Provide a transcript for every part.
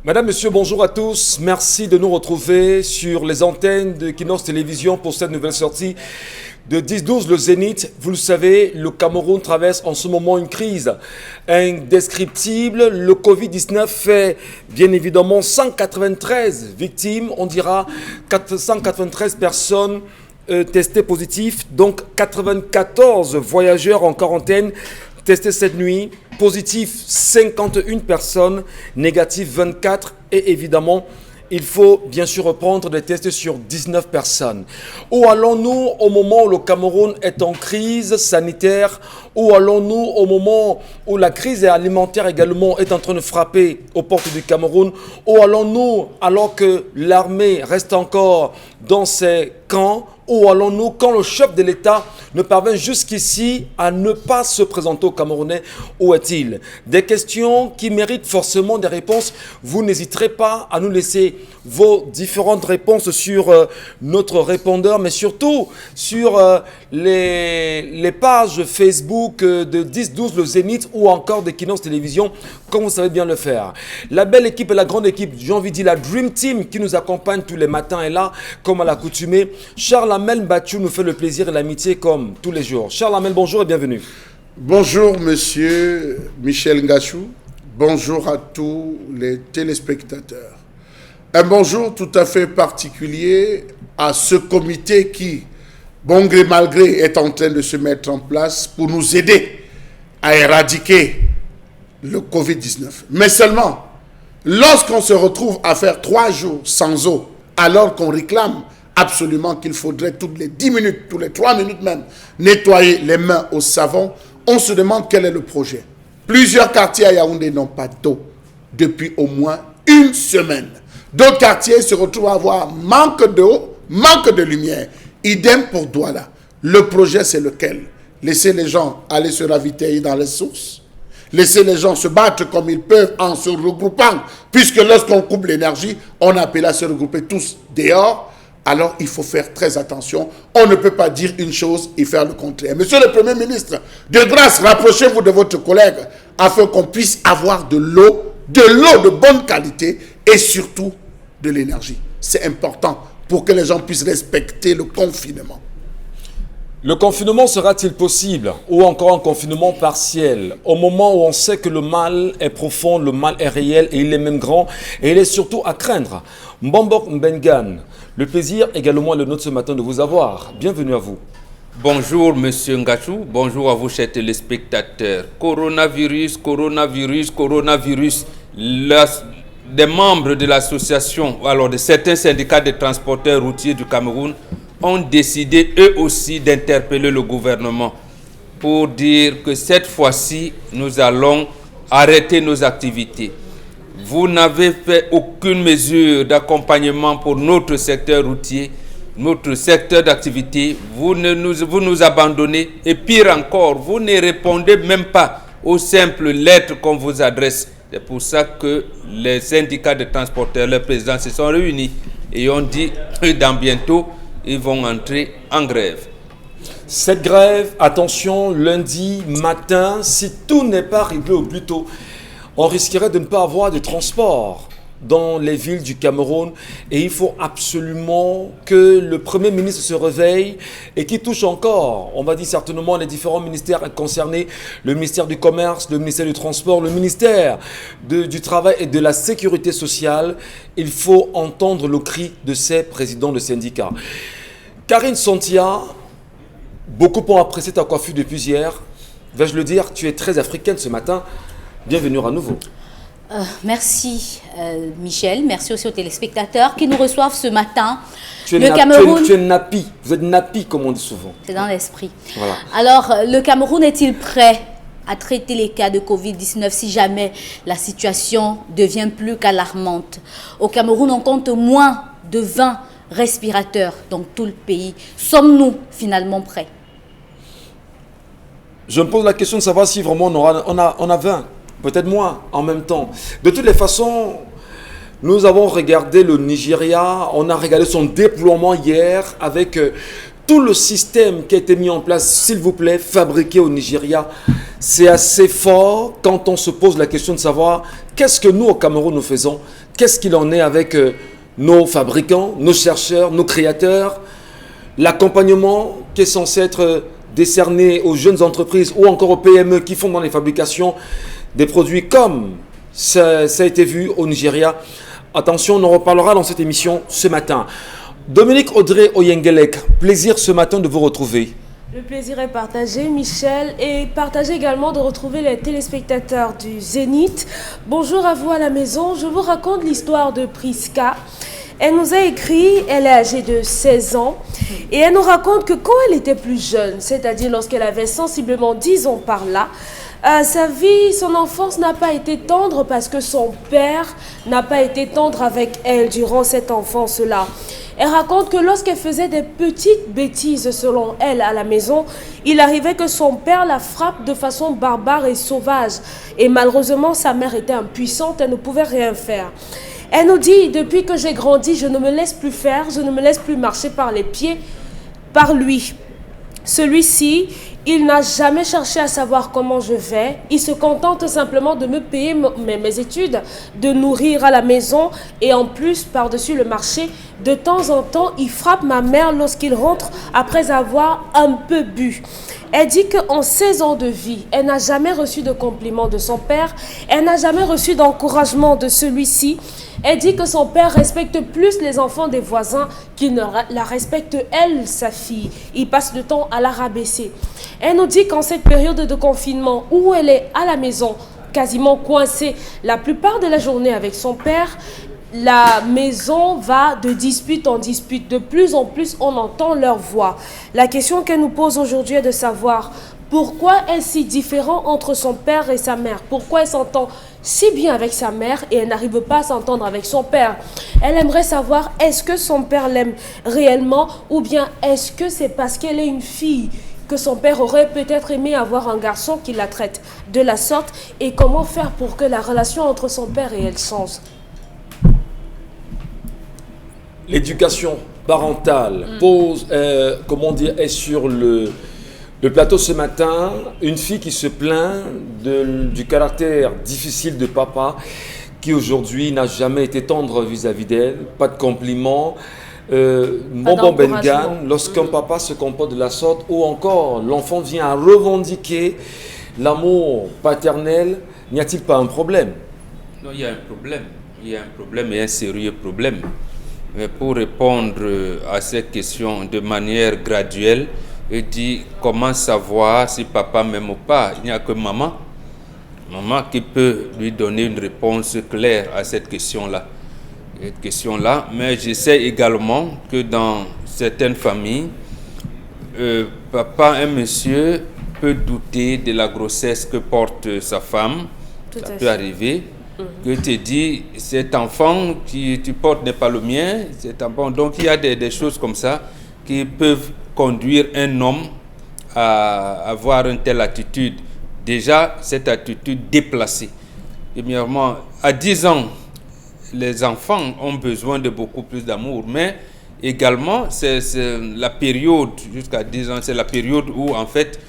Madame, Monsieur, bonjour à tous. Merci de nous retrouver sur les antennes de Kinos Télévision pour cette nouvelle sortie de 10-12, le Zénith. Vous le savez, le Cameroun traverse en ce moment une crise indescriptible. Le Covid-19 fait bien évidemment 193 victimes, on dira 493 personnes testées positives, donc 94 voyageurs en quarantaine testés cette nuit. Positif 51 personnes, négatif 24 et évidemment il faut bien sûr reprendre des tests sur 19 personnes. Où allons-nous au moment où le Cameroun est en crise sanitaire? Où allons-nous au moment où la crise alimentaire également est en train de frapper aux portes du Cameroun? Où allons-nous alors que l'armée reste encore dans ses camps? Où allons-nous quand le chef de l'État ne parvient jusqu'ici à ne pas se présenter aux Camerounais? Où est-il? Des questions qui méritent forcément des réponses. Vous n'hésiterez pas à nous laisser vos différentes réponses sur notre répondeur, mais surtout sur les pages Facebook de 10-12 le Zénith ou encore de Kinos Télévision, comme vous savez bien le faire. La belle équipe et la grande équipe, j'ai envie de dire la Dream Team qui nous accompagne tous les matins est là, comme à l'accoutumée. Charles Amel Batchou nous fait le plaisir et l'amitié comme tous les jours. Charles Amel, bonjour et bienvenue. Bonjour monsieur Michel Ngachou, bonjour à tous les téléspectateurs. Un bonjour tout à fait particulier à ce comité qui, bon gré mal gré, est en train de se mettre en place pour nous aider à éradiquer le Covid-19. Mais seulement, lorsqu'on se retrouve à faire 3 jours sans eau, alors qu'on réclame absolument qu'il faudrait toutes les 10 minutes, toutes les 3 minutes même, nettoyer les mains au savon, on se demande quel est le projet. Plusieurs quartiers à Yaoundé n'ont pas d'eau depuis au moins une semaine. D'autres quartiers se retrouvent à avoir manque d'eau, manque de lumière. Idem pour Douala. Le projet, c'est lequel? Laisser les gens aller se ravitailler dans les sources. Laisser les gens se battre comme ils peuvent en se regroupant. Puisque lorsqu'on coupe l'énergie, on appelle à se regrouper tous dehors. Alors, il faut faire très attention. On ne peut pas dire une chose et faire le contraire. Monsieur le Premier ministre, de grâce, rapprochez-vous de votre collègue afin qu'on puisse avoir de l'eau de bonne qualité et surtout de l'énergie. C'est important pour que les gens puissent respecter le confinement. Le confinement sera-t-il possible ou encore un confinement partiel au moment où on sait que le mal est profond, le mal est réel et il est même grand et il est surtout à craindre? Mbambok Mbengan, le plaisir également est le nôtre ce matin de vous avoir. Bienvenue à vous. Bonjour Monsieur Ngachou, bonjour à vous chers téléspectateurs. Coronavirus, coronavirus, coronavirus. Des membres de l'association, alors de certains syndicats de transporteurs routiers du Cameroun ont décidé eux aussi d'interpeller le gouvernement pour dire que cette fois-ci, nous allons arrêter nos activités. Vous n'avez fait aucune mesure d'accompagnement pour notre secteur routier, notre secteur d'activité. Vous nous abandonnez et pire encore, vous ne répondez même pas aux simples lettres qu'on vous adresse. C'est pour ça que les syndicats de transporteurs, leurs présidents se sont réunis et ont dit que dans bientôt, ils vont entrer en grève. Cette grève, attention, lundi matin, si tout n'est pas réglé au plus tôt, on risquerait de ne pas avoir de transport dans les villes du Cameroun et il faut absolument que le Premier ministre se réveille et qui touche encore, on va dire certainement les différents ministères concernés, le ministère du Commerce, le ministère du Transport, le ministère du Travail et de la Sécurité sociale. Il faut entendre le cri de ces présidents de syndicats. Karine Sontia, beaucoup ont apprécié ta coiffure depuis hier. Vais-je le dire, tu es très africaine ce matin. Bienvenue à nouveau. Merci Michel, merci aussi aux téléspectateurs qui nous reçoivent ce matin. Tu es napi, vous êtes napi comme on dit souvent. C'est dans l'esprit. Voilà. Alors, le Cameroun est-il prêt à traiter les cas de Covid-19 si jamais la situation devient plus qu'alarmante? Au Cameroun, on compte moins de 20 respirateurs dans tout le pays. Sommes-nous finalement prêts? Je me pose la question de savoir si vraiment on a 20. Peut-être moins en même temps. De toutes les façons, nous avons regardé le Nigeria, on a regardé son déploiement hier avec tout le système qui a été mis en place, s'il vous plaît, fabriqué au Nigeria. c'est assez fort quand on se pose la question de savoir qu'est-ce que nous au Cameroun nous faisons, qu'est-ce qu'il en est avec nos fabricants, nos chercheurs, nos créateurs, l'accompagnement qui est censé être décerné aux jeunes entreprises ou encore aux PME qui font dans les fabrications des produits comme ça a été vu au Nigeria. Attention, on en reparlera dans cette émission ce matin. Dominique Audrey Oyengelek, plaisir ce matin de vous retrouver. Le plaisir est partagé, Michel, et partagé également de retrouver les téléspectateurs du Zénith. Bonjour à vous à la maison, je vous raconte l'histoire de Priska. Elle nous a écrit, elle est âgée de 16 ans, et elle nous raconte que quand elle était plus jeune, c'est-à-dire lorsqu'elle avait sensiblement 10 ans par là, sa vie, son enfance n'a pas été tendre parce que son père n'a pas été tendre avec elle durant cette enfance-là. Elle raconte que lorsqu'elle faisait des petites bêtises selon elle à la maison, il arrivait que son père la frappe de façon barbare et sauvage. Et malheureusement, sa mère était impuissante, elle ne pouvait rien faire. Elle nous dit, depuis que j'ai grandi, je ne me laisse plus faire, je ne me laisse plus marcher par les pieds par lui. Celui-ci, il n'a jamais cherché à savoir comment je vais. Il se contente simplement de me payer mes études, de nourrir à la maison et en plus, par-dessus le marché, de temps en temps, il frappe ma mère lorsqu'il rentre après avoir un peu bu. Elle dit qu'en 16 ans de vie, elle n'a jamais reçu de compliments de son père, elle n'a jamais reçu d'encouragement de celui-ci. Elle dit que son père respecte plus les enfants des voisins qu'il ne la respecte elle, sa fille. Il passe le temps à la rabaisser. Elle nous dit qu'en cette période de confinement où elle est à la maison, quasiment coincée la plupart de la journée avec son père, la maison va de dispute en dispute. De plus en plus, on entend leur voix. La question qu'elle nous pose aujourd'hui est de savoir pourquoi est-ce si différent entre son père et sa mère? Pourquoi elle s'entend si bien avec sa mère et elle n'arrive pas à s'entendre avec son père? Elle aimerait savoir, est-ce que son père l'aime réellement ou bien est-ce que c'est parce qu'elle est une fille que son père aurait peut-être aimé avoir un garçon qui la traite de la sorte? Et comment faire pour que la relation entre son père et elle change? L'éducation parentale est sur le plateau ce matin. Une fille qui se plaint du caractère difficile de papa qui aujourd'hui n'a jamais été tendre vis-à-vis d'elle, pas de compliments. Bonbon Bengan, lorsqu'un papa se comporte de la sorte ou encore l'enfant vient à revendiquer l'amour paternel, n'y a-t-il pas un problème? Non, il y a un problème. Il y a un problème et un sérieux problème. Mais pour répondre à cette question de manière graduelle, je dis comment savoir si papa m'aime ou pas? Il n'y a que maman. Maman qui peut lui donner une réponse claire à cette question-là. Mais je sais également que dans certaines familles, papa, un monsieur, peut douter de la grossesse que porte sa femme. Ça peut arriver. Que tu dis, cet enfant que tu portes n'est pas le mien. Donc il y a des choses comme ça qui peuvent conduire un homme à avoir une telle attitude. Déjà, cette attitude déplacée. Premièrement, à 10 ans, les enfants ont besoin de beaucoup plus d'amour, mais également, c'est la période, jusqu'à 10 ans, c'est la période où, en fait,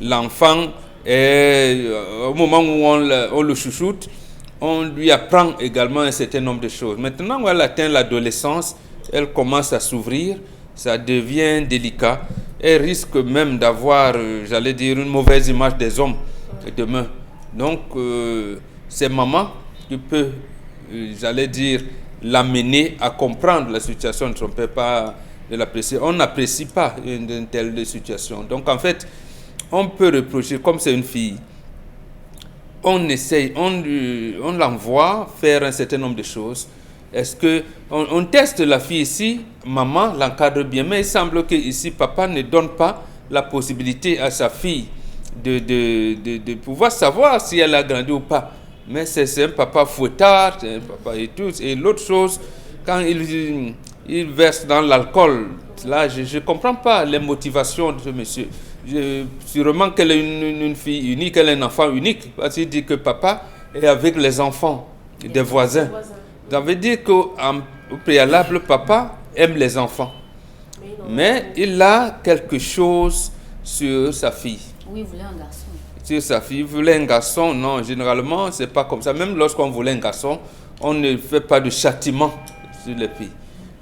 l'enfant, au moment où on le chouchoute, on lui apprend également un certain nombre de choses. Maintenant, où elle atteint l'adolescence, elle commence à s'ouvrir, ça devient délicat. Elle risque même d'avoir, j'allais dire, une mauvaise image des hommes demain. Donc, c'est maman qui peut, j'allais dire, l'amener à comprendre la situation de son père, pas de l'apprécier. On n'apprécie pas une telle situation. Donc, en fait, on peut reprocher, comme c'est une fille, on essaye, on l'envoie faire un certain nombre de choses. Est-ce que on teste la fille ici, maman l'encadre bien, mais il semble que ici papa ne donne pas la possibilité à sa fille de pouvoir savoir si elle a grandi ou pas. Mais c'est un papa fouettard, c'est un papa et tout. Et l'autre chose, quand il verse dans l'alcool, là je ne comprends pas les motivations de ce monsieur. Sûrement qu'elle est une fille unique, elle est un enfant unique, parce qu'il dit que papa est avec les enfants des voisins. Ça veut dire qu'au préalable, papa aime les enfants. Mais il a quelque chose sur sa fille. Oui, il voulait un garçon. sur sa fille. Vous voulez un garçon? Non, généralement, c'est pas comme ça. Même lorsqu'on voulait un garçon, on ne fait pas de châtiment sur les filles.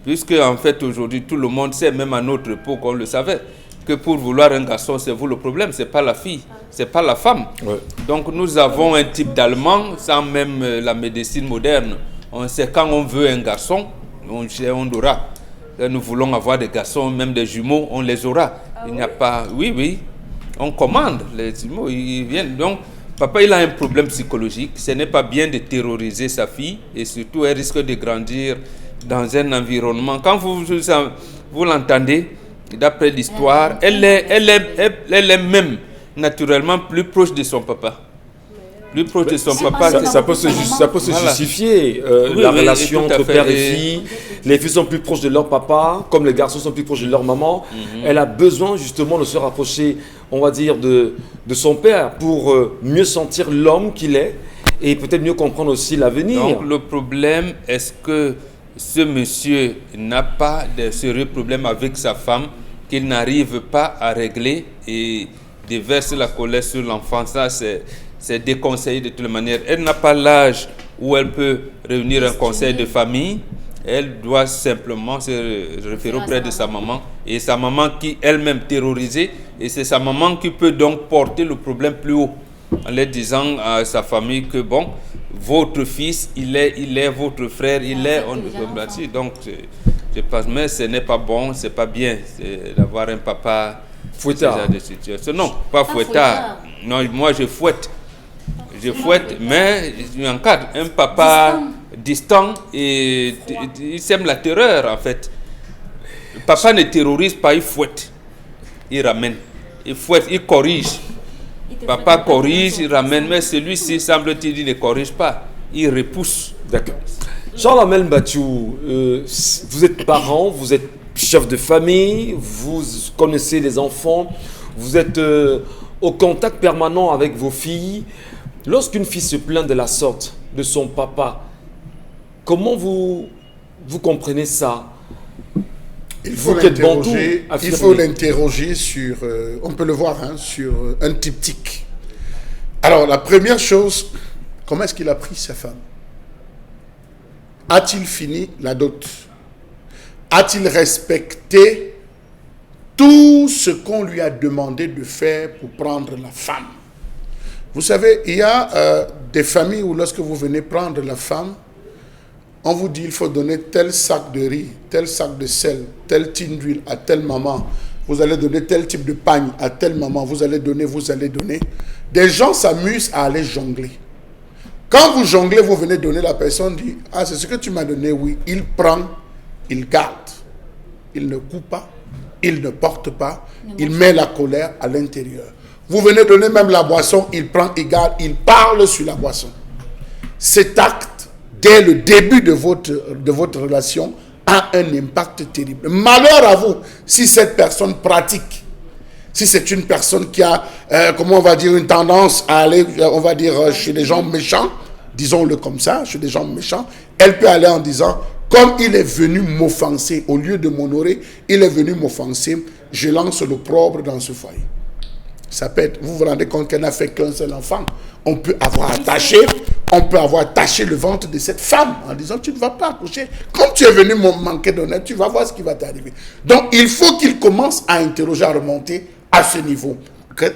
Puisque, en fait, aujourd'hui, tout le monde sait, même à notre époque, on le savait, que pour vouloir un garçon, c'est vous le problème, c'est pas la fille, c'est pas la femme. Ouais. Donc, nous avons un type d'allemand, sans même la médecine moderne. On sait quand on veut un garçon, on aura. Nous voulons avoir des garçons, même des jumeaux, on les aura. Il n'y a pas... Oui, on commande les jumeaux, ils viennent. Donc, papa, il a un problème psychologique. Ce n'est pas bien de terroriser sa fille et surtout, elle risque de grandir dans un environnement. Quand vous l'entendez, d'après l'histoire, elle est même naturellement plus proche de son papa. Plus proche de son papa. Ça peut se justifier, la relation entre père et fille. Les filles sont plus proches de leur papa, comme les garçons sont plus proches de leur maman. Elle a besoin justement de se rapprocher, on va dire, de son père pour mieux sentir l'homme qu'il est et peut-être mieux comprendre aussi l'avenir. Donc le problème, est-ce que ce monsieur n'a pas de sérieux problèmes avec sa femme qu'il n'arrive pas à régler et déverse la colère sur l'enfant? Ça, c'est déconseillé de toutes les manières. Elle n'a pas l'âge où elle peut réunir un conseil de famille. Elle doit simplement se référer auprès de sa maman. Et sa maman qui elle-même terrorisée. Et c'est sa maman qui peut donc porter le problème plus haut. En lui disant à sa famille que bon, votre fils, il est votre frère, il est... Donc, je pense, mais ce n'est pas bon, c'est pas bien d'avoir un papa... Fouettard. De situation. Non, pas fouettard. Non, moi je fouette. Je fouette, mais je m'encadre. Un papa distant et il sème la terreur en fait. Le papa ne terrorise pas, il fouette. Il ramène. Il fouette, il corrige. Papa corrige, il ramène, mais celui-ci, semble-t-il, il ne corrige pas. Il repousse. D'accord. Jean-Lamel Mbathiou, vous êtes parent, vous êtes chef de famille, vous connaissez les enfants, vous êtes au contact permanent avec vos filles. Lorsqu'une fille se plaint de la sorte de son papa, comment vous comprenez ça? Il faut l'interroger sur, on peut le voir, sur un triptyque. Alors, la première chose, comment est-ce qu'il a pris sa femme? A-t-il fini la dot? A-t-il respecté tout ce qu'on lui a demandé de faire pour prendre la femme? Vous savez, il y a des familles où lorsque vous venez prendre la femme, on vous dit il faut donner tel sac de riz, tel sac de sel, tel tin d'huile à telle maman. Vous allez donner tel type de pagne à telle maman. Vous allez donner. Des gens s'amusent à aller jongler. Quand vous jonglez, vous venez donner, la personne dit « Ah, c'est ce que tu m'as donné, oui. » Il prend, il garde. Il ne coupe pas, il ne porte pas, il met la colère à l'intérieur. Vous venez donner même la boisson, il prend, il garde, il parle sur la boisson. Cet acte, dès le début de votre relation, a un impact terrible. Malheur à vous si cette personne pratique. Si c'est une personne qui a, comment on va dire, une tendance à aller, on va dire, chez les gens méchants, disons-le comme ça, chez les gens méchants, elle peut aller en disant, comme il est venu m'offenser, au lieu de m'honorer, il est venu m'offenser, je lance l'opprobre dans ce foyer. Ça peut être, vous vous rendez compte qu'elle n'a fait qu'un seul enfant. On peut avoir attaché le ventre de cette femme en disant, tu ne vas pas accoucher. Comme tu es venu me manquer d'honneur, tu vas voir ce qui va t'arriver. Donc, il faut qu'il commence à interroger, à remonter à ce niveau.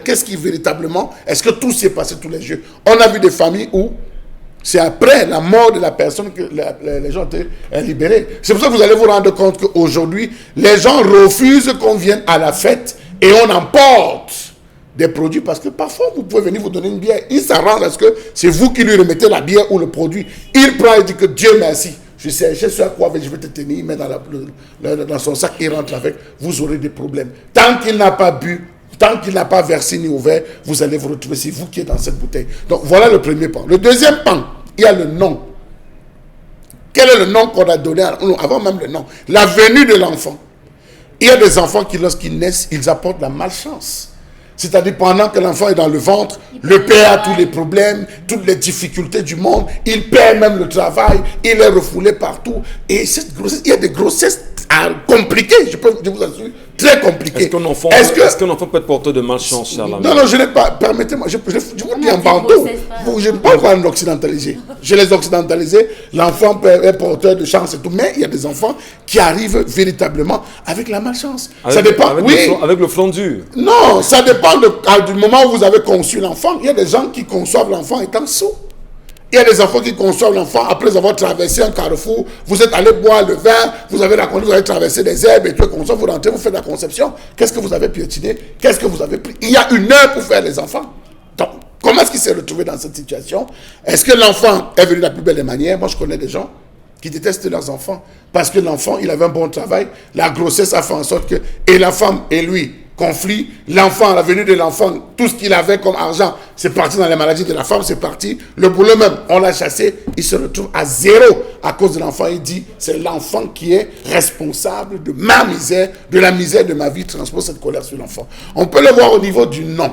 Qu'est-ce qui véritablement, est-ce que tout s'est passé tous les jours? On a vu des familles où c'est après la mort de la personne que les gens étaient libérés. C'est pour ça que vous allez vous rendre compte qu'aujourd'hui, les gens refusent qu'on vienne à la fête et on emporte des produits parce que parfois vous pouvez venir vous donner une bière. Il s'arrange à ce que c'est vous qui lui remettez la bière ou le produit. Il prend et dit que Dieu merci. Je sais ce à quoi je vais te tenir. Il met dans son sac, il rentre avec. Vous aurez des problèmes. Tant qu'il n'a pas bu, tant qu'il n'a pas versé ni ouvert, vous allez vous retrouver. C'est vous qui êtes dans cette bouteille. Donc voilà le premier pan. Le deuxième pan, il y a le nom. Quel est le nom qu'on a donné avant même le nom? La venue de l'enfant. Il y a des enfants qui, lorsqu'ils naissent, ils apportent la malchance. C'est-à-dire pendant que l'enfant est dans le ventre, le père a tous les problèmes, toutes les difficultés du monde, il perd même le travail, il est refoulé partout. Et cette grossesse, il y a des grossesses compliqué, je vous assure, très compliqué. Est-ce qu'un enfant, peut être porteur de malchance, cher Lamel? Non, je n'ai pas, permettez-moi, je vous dis en bantou, je ne parle pas d'occidentaliser. Je les occidentaliser, l'enfant est porteur de chance et tout, mais il y a des enfants qui arrivent véritablement avec la malchance. Ça dépend, avec le flanc dur. Non, ça dépend du moment où vous avez conçu l'enfant. Il y a des gens qui conçoivent l'enfant étant sourd. Il y a des enfants qui conçoivent l'enfant après avoir traversé un carrefour. Vous êtes allé boire le vin, vous avez traversé des herbes et tout, vous rentrez, vous faites la conception. Qu'est-ce que vous avez piétiné? Qu'est-ce que vous avez pris? Il y a 1 heure pour faire les enfants. Donc, comment est-ce qu'il s'est retrouvé dans cette situation? Est-ce que l'enfant est venu de la plus belle des manières? Moi, je connais des gens qui détestent leurs enfants parce que l'enfant, il avait un bon travail. La grossesse a fait en sorte que, et la femme et lui, conflit, l'enfant, la venue de l'enfant, tout ce qu'il avait comme argent, c'est parti dans les maladies de la femme, c'est parti. Le boulot même, on l'a chassé, il se retrouve à 0 à cause de l'enfant. Il dit, c'est l'enfant qui est responsable de ma misère, de la misère de ma vie, transpose cette colère sur l'enfant. On peut le voir au niveau du nom.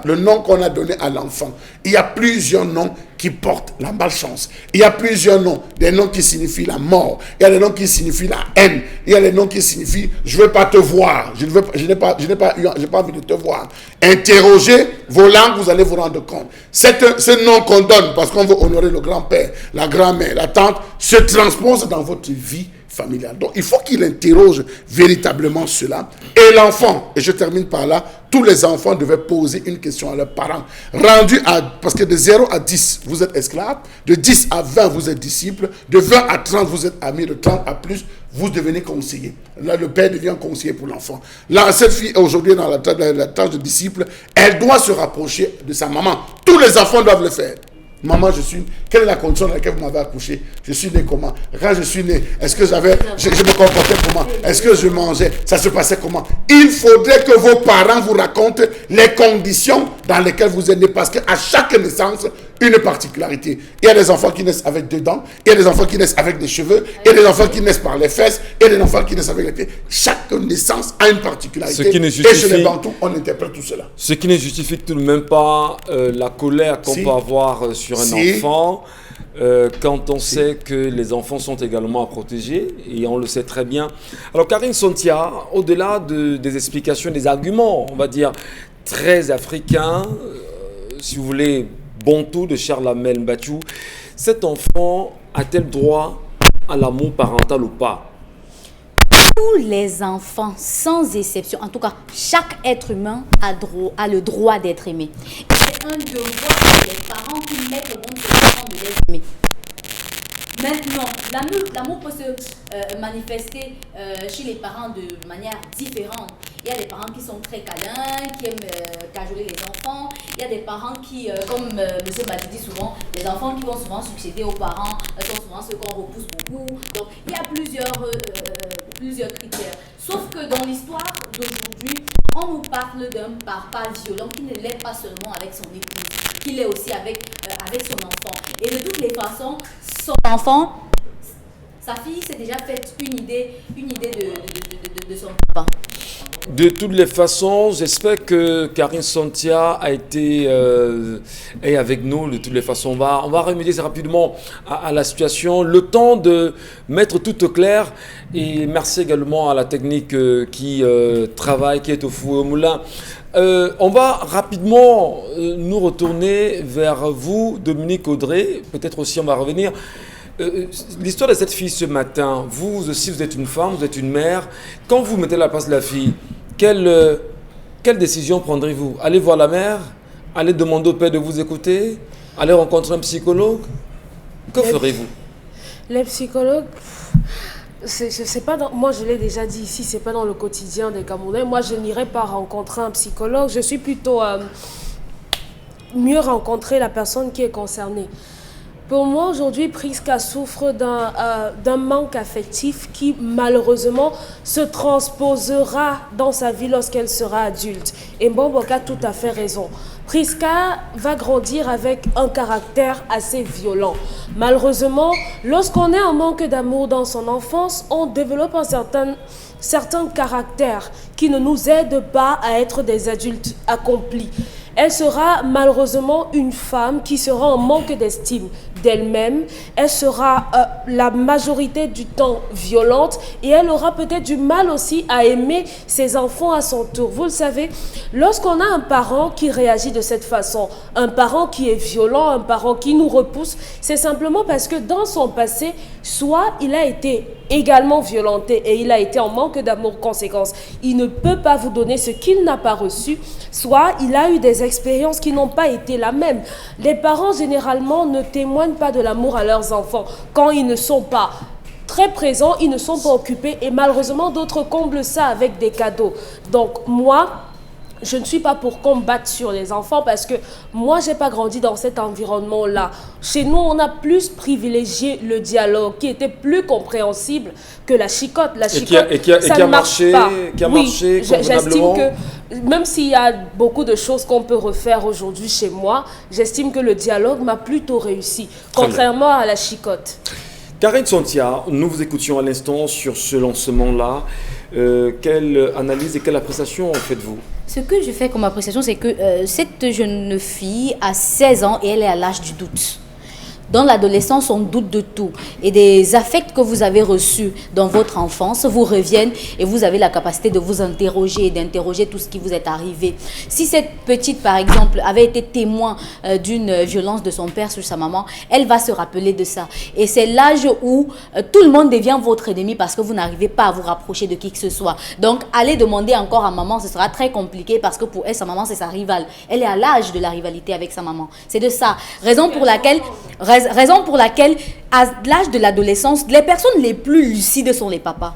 Le nom qu'on a donné à l'enfant. Il y a plusieurs noms qui portent la malchance. Il y a plusieurs noms. Des noms qui signifient la mort. Il y a des noms qui signifient la haine. Il y a des noms qui signifient je ne veux pas te voir. Je n'ai pas envie de te voir. Interrogez vos langues, vous allez vous rendre compte. Ce nom qu'on donne parce qu'on veut honorer le grand-père, la grand-mère, la tante, se transpose dans votre vie familiale. Donc, il faut qu'il interroge véritablement cela. Et l'enfant, et je termine par là, tous les enfants devaient poser une question à leurs parents. Parce que de 0 à 10, vous êtes esclaves. De 10 à 20, vous êtes disciples. De 20 à 30, vous êtes amis. De 30 à plus, vous devenez conseiller. Là, le père devient conseiller pour l'enfant. Là, cette fille, aujourd'hui, dans la tâche de disciple, elle doit se rapprocher de sa maman. Tous les enfants doivent le faire. Maman, quelle est la condition dans laquelle vous m'avez accouché? Je suis né comment? Quand je suis né, est-ce que je me comportais comment? Est-ce que je mangeais? Ça se passait comment? Il faudrait que vos parents vous racontent les conditions dans lesquelles vous êtes né, parce qu'à chaque naissance, une particularité. Il y a des enfants qui naissent avec 2 dents, il y a des enfants qui naissent avec des cheveux, il y a des enfants qui naissent par les fesses, il y a des enfants qui naissent avec les pieds. Chaque naissance a une particularité. Et chez les Bantous, on interprète tout cela. Ce qui ne justifie tout de même pas la colère qu'on peut avoir sur un enfant quand on sait que les enfants sont également à protéger, et on le sait très bien. Alors Karine Sontia, au-delà des explications, des arguments, on va dire, très africains, si vous voulez, Bantou de Cher Lamel Mbathiou, cet enfant a-t-il droit à l'amour parental ou pas? Tous les enfants, sans exception, en tout cas, chaque être humain a le droit d'être aimé. Et c'est un devoir des parents qui mettent au monde ses enfants de les aimer. Maintenant, l'amour peut se manifester chez les parents de manière différente. Il y a des parents qui sont très câlins, qui aiment cajoler les enfants. Il y a des parents qui, comme M. Badi dit souvent, les enfants qui vont souvent succéder aux parents sont souvent ceux qu'on repousse beaucoup. Donc, il y a plusieurs critères. Sauf que dans l'histoire d'aujourd'hui, on nous parle d'un papa violent qui ne l'est pas seulement avec son épouse, qu'il est aussi avec son enfant. Et de toutes les façons, son enfant, sa fille s'est déjà faite une idée de son papa. De toutes les façons, j'espère que Karine Sontia est avec nous. De toutes les façons, on va remédier rapidement à la situation. Le temps de mettre tout au clair. Et merci également à la technique qui travaille, qui est au four et au moulin. On va rapidement nous retourner vers vous, Dominique Audrey. Peut-être aussi on va revenir. L'histoire de cette fille ce matin, vous aussi vous êtes une femme, vous êtes une mère. Quand vous mettez la place de la fille, quelle décision prendrez-vous? Allez voir la mère? Allez demander au père de vous écouter? Allez rencontrer un psychologue? Que ferez-vous? Les psychologues, c'est pas moi je l'ai déjà dit ici, c'est pas dans le quotidien des Camerounais. Moi je n'irai pas rencontrer un psychologue, je suis plutôt mieux rencontrer la personne qui est concernée. Pour moi, aujourd'hui, Priska souffre d'un manque affectif qui, malheureusement, se transposera dans sa vie lorsqu'elle sera adulte. Et Mbomboka a tout à fait raison. Priska va grandir avec un caractère assez violent. Malheureusement, lorsqu'on est en manque d'amour dans son enfance, on développe un certain caractère qui ne nous aide pas à être des adultes accomplis. Elle sera malheureusement une femme qui sera en manque d'estime d'elle-même, elle sera la majorité du temps violente et elle aura peut-être du mal aussi à aimer ses enfants à son tour. Vous le savez, lorsqu'on a un parent qui réagit de cette façon, un parent qui est violent, un parent qui nous repousse, c'est simplement parce que dans son passé, soit il a été également violenté et il a été en manque d'amour, conséquence. Il ne peut pas vous donner ce qu'il n'a pas reçu, soit il a eu des expériences qui n'ont pas été la même. Les parents, généralement, ne témoignent pas de l'amour à leurs enfants quand ils ne sont pas très présents, ils ne sont pas occupés et malheureusement, d'autres comblent ça avec des cadeaux. Donc, moi, je ne suis pas pour combattre sur les enfants parce que moi, je n'ai pas grandi dans cet environnement-là. Chez nous, on a plus privilégié le dialogue qui était plus compréhensible que la chicotte. La chicotte, ça ne marche pas. Qui a marché convenablement. J'estime que même s'il y a beaucoup de choses qu'on peut refaire aujourd'hui chez moi, j'estime que le dialogue m'a plutôt réussi, contrairement à la chicotte. Karine Sontia, nous vous écoutions à l'instant sur ce lancement-là. Quelle analyse et quelle appréciation faites-vous? Ce que je fais comme appréciation, c'est que cette jeune fille a 16 ans et elle est à l'âge du doute. Dans l'adolescence, on doute de tout. Et des affects que vous avez reçus dans votre enfance vous reviennent et vous avez la capacité de vous interroger et d'interroger tout ce qui vous est arrivé. Si cette petite, par exemple, avait été témoin d'une violence de son père sur sa maman, elle va se rappeler de ça. Et c'est l'âge où tout le monde devient votre ennemi parce que vous n'arrivez pas à vous rapprocher de qui que ce soit. Donc, aller demander encore à maman, ce sera très compliqué parce que pour elle, sa maman, c'est sa rivale. Elle est à l'âge de la rivalité avec sa maman. C'est de ça. Raison pour laquelle, à l'âge de l'adolescence, les personnes les plus lucides sont les papas.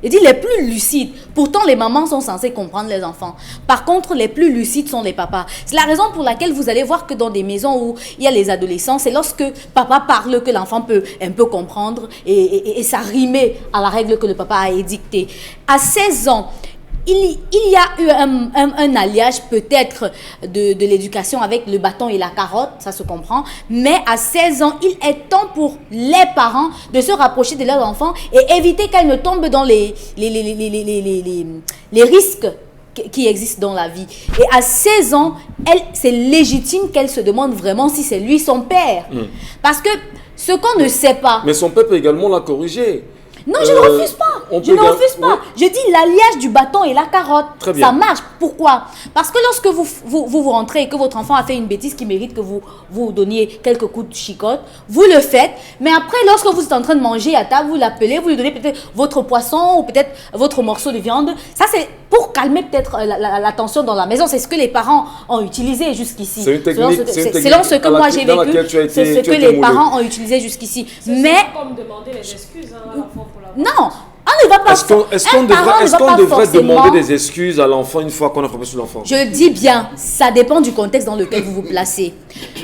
Je dis les plus lucides. Pourtant, les mamans sont censées comprendre les enfants. Par contre, les plus lucides sont les papas. C'est la raison pour laquelle vous allez voir que dans des maisons où il y a les adolescents, c'est lorsque papa parle que l'enfant peut un peu comprendre et ça rimer à la règle que le papa a édictée. À 16 ans, il y a eu un alliage peut-être de l'éducation avec le bâton et la carotte, ça se comprend, mais à 16 ans, il est temps pour les parents de se rapprocher de leurs enfants et éviter qu'elles ne tombent dans les risques qui existent dans la vie. Et à 16 ans, c'est légitime qu'elle se demande vraiment si c'est lui son père. Parce que ce qu'on ne sait pas... Mais son père peut également la corriger. Non, je ne refuse pas. Je ne refuse pas. Je dis l'alliage du bâton et la carotte. Très bien. Ça marche. Pourquoi? Parce que lorsque vous rentrez et que votre enfant a fait une bêtise qui mérite que vous donniez quelques coups de chicotte, vous le faites. Mais après, lorsque vous êtes en train de manger à table, vous l'appelez, vous lui donnez peut-être votre poisson ou peut-être votre morceau de viande. Ça, c'est pour calmer peut-être la tension dans la maison. C'est ce que les parents ont utilisé jusqu'ici. C'est une technique. Selon ce que moi j'ai vécu, c'est ce que les parents ont utilisé jusqu'ici. Mais... comme demander les excuses à l'enfant. Non, on ne va pas. Est-ce qu'on devrait demander des excuses à l'enfant une fois qu'on a frappé sur l'enfant? Je le dis bien, ça dépend du contexte dans lequel vous vous placez.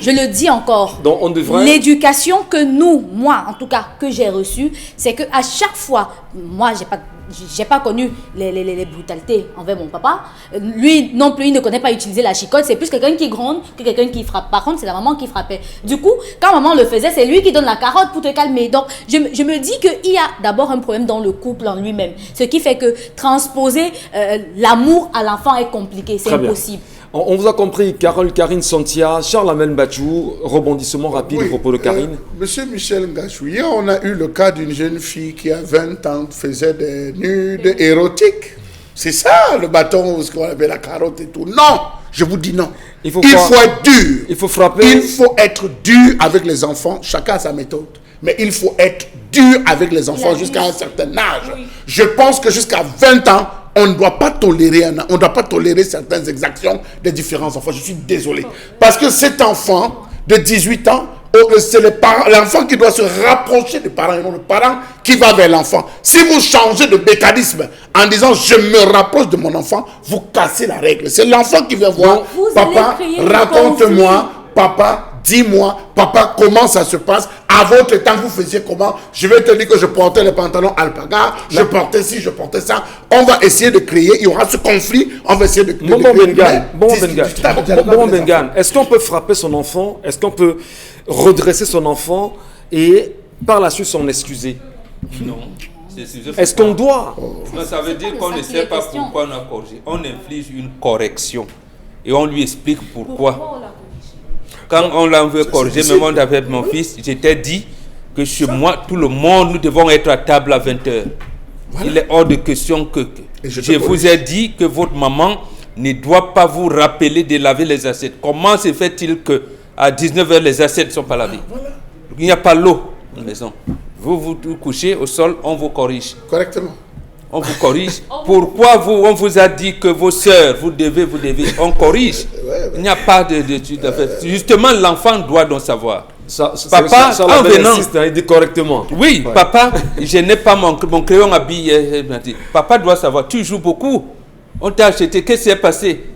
Je le dis encore. Donc on devrait... L'éducation que moi en tout cas, que j'ai reçue, c'est qu'à chaque fois, moi j'ai pas connu les brutalités envers mon papa. Lui non plus, il ne connaît pas utiliser la chicotte. C'est plus quelqu'un qui gronde que quelqu'un qui frappe. Par contre, c'est la maman qui frappait. Du coup, quand maman le faisait, c'est lui qui donne la carotte pour te calmer. Donc, je me dis qu'il y a d'abord un problème dans le couple en lui-même. Ce qui fait que transposer l'amour à l'enfant est compliqué. C'est impossible. On vous a compris, Karine Sontia, Charles Amène Bachou, rebondissement rapide au propos de Karine. Monsieur Michel Ngachou, hier on a eu le cas d'une jeune fille qui a 20 ans faisait des nudes érotiques. C'est ça le bâton, ce qu'on appelle la carotte et tout. Non, je vous dis non. Il faut être dur. Il faut frapper. Il faut être dur avec les enfants. Chacun a sa méthode. Mais il faut être dur avec les enfants jusqu'à un certain âge. Oui. Je pense que jusqu'à 20 ans, on ne doit pas tolérer certaines exactions des différents enfants. Je suis désolé. Parce que cet enfant de 18 ans, c'est l'enfant qui doit se rapprocher des parents et non le parent qui va vers l'enfant. Si vous changez de mécanisme en disant je me rapproche de mon enfant, vous cassez la règle. C'est l'enfant qui vient voir. Papa, raconte-moi. Papa, dis-moi, papa, comment ça se passe? À votre temps, vous faisiez comment? Je vais te dire que je portais les pantalons alpaga, je portais ci, je portais ça. On va essayer de créer, il y aura ce conflit, on va essayer de créer. Bon Bengan, est-ce qu'on peut frapper son enfant? Est-ce qu'on peut redresser son enfant et par la suite s'en excuser? Non. Est-ce qu'on doit? Non, ça veut dire qu'on ne sait pas pourquoi on a corrigé. On inflige une correction et on lui explique pourquoi. Quand on l'a veut corriger, même avec mon fils, j'étais dit que chez moi, tout le monde, nous devons être à table à 20h. Voilà. Il est hors de question que je vous ai dit que votre maman ne doit pas vous rappeler de laver les assiettes. Comment se fait-il que à 19h, les assiettes ne sont pas lavées? Voilà. Il n'y a pas l'eau à la maison. Vous couchez au sol, on vous corrige. Correctement. On vous corrige. Pourquoi on vous a dit que vos sœurs, vous devez, on corrige. Il n'y a pas d'études à faire. Justement, l'enfant doit donc savoir. Papa, en venant, il dit correctement. Oui, ouais. Papa, je n'ai pas mon crayon à billes. Papa doit savoir, tu joues beaucoup. On t'a acheté, qu'est-ce qui s'est passé?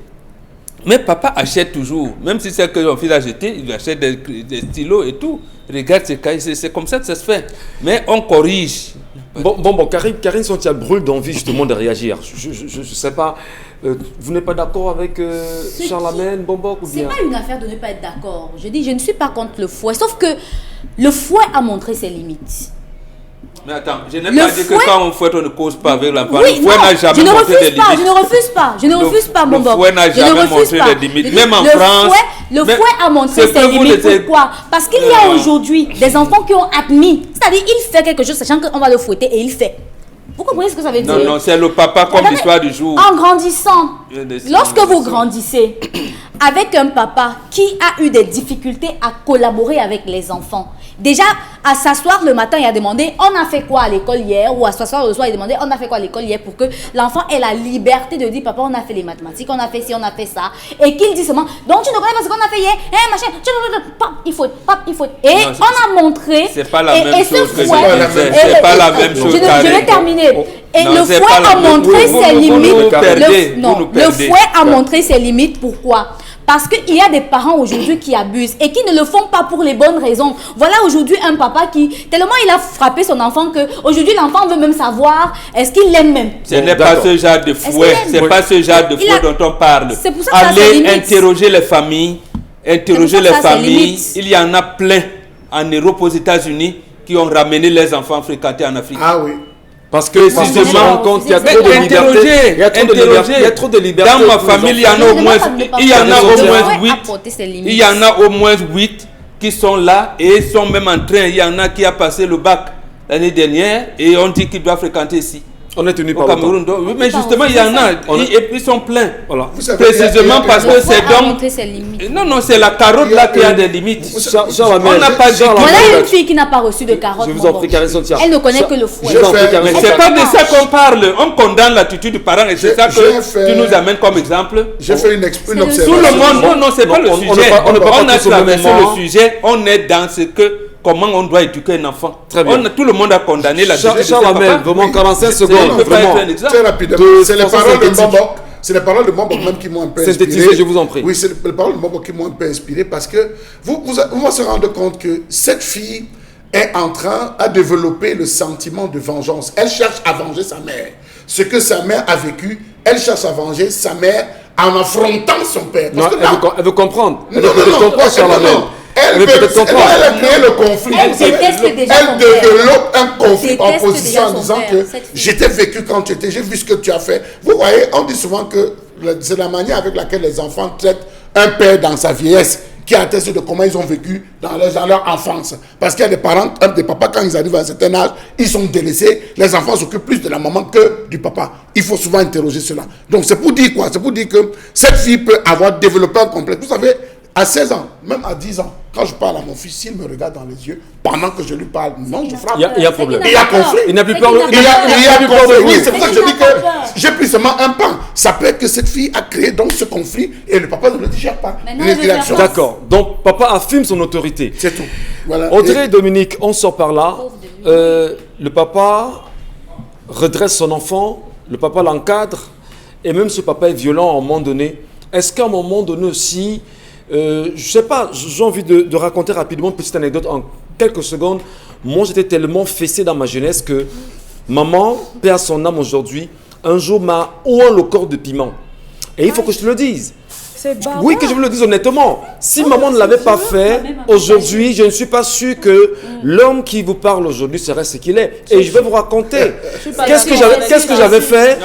Mais papa achète toujours, même si c'est que mon fils a jeté, il achète des stylos et tout. Regarde ces cahiers, c'est comme ça que ça se fait. Mais on corrige. Bon, Karine Sontia brûle d'envie justement de réagir. Je ne sais pas, vous n'êtes pas d'accord avec Charlemagne, Bombok ou bien? C'est pas une affaire de ne pas être d'accord. Je dis, je ne suis pas contre le fouet, sauf que le fouet a montré ses limites. Mais attends, je n'ai pas dit que quand on fouette, on ne cause pas avec l'enfant. Oui, le fouet n'a jamais montré des limites. Je ne refuse pas, mon Le fouet n'a jamais montré des limites. Même en France. Le fouet a montré ses limites. Pourquoi? Parce qu'il y a aujourd'hui des enfants qui ont admis. C'est-à-dire, il fait quelque chose sachant qu'on va le fouetter et il fait. Vous comprenez ce que ça veut dire? Non, c'est le papa comme l'histoire du jour. En grandissant, lorsque vous grandissez avec un papa qui a eu des difficultés à collaborer avec les enfants, déjà à s'asseoir le matin et à demander on a fait quoi à l'école hier, ou à s'asseoir le soir et demander on a fait quoi à l'école hier, pour que l'enfant ait la liberté de dire papa on a fait les mathématiques, on a fait ci, on a fait ça, et qu'il dit seulement donc tu ne connais pas ce qu'on a fait hier, machin, il faut, et non, on a montré, c'est pas la même chose, c'est pas la même chose. Je vais terminer. Et le fouet a montré ses limites. Le fouet a montré ses limites. Pourquoi? Parce qu'il y a des parents aujourd'hui qui abusent et qui ne le font pas pour les bonnes raisons. Voilà aujourd'hui un papa qui, tellement il a frappé son enfant que aujourd'hui l'enfant veut même savoir est-ce qu'il l'aime même. Ce n'est pas ce genre de fouet, c'est pas ce genre de fouet dont on parle. C'est pour ça que allez interroger les familles, il y en a plein en Europe, aux États-Unis qui ont ramené les enfants fréquentés en Afrique. Ah oui. Parce que si je me rends compte qu'il y a trop de liberté, il y a trop de liberté. Dans ma famille, il y en a au moins 8. Il y en a au moins 8 qui sont là et sont même en train. Il y en a qui a passé le bac l'année dernière et on dit qu'il doit fréquenter ici. On est tenu par au Cameroun. Oui, mais justement, il y en a. Et ils sont pleins. Voilà. Précisément parce que c'est donc. Non, c'est la carotte là qui a des limites. On n'a pas dit. Voilà une fille qui n'a pas reçu de carotte. Je vous en prie, Karine Sontia. Elle ne connaît que le fouet. Mais c'est pas de ça qu'on parle. On condamne l'attitude du parent et c'est ça que tu nous amènes comme exemple. J'ai fait une observation. Tout le monde. Non, c'est pas le sujet. On a traversé le sujet. On est dans ce que. Comment on doit éduquer un enfant. Très bien. Tout le monde a condamné la Charles Amel, vraiment 45 secondes. Vraiment. Très rapidement. C'est les paroles de Mbambok. C'est les paroles de Mbambok même qui m'ont un peu inspiré. Synthétisez, je vous en prie. Oui, c'est les paroles de Mbambok qui m'ont un peu inspiré parce que vous se rendez compte que cette fille est en train de développer le sentiment de vengeance. Elle cherche à venger sa mère. Ce que sa mère a vécu, elle cherche à venger sa mère en affrontant son père. Non, elle veut comprendre. Elle veut peut-être comprendre, Charles Amel. Elle a créé le conflit. Elle déteste déjà Elle développe un conflit en position en disant que j'étais vécu quand tu étais, j'ai vu ce que tu as fait. Vous voyez, on dit souvent que c'est la manière avec laquelle les enfants traitent un père dans sa vieillesse qui atteste de comment ils ont vécu dans leur enfance. Parce qu'il y a des parents, des papas, quand ils arrivent à un certain âge, ils sont délaissés. Les enfants s'occupent plus de la maman que du papa. Il faut souvent interroger cela. Donc c'est pour dire quoi? C'est pour dire que cette fille peut avoir développé un complexe. Vous savez, à 16 ans, même à 10 ans, quand je parle à mon fils, s'il me regarde dans les yeux, pendant que je lui parle, non, je frappe. Il y a problème. Il y a conflit. Il n'a plus peur. Il y a conflit. Oui, c'est pour ça que je dis que j'ai pris seulement un pan. Ça peut être que cette fille a créé donc ce conflit et le papa ne le digère pas. D'accord. Donc, papa affirme son autorité. C'est tout. Voilà. Audrey et Dominique, on sort par là. Le papa redresse son enfant, le papa l'encadre, et même ce papa est violent à un moment donné. Est-ce qu'à un moment donné aussi, je ne sais pas, j'ai envie de raconter rapidement une petite anecdote en quelques secondes. Moi, j'étais tellement fessé dans ma jeunesse que maman, paix à son âme aujourd'hui, un jour m'a oint le corps de piment. Et il faut que je te le dise. C'est Baron. Oui, que je vous le dise honnêtement. Si maman ne l'avait pas fait, aujourd'hui, je ne suis pas sûr que l'homme qui vous parle aujourd'hui serait ce qu'il est. Et je vais vous raconter. Qu'est-ce que j'avais fait? Qu'est-ce que j'avais fait?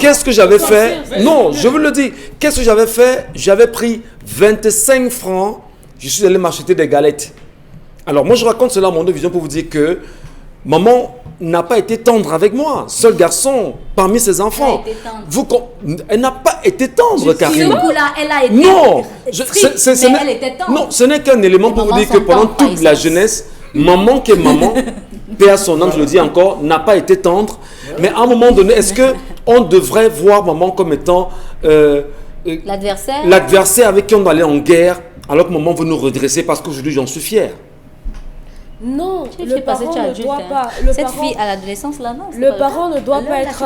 Qu'est-ce que j'avais fait? Non, je vous le dis. Qu'est-ce que j'avais fait? J'avais pris 25 francs. Je suis allé m'acheter des galettes. Alors, moi, je raconte cela à mon vision pour vous dire que maman n'a pas été tendre avec moi. Seul garçon parmi ses enfants. Elle n'a pas été tendre, Karine. Elle a été Non, mais elle était tendre. Non, ce n'est qu'un élément pour vous dire que pendant toute la jeunesse, maman qui est maman, paix à son âme, je le dis encore, n'a pas été tendre. Mais à un moment donné, est-ce qu'on devrait voir maman comme étant l'adversaire avec qui on doit aller en guerre, alors que maman veut nous redresser parce qu'aujourd'hui j'en suis fier? Non, le parent ne doit pas. Cette fille à l'adolescence là, non. Le parent ne doit pas être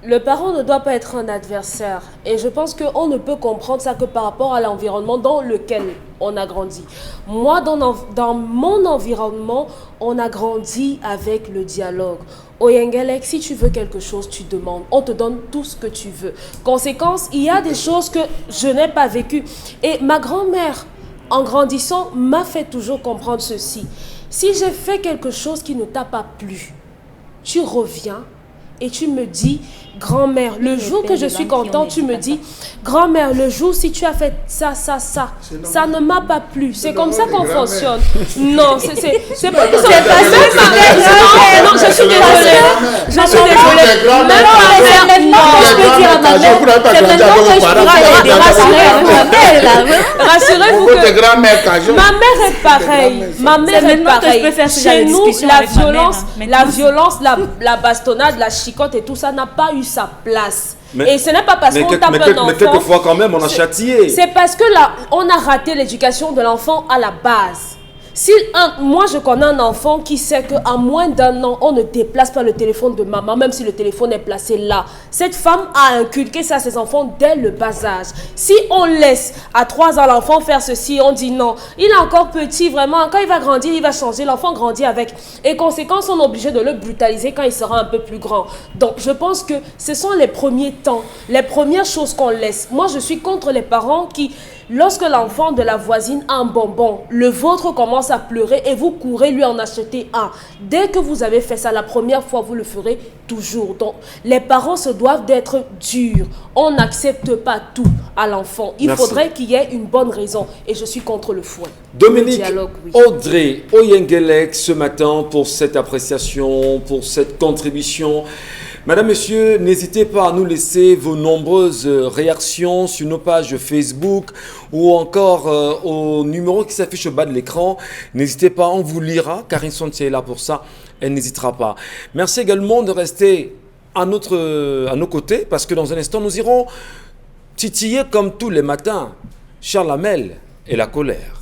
le parent ne doit pas être un adversaire. Et je pense qu'on ne peut comprendre ça que par rapport à l'environnement dans lequel on a grandi. Moi, dans mon environnement, on a grandi avec le dialogue. Au Yengelek, si tu veux quelque chose, tu demandes. On te donne tout ce que tu veux. Conséquence, il y a des choses que je n'ai pas vécues. Et ma grand-mère, en grandissant, m'a fait toujours comprendre ceci. Si j'ai fait quelque chose qui ne t'a pas plu, tu reviens et tu me dis, grand-mère, le jour que je suis contente, tu me dis, grand-mère, le jour si tu as fait ça ne m'a pas plu. C'est comme ça qu'on fonctionne. Non, c'est pas que ça. Non, je suis désolée. Je suis désolée. Rassurez-vous que ma mère est pareille. Ma mère est pareille. Chez nous, la violence, la bastonnade, la chicotte et tout ça n'a pas eu sa place. Et ce n'est pas parce qu'on tape un enfant. Mais quelquefois quand même, on a châtié. C'est parce que là, on a raté l'éducation de l'enfant à la base. Moi, je connais un enfant qui sait qu'à moins d'un an, on ne déplace pas le téléphone de maman, même si le téléphone est placé là. Cette femme a inculqué ça à ses enfants dès le bas âge. Si on laisse à 3 ans l'enfant faire ceci, on dit non, il est encore petit, vraiment, quand il va grandir, il va changer, l'enfant grandit avec. Et conséquence, on est obligé de le brutaliser quand il sera un peu plus grand. Donc, je pense que ce sont les premiers temps, les premières choses qu'on laisse. Moi, je suis contre les parents qui... Lorsque l'enfant de la voisine a un bonbon, le vôtre commence à pleurer et vous courez lui en acheter un. Dès que vous avez fait ça la première fois, vous le ferez toujours. Donc, les parents se doivent d'être durs. On n'accepte pas tout à l'enfant. Il faudrait qu'il y ait une bonne raison. Et je suis contre le fouet. Dominique, Audrey Oyengelek ce matin pour cette appréciation, pour cette contribution. Madame, Monsieur, n'hésitez pas à nous laisser vos nombreuses réactions sur nos pages Facebook ou encore au numéro qui s'affiche au bas de l'écran. N'hésitez pas, on vous lira. Karine Sontier est là pour ça. Elle n'hésitera pas. Merci également de rester à nos côtés parce que dans un instant, nous irons titiller comme tous les matins Charles Hamel et la colère.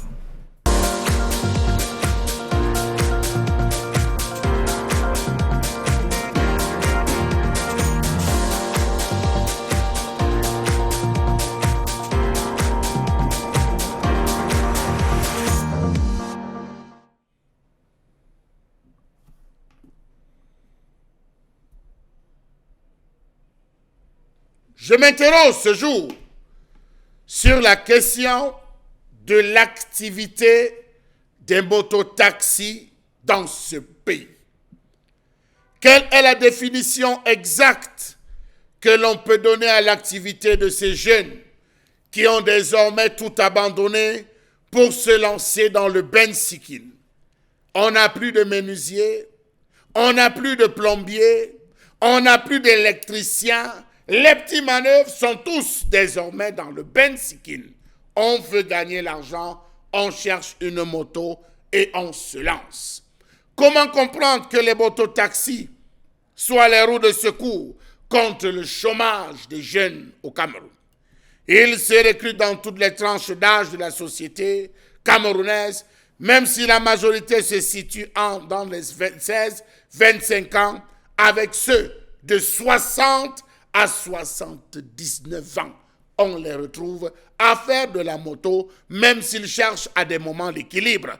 Je m'interroge ce jour sur la question de l'activité des mototaxis dans ce pays. Quelle est la définition exacte que l'on peut donner à l'activité de ces jeunes qui ont désormais tout abandonné pour se lancer dans le bensikin? On n'a plus de menuisier, on n'a plus de plombier, on n'a plus d'électricien. Les petits manœuvres sont tous désormais dans le bensikin. On veut gagner l'argent, on cherche une moto et on se lance. Comment comprendre que les mototaxis soient les roues de secours contre le chômage des jeunes au Cameroun? Ils se recrutent dans toutes les tranches d'âge de la société camerounaise, même si la majorité se situe dans les 16-25 ans, avec ceux de 60 à 79 ans. On les retrouve à faire de la moto, même s'ils cherchent à des moments l'équilibre,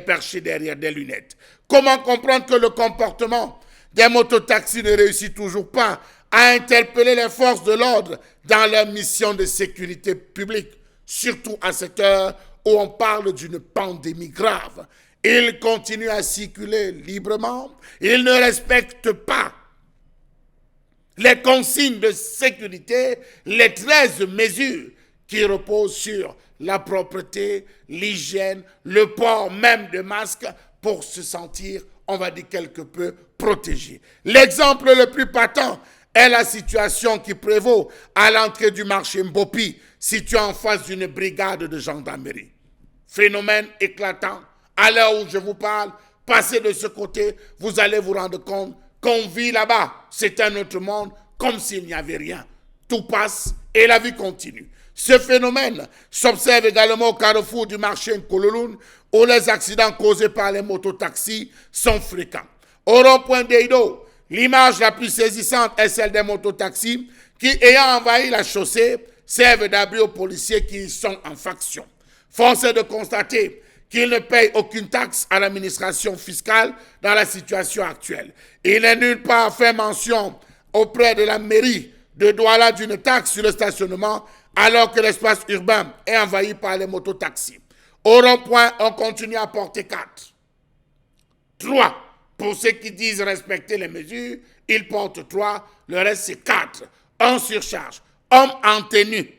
perchés derrière des lunettes. Comment comprendre que le comportement des mototaxis ne réussit toujours pas à interpeller les forces de l'ordre dans leur mission de sécurité publique, surtout à cette heure où on parle d'une pandémie grave. Ils continuent à circuler librement, ils ne respectent pas les consignes de sécurité, les 13 mesures qui reposent sur la propreté, l'hygiène, le port même de masques pour se sentir, on va dire, quelque peu protégé. L'exemple le plus patent est la situation qui prévaut à l'entrée du marché Mbopi, situé en face d'une brigade de gendarmerie. Phénomène éclatant. À l'heure où je vous parle, passez de ce côté, vous allez vous rendre compte qu'on vit là-bas. C'est un autre monde, comme s'il n'y avait rien. Tout passe et la vie continue. Ce phénomène s'observe également au carrefour du marché Nkololoun, où les accidents causés par les mototaxis sont fréquents. Au rond-point d'Eido, l'image la plus saisissante est celle des mototaxis qui, ayant envahi la chaussée, servent d'abri aux policiers qui y sont en faction. Force est de constater qu'ils ne payent aucune taxe à l'administration fiscale dans la situation actuelle. Il n'est nulle part fait mention auprès de la mairie de Douala d'une taxe sur le stationnement, alors que l'espace urbain est envahi par les mototaxis. Au rond-point, on continue à porter 4. 3. Pour ceux qui disent respecter les mesures, ils portent 3, le reste c'est 4. En surcharge, hommes en tenue,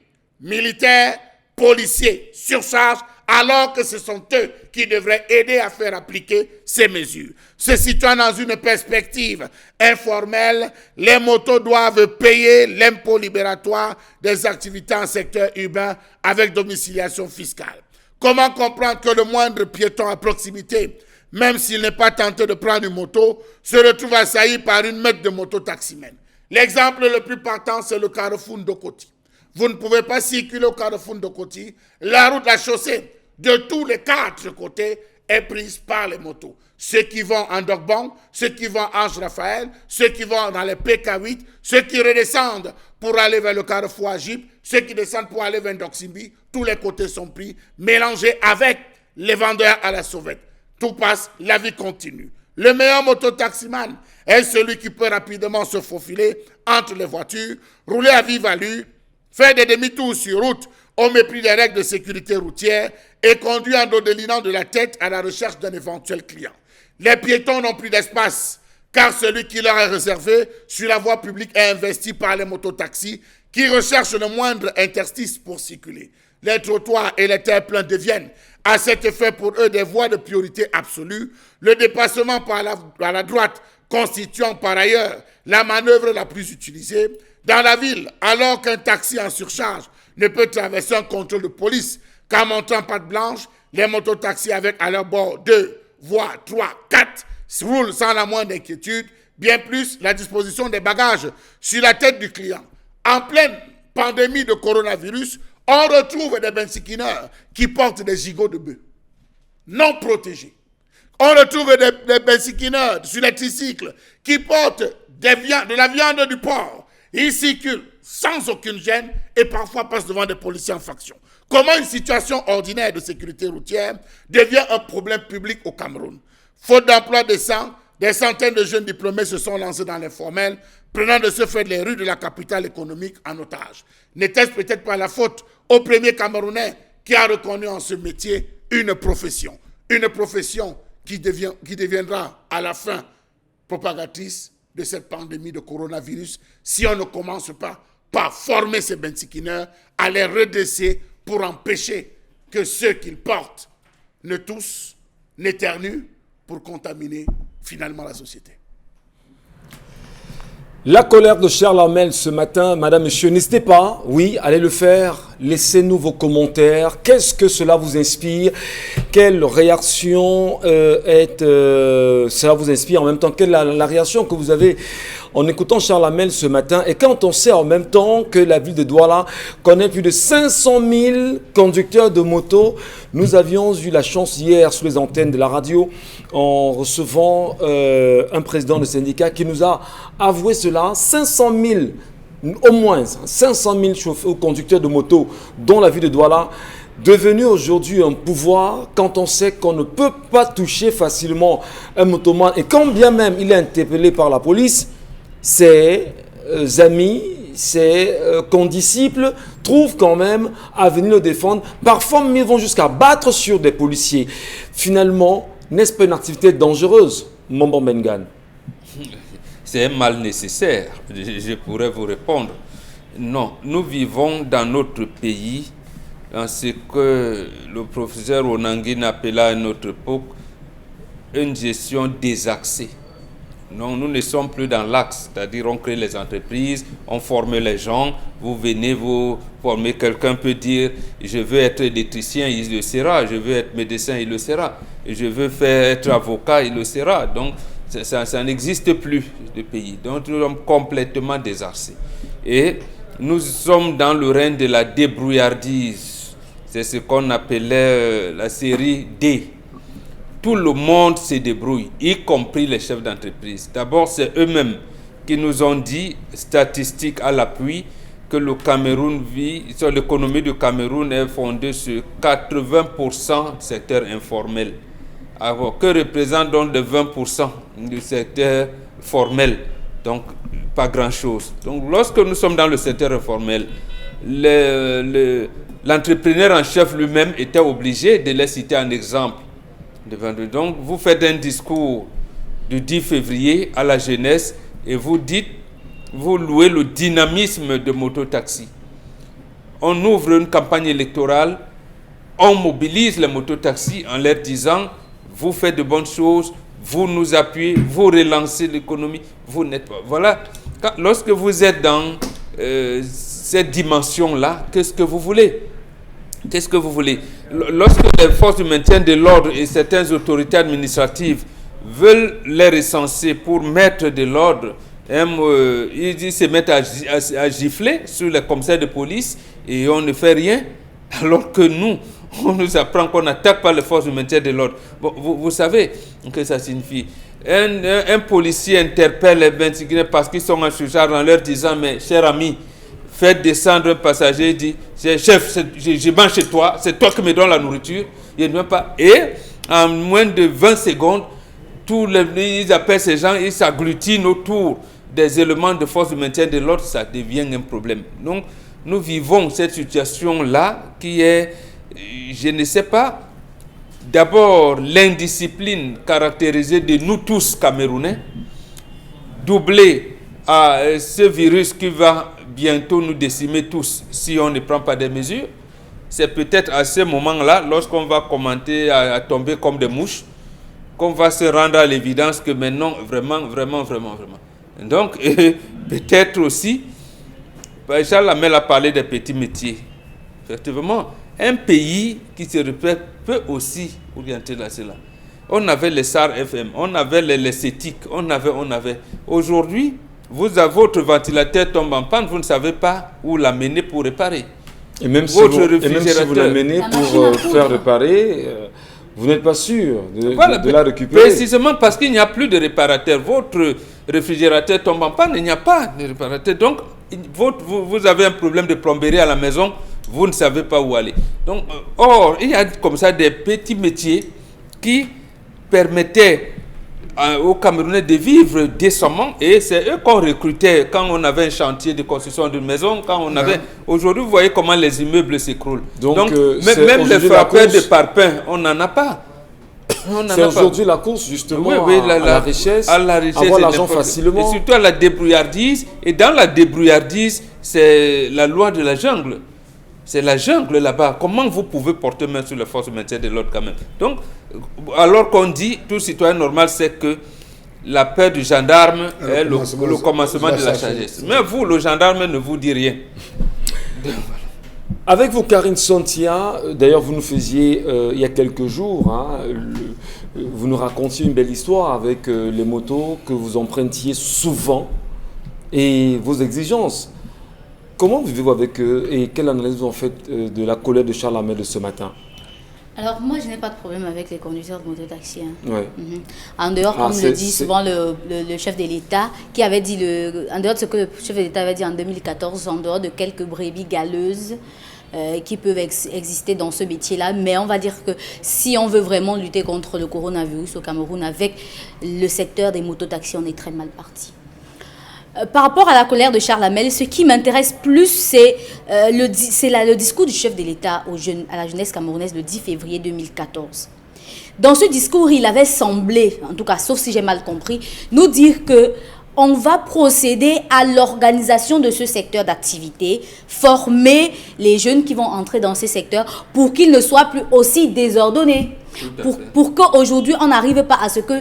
militaires, policiers, surcharge, alors que ce sont eux qui devraient aider à faire appliquer ces mesures. Se situant dans une perspective informelle, les motos doivent payer l'impôt libératoire des activités en secteur urbain avec domiciliation fiscale. Comment comprendre que le moindre piéton à proximité, même s'il n'est pas tenté de prendre une moto, se retrouve assailli par une meute de mototaximènes? L'exemple le plus partant, c'est le carrefour Ndokoti. Vous ne pouvez pas circuler au carrefour Ndokoti. La route, la chaussée, de tous les 4 côtés, est prise par les motos. Ceux qui vont en Dogbang, ceux qui vont en Ange Raphaël, ceux qui vont dans les PK8, ceux qui redescendent pour aller vers le carrefour Agip, ceux qui descendent pour aller vers Ndoximbi, tous les côtés sont pris, mélangés avec les vendeurs à la sauvette. Tout passe, la vie continue. Le meilleur mototaximan est celui qui peut rapidement se faufiler entre les voitures, rouler à vive allure, faire des demi-tours sur route au mépris des règles de sécurité routière et conduire en dodelinant de la tête à la recherche d'un éventuel client. Les piétons n'ont plus d'espace, car celui qui leur est réservé sur la voie publique est investi par les mototaxis qui recherchent le moindre interstice pour circuler. Les trottoirs et les terre-pleins deviennent, à cet effet pour eux, des voies de priorité absolue, le dépassement par la droite constituant par ailleurs la manœuvre la plus utilisée. Dans la ville, alors qu'un taxi en surcharge ne peut traverser un contrôle de police qu'en montrant patte blanche, les mototaxis avec à leur bord 2, voire 3, 4 roulent sans la moindre inquiétude, bien plus la disposition des bagages sur la tête du client. En pleine pandémie de coronavirus, on retrouve des bensikineurs qui portent des gigots de bœuf non protégés. On retrouve des bensikineurs sur les tricycles qui portent de la viande du porc. Ils circulent sans aucune gêne et parfois passent devant des policiers en faction. Comment une situation ordinaire de sécurité routière devient un problème public au Cameroun? Faute d'emploi décent, des centaines de jeunes diplômés se sont lancés dans l'informel, prenant de ce fait les rues de la capitale économique en otage. N'était-ce peut-être pas la faute au premier Camerounais qui a reconnu en ce métier une profession qui deviendra à la fin propagatrice de cette pandémie de coronavirus si on ne commence pas par former ces bensikineurs à les redresser pour empêcher que ceux qu'ils portent ne toussent, n'éternuent pour contaminer finalement la société. La colère de Charles Hamel ce matin, madame, monsieur, n'hésitez pas, oui, allez le faire, laissez-nous vos commentaires, qu'est-ce que cela vous inspire, quelle réaction cela vous inspire, en même temps, quelle est la réaction que vous avez en écoutant Charles Hamel ce matin, et quand on sait en même temps que la ville de Douala connaît plus de 500 000 conducteurs de moto. Nous avions eu la chance hier sur les antennes de la radio en recevant un président de syndicat qui nous a avoué cela, 500 000, au moins 500 000 chauffeurs, conducteurs de moto dont la ville de Douala devenu aujourd'hui un pouvoir quand on sait qu'on ne peut pas toucher facilement un motoman et quand bien même il est interpellé par la police, c'est amis, ses condisciples trouvent quand même à venir le défendre. Parfois, ils vont jusqu'à battre sur des policiers. Finalement, n'est-ce pas une activité dangereuse, Momban Mbengan? C'est un mal nécessaire, je pourrais vous répondre. Non, nous vivons dans notre pays, dans ce que le professeur Onangin appela à notre époque une gestion désaxée. Non, nous ne sommes plus dans l'axe, c'est-à-dire on crée les entreprises, on forme les gens, vous venez vous former, quelqu'un peut dire je veux être électricien, il le sera, je veux être médecin, il le sera, je veux être avocat, il le sera. Donc ça n'existe plus de pays, donc nous sommes complètement désaxés. Et nous sommes dans le règne de la débrouillardise, c'est ce qu'on appelait la série D. Tout le monde se débrouille, y compris les chefs d'entreprise. D'abord, c'est eux-mêmes qui nous ont dit, statistiques à l'appui, que le Cameroun vit, l'économie du Cameroun est fondée sur 80% du secteur informel. Alors, que représente donc les 20% du secteur formel? Donc, pas grand-chose. Donc, lorsque nous sommes dans le secteur informel, l'entrepreneur en chef lui-même était obligé de les citer en exemple. Donc, vous faites un discours du 10 février à la jeunesse et vous dites, vous louez le dynamisme de mototaxi. On ouvre une campagne électorale, on mobilise les mototaxis en leur disant, vous faites de bonnes choses, vous nous appuyez, vous relancez l'économie, vous n'êtes pas. Voilà, lorsque vous êtes dans cette dimension-là, qu'est-ce que vous voulez? Qu'est-ce que vous voulez? Lorsque les forces de maintien de l'ordre et certaines autorités administratives veulent les recenser pour mettre de l'ordre, ils se mettent à gifler sur les commissaires de police et on ne fait rien, alors que nous, on nous apprend qu'on n'attaque pas les forces de maintien de l'ordre. Bon, vous savez ce que ça signifie. Un policier interpelle les 20 Guinéens parce qu'ils sont en surcharge en leur disant, mais cher ami, faites descendre un passager, il dit, chef, je mange chez toi, c'est toi qui me donnes la nourriture. Il ne vient pas. Et en moins de 20 secondes, ils appellent ces gens, ils s'agglutinent autour des éléments de force de maintien de l'ordre, ça devient un problème. Donc, nous vivons cette situation-là qui est, je ne sais pas, d'abord l'indiscipline caractérisée de nous tous Camerounais, doublée à ce virus qui va bientôt nous décimer tous si on ne prend pas des mesures. C'est peut-être à ce moment-là, lorsqu'on va commenter à tomber comme des mouches, qu'on va se rendre à l'évidence que maintenant, vraiment. Donc, peut-être aussi, Charles Lamel a parlé des petits métiers. Effectivement, un pays qui se répète peut aussi orienter là cela. On avait les SAR FM, on avait les CETIC, on avait. Aujourd'hui, votre ventilateur tombe en panne, vous ne savez pas où l'amener pour réparer. Et même si vous l'amenez pour faire réparer, vous n'êtes pas sûr de la récupérer. Précisément parce qu'il n'y a plus de réparateur. Votre réfrigérateur tombe en panne, il n'y a pas de réparateur. Donc, vous avez un problème de plomberie à la maison, vous ne savez pas où aller. Donc, or, il y a comme ça des petits métiers qui permettaient aux Camerounais de vivre décemment, et c'est eux qu'on recrutait quand on avait un chantier de construction d'une maison, quand on avait... Aujourd'hui, vous voyez comment les immeubles s'écroulent. Donc même les frappeurs de parpaing, on n'en a pas. C'est aujourd'hui la course justement à la richesse, avoir l'argent facilement. Et surtout à la débrouillardise. Et dans la débrouillardise, c'est la loi de la jungle. C'est la jungle là-bas. Comment vous pouvez porter main sur les forces de maintien de l'ordre quand même? Donc, alors qu'on dit, tout citoyen normal sait que la peur du gendarme est le commencement de la sagesse. Mais vous, le gendarme ne vous dit rien. Avec vous, Karine Sontia, d'ailleurs, vous nous faisiez, il y a quelques jours, vous nous racontiez une belle histoire avec les motos que vous empruntiez souvent et vos exigences. Comment vivez-vous avec eux et quelle analyse vous en faites de la colère de Charles Lamel de ce matin? Alors, moi, je n'ai pas de problème avec les conducteurs de mototaxi. Ouais. En dehors, comme le dit souvent le chef de l'État, qui avait dit, en dehors de ce que le chef de l'État avait dit en 2014, en dehors de quelques brebis galeuses qui peuvent exister dans ce métier-là, mais on va dire que si on veut vraiment lutter contre le coronavirus au Cameroun, avec le secteur des mototaxis, on est très mal parti. par rapport à la colère de Charles Hamel, ce qui m'intéresse plus, c'est le discours du chef de l'État à la jeunesse camerounaise le 10 février 2014. Dans ce discours, il avait semblé, en tout cas, sauf si j'ai mal compris, nous dire que on va procéder à l'organisation de ce secteur d'activité, former les jeunes qui vont entrer dans ces secteurs pour qu'ils ne soient plus aussi désordonnés. Pour qu'aujourd'hui, on n'arrive pas à ce que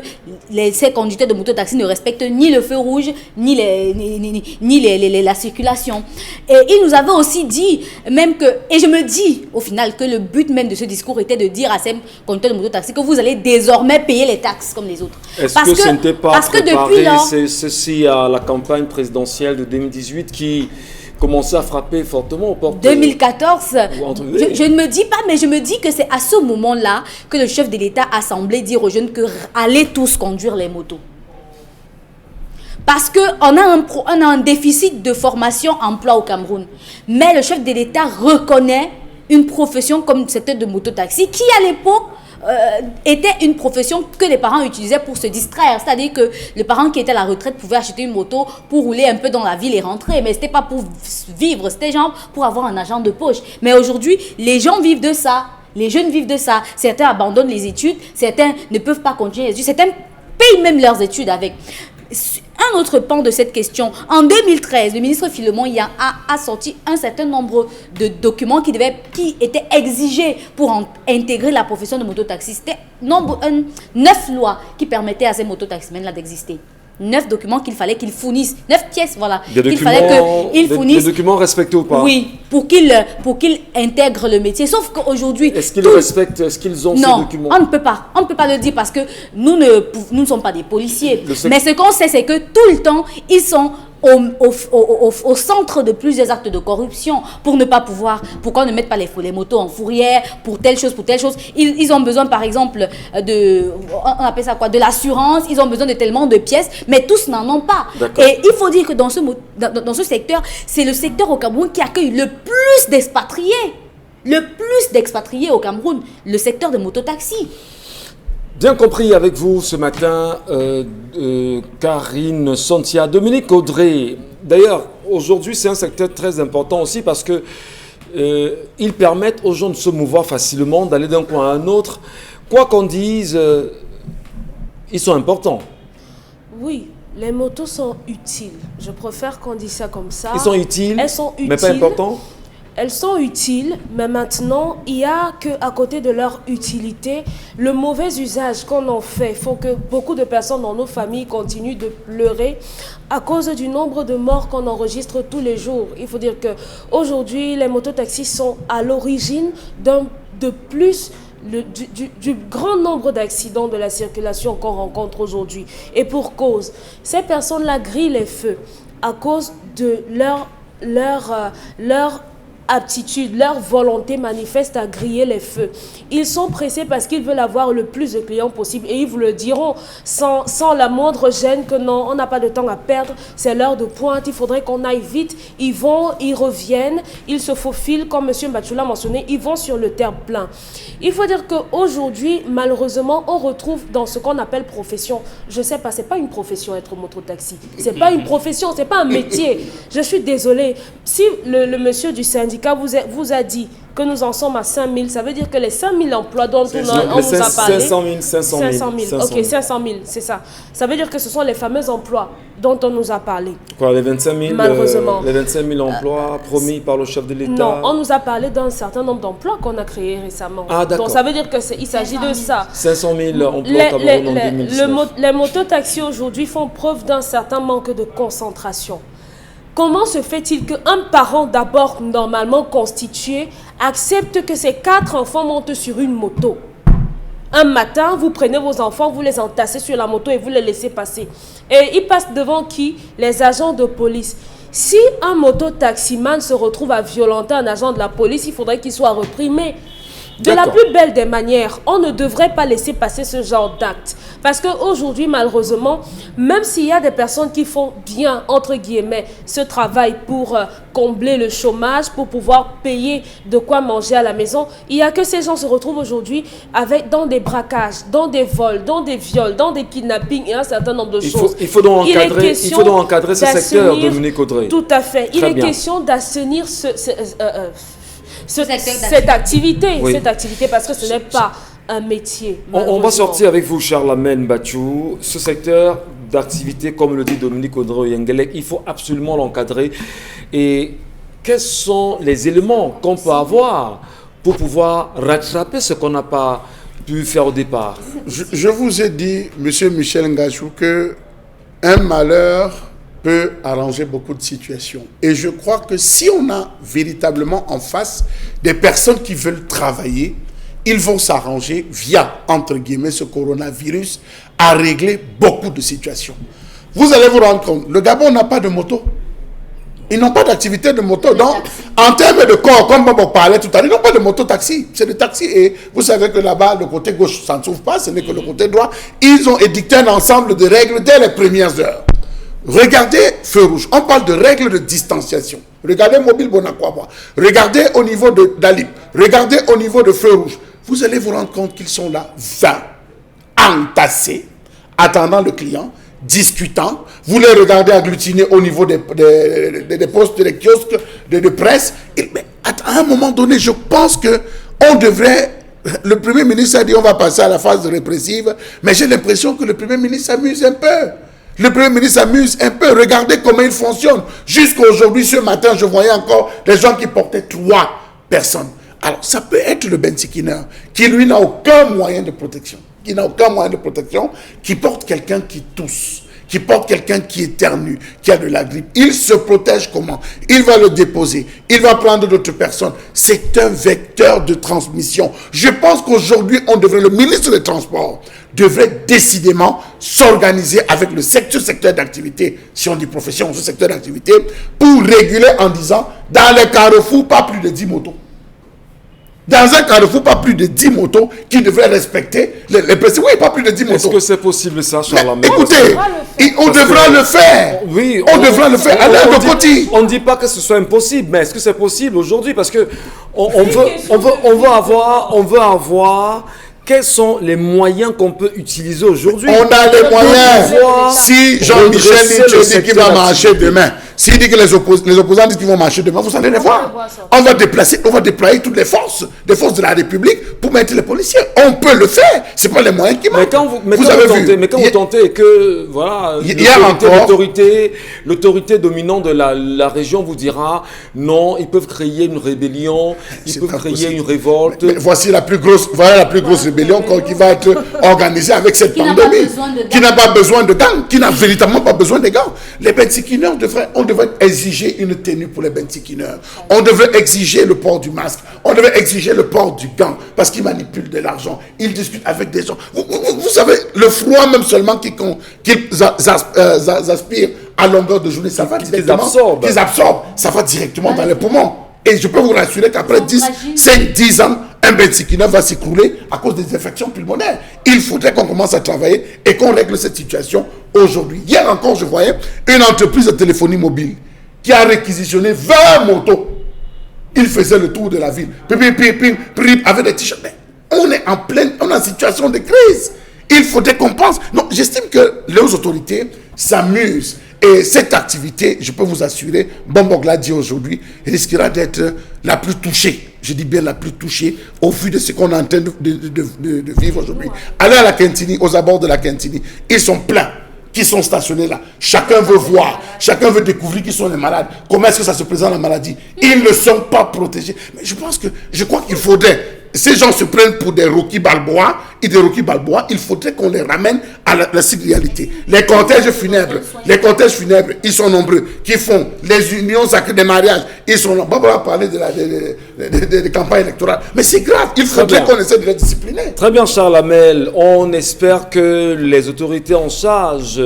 ces conducteurs de mototaxi ne respectent ni le feu rouge, ni la circulation. Et il nous avait aussi dit, même que, et je me dis au final que le but même de ce discours était de dire à ces conducteurs de mototaxi que vous allez désormais payer les taxes comme les autres. Est-ce que ce n'était pas préparé, ceci à la campagne présidentielle de 2018 qui commençait à frapper fortement aux portes 2014, je ne me dis pas, mais je me dis que c'est à ce moment-là que le chef de l'État a semblé dire aux jeunes que allez tous conduire les motos. Parce qu'on a un déficit de formation emploi au Cameroun. Mais le chef de l'État reconnaît une profession comme cette de mototaxi qui, à l'époque, était une profession que les parents utilisaient pour se distraire. C'est-à-dire que le parent qui était à la retraite pouvait acheter une moto pour rouler un peu dans la ville et rentrer. Mais ce n'était pas pour vivre, c'était genre pour avoir un argent de poche. Mais aujourd'hui, les gens vivent de ça. Les jeunes vivent de ça. Certains abandonnent les études, certains ne peuvent pas continuer les études, certains payent même leurs études avec. Un autre pan de cette question, en 2013, le ministre Philemon a sorti un certain nombre de documents qui étaient exigés pour intégrer la profession de mototaxi. C'était 9 lois qui permettaient à ces mototaximens-là d'exister. 9 documents qu'il fallait qu'ils fournissent, 9 pièces, voilà. Des documents respectés ou pas? Oui, pour qu'ils intègrent le métier. Sauf qu'aujourd'hui... Est-ce qu'ils respectent, est-ce qu'ils ont ces documents? Non, on ne peut pas le dire parce que nous ne sommes pas des policiers. Mais ce qu'on sait, c'est que tout le temps, ils sont au centre de plusieurs actes de corruption pour ne pas pouvoir, pourquoi ne mettre pas les motos en fourrière pour telle chose. Ils ont besoin par exemple on appelle ça quoi, de l'assurance, ils ont besoin de tellement de pièces, mais tous n'en ont pas. Et il faut dire que dans ce secteur, c'est le secteur au Cameroun qui accueille le plus d'expatriés. Le plus d'expatriés au Cameroun, le secteur de mototaxi. Bien compris avec vous ce matin, Karine Sontia, Dominique Audrey. D'ailleurs, aujourd'hui, c'est un secteur très important aussi parce que ils permettent aux gens de se mouvoir facilement, d'aller d'un coin à un autre. Quoi qu'on dise, ils sont importants. Oui, les motos sont utiles. Je préfère qu'on dise ça comme ça. Ils sont utiles, elles sont utiles, mais pas importants. Elles sont utiles, mais maintenant, il y a qu'à côté de leur utilité, le mauvais usage qu'on en fait. Il faut que beaucoup de personnes dans nos familles continuent de pleurer à cause du nombre de morts qu'on enregistre tous les jours. Il faut dire qu'aujourd'hui, les mototaxis sont à l'origine du grand nombre d'accidents de la circulation qu'on rencontre aujourd'hui. Et pour cause, ces personnes-là grillent les feux à cause de leur aptitude, leur volonté manifeste à griller les feux. Ils sont pressés parce qu'ils veulent avoir le plus de clients possible et ils vous le diront sans la moindre gêne que non, on n'a pas de temps à perdre, c'est l'heure de pointe, il faudrait qu'on aille vite. Ils vont, ils reviennent, ils se faufilent, comme M. Mbachou l'a mentionné, ils vont sur le terre-plein. Il faut dire qu'aujourd'hui, malheureusement, on retrouve dans ce qu'on appelle profession. Je sais pas, c'est pas une profession être mototaxi. C'est pas une profession, c'est pas un métier. Je suis désolée. Si le monsieur du syndicat vous a dit que nous en sommes à 5 000, ça veut dire que les 5 000 emplois dont on nous a parlé... 500 000. Ok, 500 000, c'est ça. Ça veut dire que ce sont les fameux emplois dont on nous a parlé. Quoi, les 25 000, malheureusement. Les 25 000 emplois promis par le chef de l'État? Non, on nous a parlé d'un certain nombre d'emplois qu'on a créés récemment. Ah, d'accord. Donc ça veut dire qu'il s'agit de ça. 500 000 emplois en 2019. Les mototaxis aujourd'hui font preuve d'un certain manque de concentration. Comment se fait-il qu'un parent d'abord normalement constitué accepte que ses 4 enfants montent sur une moto? Un matin, vous prenez vos enfants, vous les entassez sur la moto et vous les laissez passer. Et ils passent devant qui? Les agents de police. Si un mototaximan se retrouve à violenter un agent de la police, il faudrait qu'il soit reprimé. De la plus belle des manières, on ne devrait pas laisser passer ce genre d'acte. Parce qu'aujourd'hui, malheureusement, même s'il y a des personnes qui font bien, entre guillemets, ce travail pour combler le chômage, pour pouvoir payer de quoi manger à la maison, il y a que ces gens se retrouvent aujourd'hui dans des braquages, dans des vols, dans des viols, dans des kidnappings et un certain nombre de choses. Il faut donc encadrer ce secteur, Dominique Audrey. Tout à fait. Il est question d'assainir cette activité, parce que ce n'est pas un métier. On va sortir avec vous, Charlemagne Bachou. Ce secteur d'activité, comme le dit Dominique Audrey Yengelek, il faut absolument l'encadrer. Et quels sont les éléments qu'on peut avoir pour pouvoir rattraper ce qu'on n'a pas pu faire au départ? Je vous ai dit, monsieur Michel Ngachou, que un malheur peut arranger beaucoup de situations. Et je crois que si on a véritablement en face des personnes qui veulent travailler, ils vont s'arranger via, entre guillemets, ce coronavirus à régler beaucoup de situations. Vous allez vous rendre compte, le Gabon n'a pas de moto. Ils n'ont pas d'activité de moto. Donc, en termes de corps, comme on parlait tout à l'heure, ils n'ont pas de moto-taxi. C'est des taxis. Et vous savez que là-bas, le côté gauche, ça ne s'ouvre pas, ce n'est que le côté droit. Ils ont édicté un ensemble de règles dès les premières heures. Regardez feu rouge. On parle de règles de distanciation. Regardez Mobile Bonakwaba. Regardez au niveau de Dalip. Regardez au niveau de feu rouge. Vous allez vous rendre compte qu'ils sont là, 20, entassés, attendant le client, discutant. Vous les regardez agglutiner au niveau des postes, des kiosques, de presse. Mais à un moment donné, je pense qu'on devrait... Le Premier ministre a dit on va passer à la phase répressive, mais j'ai l'impression que le Premier ministre s'amuse un peu. Le Premier ministre s'amuse un peu. Regardez comment il fonctionne. Jusqu'à aujourd'hui, ce matin, je voyais encore des gens qui portaient 3 personnes. Alors, ça peut être le bentikiner qui, lui, n'a aucun moyen de protection. Qui porte quelqu'un qui tousse, qui porte quelqu'un qui éternue, qui a de la grippe. Il se protège comment? Il va le déposer. Il va prendre d'autres personnes. C'est un vecteur de transmission. Je pense qu'aujourd'hui, le ministre des Transports devrait décidément s'organiser avec le secteur d'activité, si on dit profession, ce secteur d'activité, pour réguler en disant, dans les carrefours, pas plus de 10 motos. Dans un carrefour, pas plus de 10 motos qui devraient respecter les principes. Oui, pas plus de 10 motos. Est-ce que c'est possible ça, Charlemagne? Écoutez, on devra le faire. Oui, on devra le faire. On ne dit pas que ce soit impossible, mais est-ce que c'est possible aujourd'hui? Parce que on veut avoir quels sont les moyens qu'on peut utiliser aujourd'hui? On a les moyens. Si Jean-Michel dit qu'il va marcher demain, s'il dit que les opposants disent qu'ils vont marcher demain, vous allez les voir. On va déployer toutes les forces de la République pour mettre les policiers. On peut le faire. Ce n'est pas les moyens qui manquent. Mais quand vous tentez que voilà, l'autorité dominante de la région vous dira non, ils peuvent créer une rébellion, ils peuvent créer une révolte. Mais voici la plus grosse rébellion qui va être organisée avec cette pandémie, qui n'a pas besoin de gants, qui n'a véritablement pas besoin de gants. Les bentikiner on devrait exiger une tenue pour les bentikiner. On devrait exiger le port du masque. On devrait exiger le port du gant parce qu'ils manipulent de l'argent. Ils discutent avec des gens. Vous savez, le froid même seulement qu'ils aspirent à longueur de journée, ça va directement. Qu'ils absorbent. Ça va directement dans les poumons. Et je peux vous rassurer qu'après 5-10 ans, un bentikiner va s'écrouler à cause des infections pulmonaires. Il faudrait qu'on commence à travailler et qu'on règle cette situation aujourd'hui. Hier encore, je voyais une entreprise de téléphonie mobile qui a réquisitionné 20 motos. Il faisait le tour de la ville. Avec des t-shirts. On est en situation de crise. Il faudrait qu'on pense. Non, j'estime que les autorités s'amusent. Et cette activité, je peux vous assurer, Bombog l'a dit aujourd'hui, risquera d'être la plus touchée. Je dis bien la plus touchée au vu de ce qu'on est en train de vivre aujourd'hui. Allez à la Kentini, aux abords de la Kentini, ils sont pleins qui sont stationnés là. Chacun veut voir, chacun veut découvrir qui sont les malades. Comment est-ce que ça se présente la maladie? Ils ne sont pas protégés. Mais je crois qu'il faudrait, ces gens se prennent pour des Rocky Balboa, il faudrait qu'on les ramène à la réalité. Les cortèges funèbres, ils sont nombreux, qui font les unions sacrées des mariages, ils sont là. On va parler de campagnes électorales. Mais c'est grave, il faudrait qu'on essaie de les discipliner. Très bien, Charles Hamel. On espère que les autorités en charge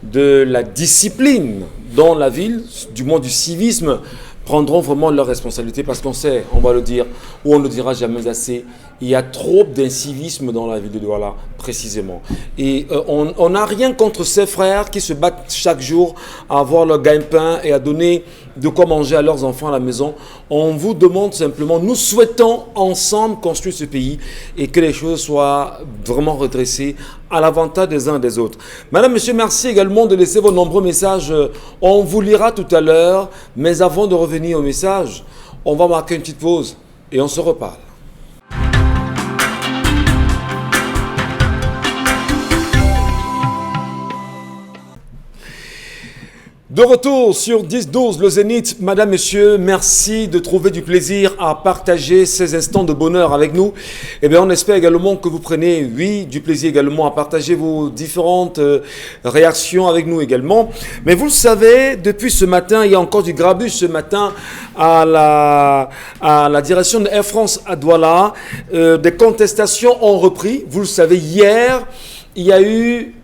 de la discipline dans la ville, du moins du civisme, prendront vraiment leurs responsabilités parce qu'on sait, on va le dire, ou on ne le dira jamais assez, il y a trop d'incivisme dans la ville de Douala, précisément. Et on n'a rien contre ces frères qui se battent chaque jour à avoir leur gagne-pain et à donner de quoi manger à leurs enfants à la maison. On vous demande simplement, nous souhaitons ensemble construire ce pays et que les choses soient vraiment redressées à l'avantage des uns et des autres. Madame, monsieur, merci également de laisser vos nombreux messages. On vous lira tout à l'heure, mais avant de revenir au message, on va marquer une petite pause et on se reparle. De retour sur 10-12, le Zénith. Madame, monsieur, merci de trouver du plaisir à partager ces instants de bonheur avec nous. Eh bien, on espère également que vous prenez, oui, du plaisir également à partager vos différentes réactions avec nous également. Mais vous le savez, depuis ce matin, il y a encore du grabuge ce matin à la direction de Air France à Douala. Des contestations ont repris. Vous le savez, hier, il y a eu...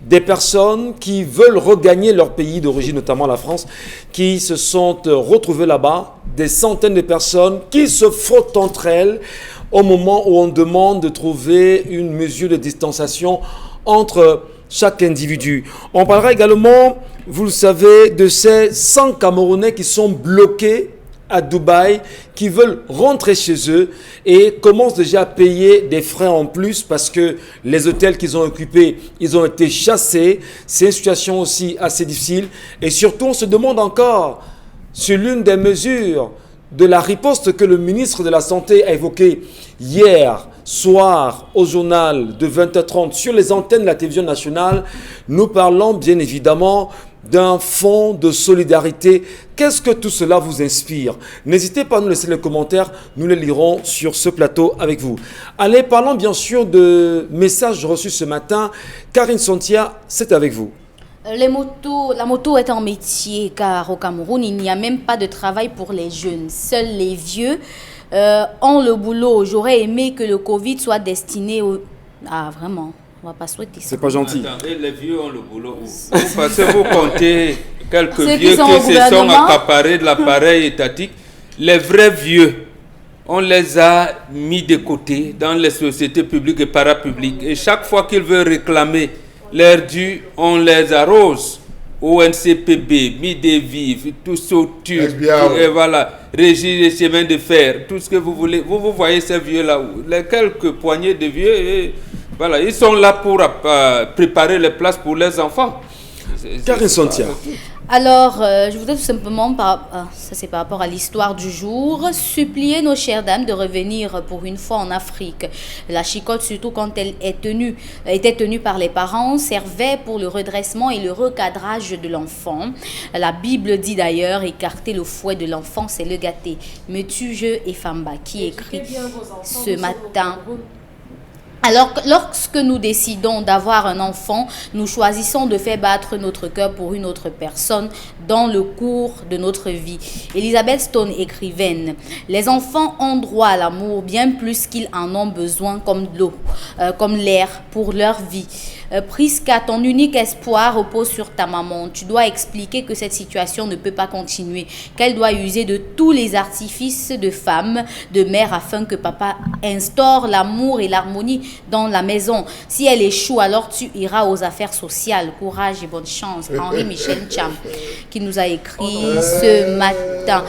des personnes qui veulent regagner leur pays d'origine, notamment la France, qui se sont retrouvées là-bas, des centaines de personnes qui se frottent entre elles au moment où on demande de trouver une mesure de distanciation entre chaque individu. On parlera également, vous le savez, de ces 100 Camerounais qui sont bloqués à Dubaï, qui veulent rentrer chez eux et commencent déjà à payer des frais en plus parce que les hôtels qu'ils ont occupés, ils ont été chassés. C'est une situation aussi assez difficile. Et surtout, on se demande encore sur l'une des mesures de la riposte que le ministre de la Santé a évoquée hier soir au journal de 20h30 sur les antennes de la télévision nationale. Nous parlons bien évidemment d'un fonds de solidarité. Qu'est-ce que tout cela vous inspire? N'hésitez pas à nous laisser les commentaires, nous les lirons sur ce plateau avec vous. Allez, parlons bien sûr de messages reçus ce matin. Karine Santia, c'est avec vous. La moto est un métier car au Cameroun, il n'y a même pas de travail pour les jeunes. Seuls les vieux ont le boulot. J'aurais aimé que le Covid soit destiné au... Ah, vraiment, on va pas souhaiter ça. C'est pas gentil. Attendez, les vieux ont le boulot où? Parce que vous comptez quelques Ceux vieux qui se sont accaparés de l'appareil étatique. Les vrais vieux, on les a mis de côté dans les sociétés publiques et parapubliques. Et chaque fois qu'ils veulent réclamer l'air dû, on les arrose. ONCPB, Mideviv, tout ça, et voilà, Régie des chemins de fer, tout ce que vous voulez. Vous voyez ces vieux-là, les quelques poignées de vieux, et voilà, ils sont là pour préparer les places pour les enfants. Karine Santia. Alors, je voudrais tout simplement, ça c'est par rapport à l'histoire du jour, supplier nos chères dames de revenir pour une fois en Afrique. La chicotte, surtout quand elle était tenue par les parents, servait pour le redressement et le recadrage de l'enfant. La Bible dit d'ailleurs, écarter le fouet de l'enfant, c'est le gâter. Metuge et Famba qui écrit ce matin. Alors, lorsque nous décidons d'avoir un enfant, nous choisissons de faire battre notre cœur pour une autre personne dans le cours de notre vie. Elizabeth Stone, écrivaine, les enfants ont droit à l'amour bien plus qu'ils en ont besoin comme l'eau, comme l'air pour leur vie. Priska, ton unique espoir repose sur ta maman. Tu dois expliquer que cette situation ne peut pas continuer, qu'elle doit user de tous les artifices de femme, de mère, afin que papa instaure l'amour et l'harmonie dans la maison. Si elle échoue, alors tu iras aux affaires sociales. Courage et bonne chance. Henri Michel Cham, qui nous a écrit ce matin.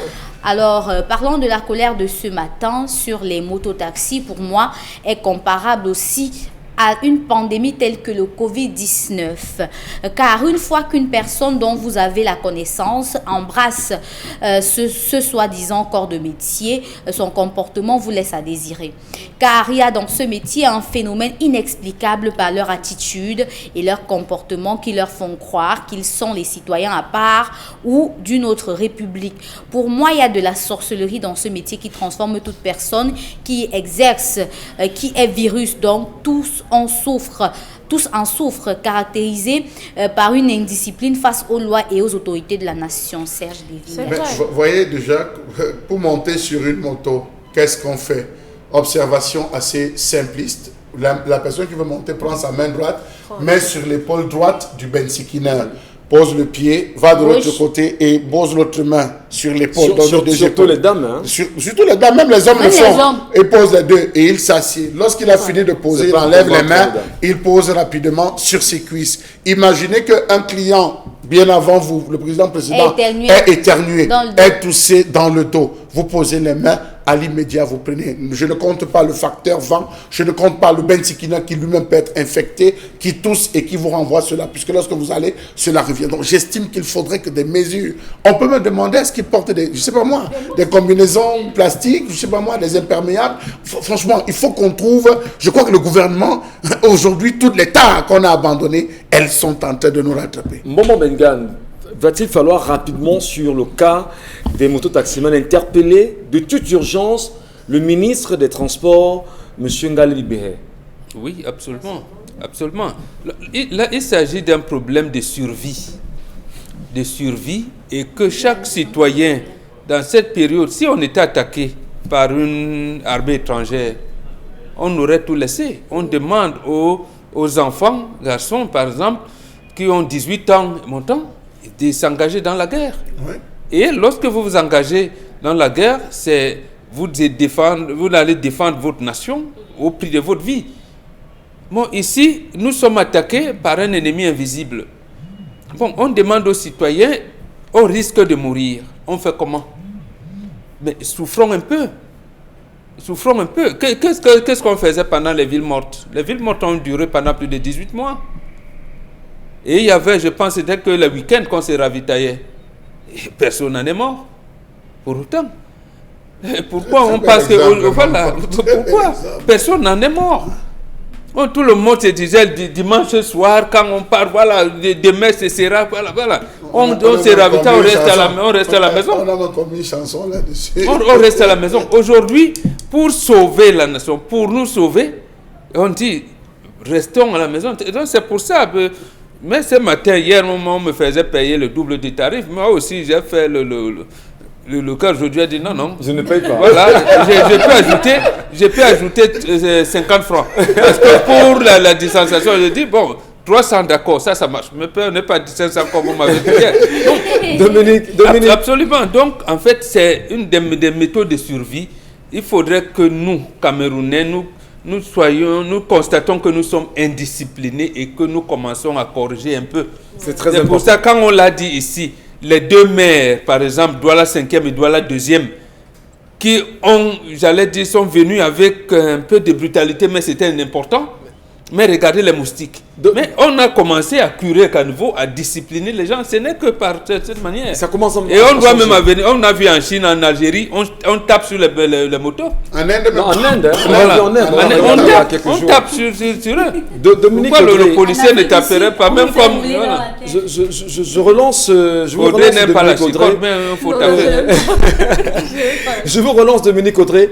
Alors, parlons de la colère de ce matin sur les mototaxis. Pour moi, est comparable aussi à une pandémie telle que le Covid-19. Car une fois qu'une personne dont vous avez la connaissance embrasse ce soi-disant corps de métier, son comportement vous laisse à désirer. Car il y a dans ce métier un phénomène inexplicable par leur attitude et leur comportement qui leur font croire qu'ils sont les citoyens à part ou d'une autre république. Pour moi, il y a de la sorcellerie dans ce métier qui transforme toute personne qui exerce, qui est virus. Donc, tous en souffrent, caractérisés par une indiscipline face aux lois et aux autorités de la nation. Serge Lévy. Vous voyez déjà, pour monter sur une moto, qu'est-ce qu'on fait? Observation assez simpliste. La personne qui veut monter prend sa main droite, met sur l'épaule droite du bensikiner. pose le pied, va de Gauche. l'autre côté et pose l'autre main sur l'épaule. Surtout les dames. Hein. Surtout les dames, même les hommes Même le les font. hommes. Il pose les deux et il s'assied. Lorsqu'il a fini de poser, C'est il pas enlève pour les mains, voir, il pose rapidement sur ses cuisses. Imaginez qu'un client, bien avant vous, le président précédent, est éternué, Dans le dos. est toussé dans le dos. Vous posez les mains, à l'immédiat, vous prenez. Je ne compte pas le facteur vent, je ne compte pas le bensikina qui lui-même peut être infecté, qui tousse et qui vous renvoie cela, puisque lorsque vous allez, cela revient. Donc j'estime qu'il faudrait que des mesures. On peut me demander est-ce qu'ils portent des, je sais pas moi, des combinaisons plastiques, je sais pas moi, des imperméables. Franchement, il faut qu'on trouve. Je crois que le gouvernement, aujourd'hui, toutes les tares qu'on a abandonnées, elles sont en train de nous rattraper. Momo Bengan, va-t-il falloir rapidement, sur le cas des mototaximans, interpeller de toute urgence le ministre des Transports, M. Ngali Libéré? Oui, absolument. Absolument. Là, il s'agit d'un problème de survie. De survie, et que chaque citoyen, dans cette période, si on était attaqué par une armée étrangère, on aurait tout laissé. On demande aux enfants, garçons par exemple, qui ont 18 ans et montant, de s'engager dans la guerre. Ouais. Et lorsque vous vous engagez dans la guerre, c'est vous allez défendre votre nation au prix de votre vie. Bon, ici, nous sommes attaqués par un ennemi invisible. Bon, on demande aux citoyens, on risque de mourir. On fait comment? Mais souffrons un peu. Souffrons un peu. Qu'est-ce qu'on faisait pendant les villes mortes? Les villes mortes ont duré pendant plus de 18 mois. Et il y avait, je pense, c'était que le week-end qu'on s'est ravitaillé. Et personne n'en est mort. Pour autant. Et pourquoi on passe que... Voilà. Pourquoi personne n'en est mort? Oh, tout le monde se disait dimanche soir, quand on part, voilà, demain ce sera, voilà. On se ravitaille, on reste à la maison. On a encore une chanson là-dessus. On reste à la maison. Aujourd'hui, pour sauver la nation, pour nous sauver, on dit, restons à la maison. Donc c'est pour ça que... Mais ce matin, hier, on me faisait payer le double du tarif. Moi aussi, j'ai fait le cas. Aujourd'hui, a dit non. Je ne paye pas. Voilà, j'ai pu ajouter 50 francs. Parce que pour la distanciation, je dis, bon, 300 d'accord, ça marche. Mais on n'est pas 500 comme vous m'avez dit hier. Dominique. Absolument. Donc, en fait, c'est une des méthodes de survie. Il faudrait que nous, Camerounais, nous constatons que nous sommes indisciplinés et que nous commençons à corriger un peu. C'est très important. C'est pour ça, quand on l'a dit ici, les deux maires, par exemple, Douala 5e et Douala 2e, qui sont venus avec un peu de brutalité, mais c'était important. Mais regardez les moustiques. Mais on a commencé à curer à nouveau, à discipliner les gens. Ce n'est que par cette manière. Ça commence à... Et on doit même venir. On a vu en Chine, en Algérie, on tape sur les motos. En Inde, Non, en Inde, hein. Voilà. On On tape sur eux. Dominique Pourquoi Audrey, le policier ne taperait pas, même comme... Voilà. je relance... Je vous Audrey relance n'aime pas la Dominique Audrey. chicotte, mais il faut taper. Je vous relance Dominique Audrey.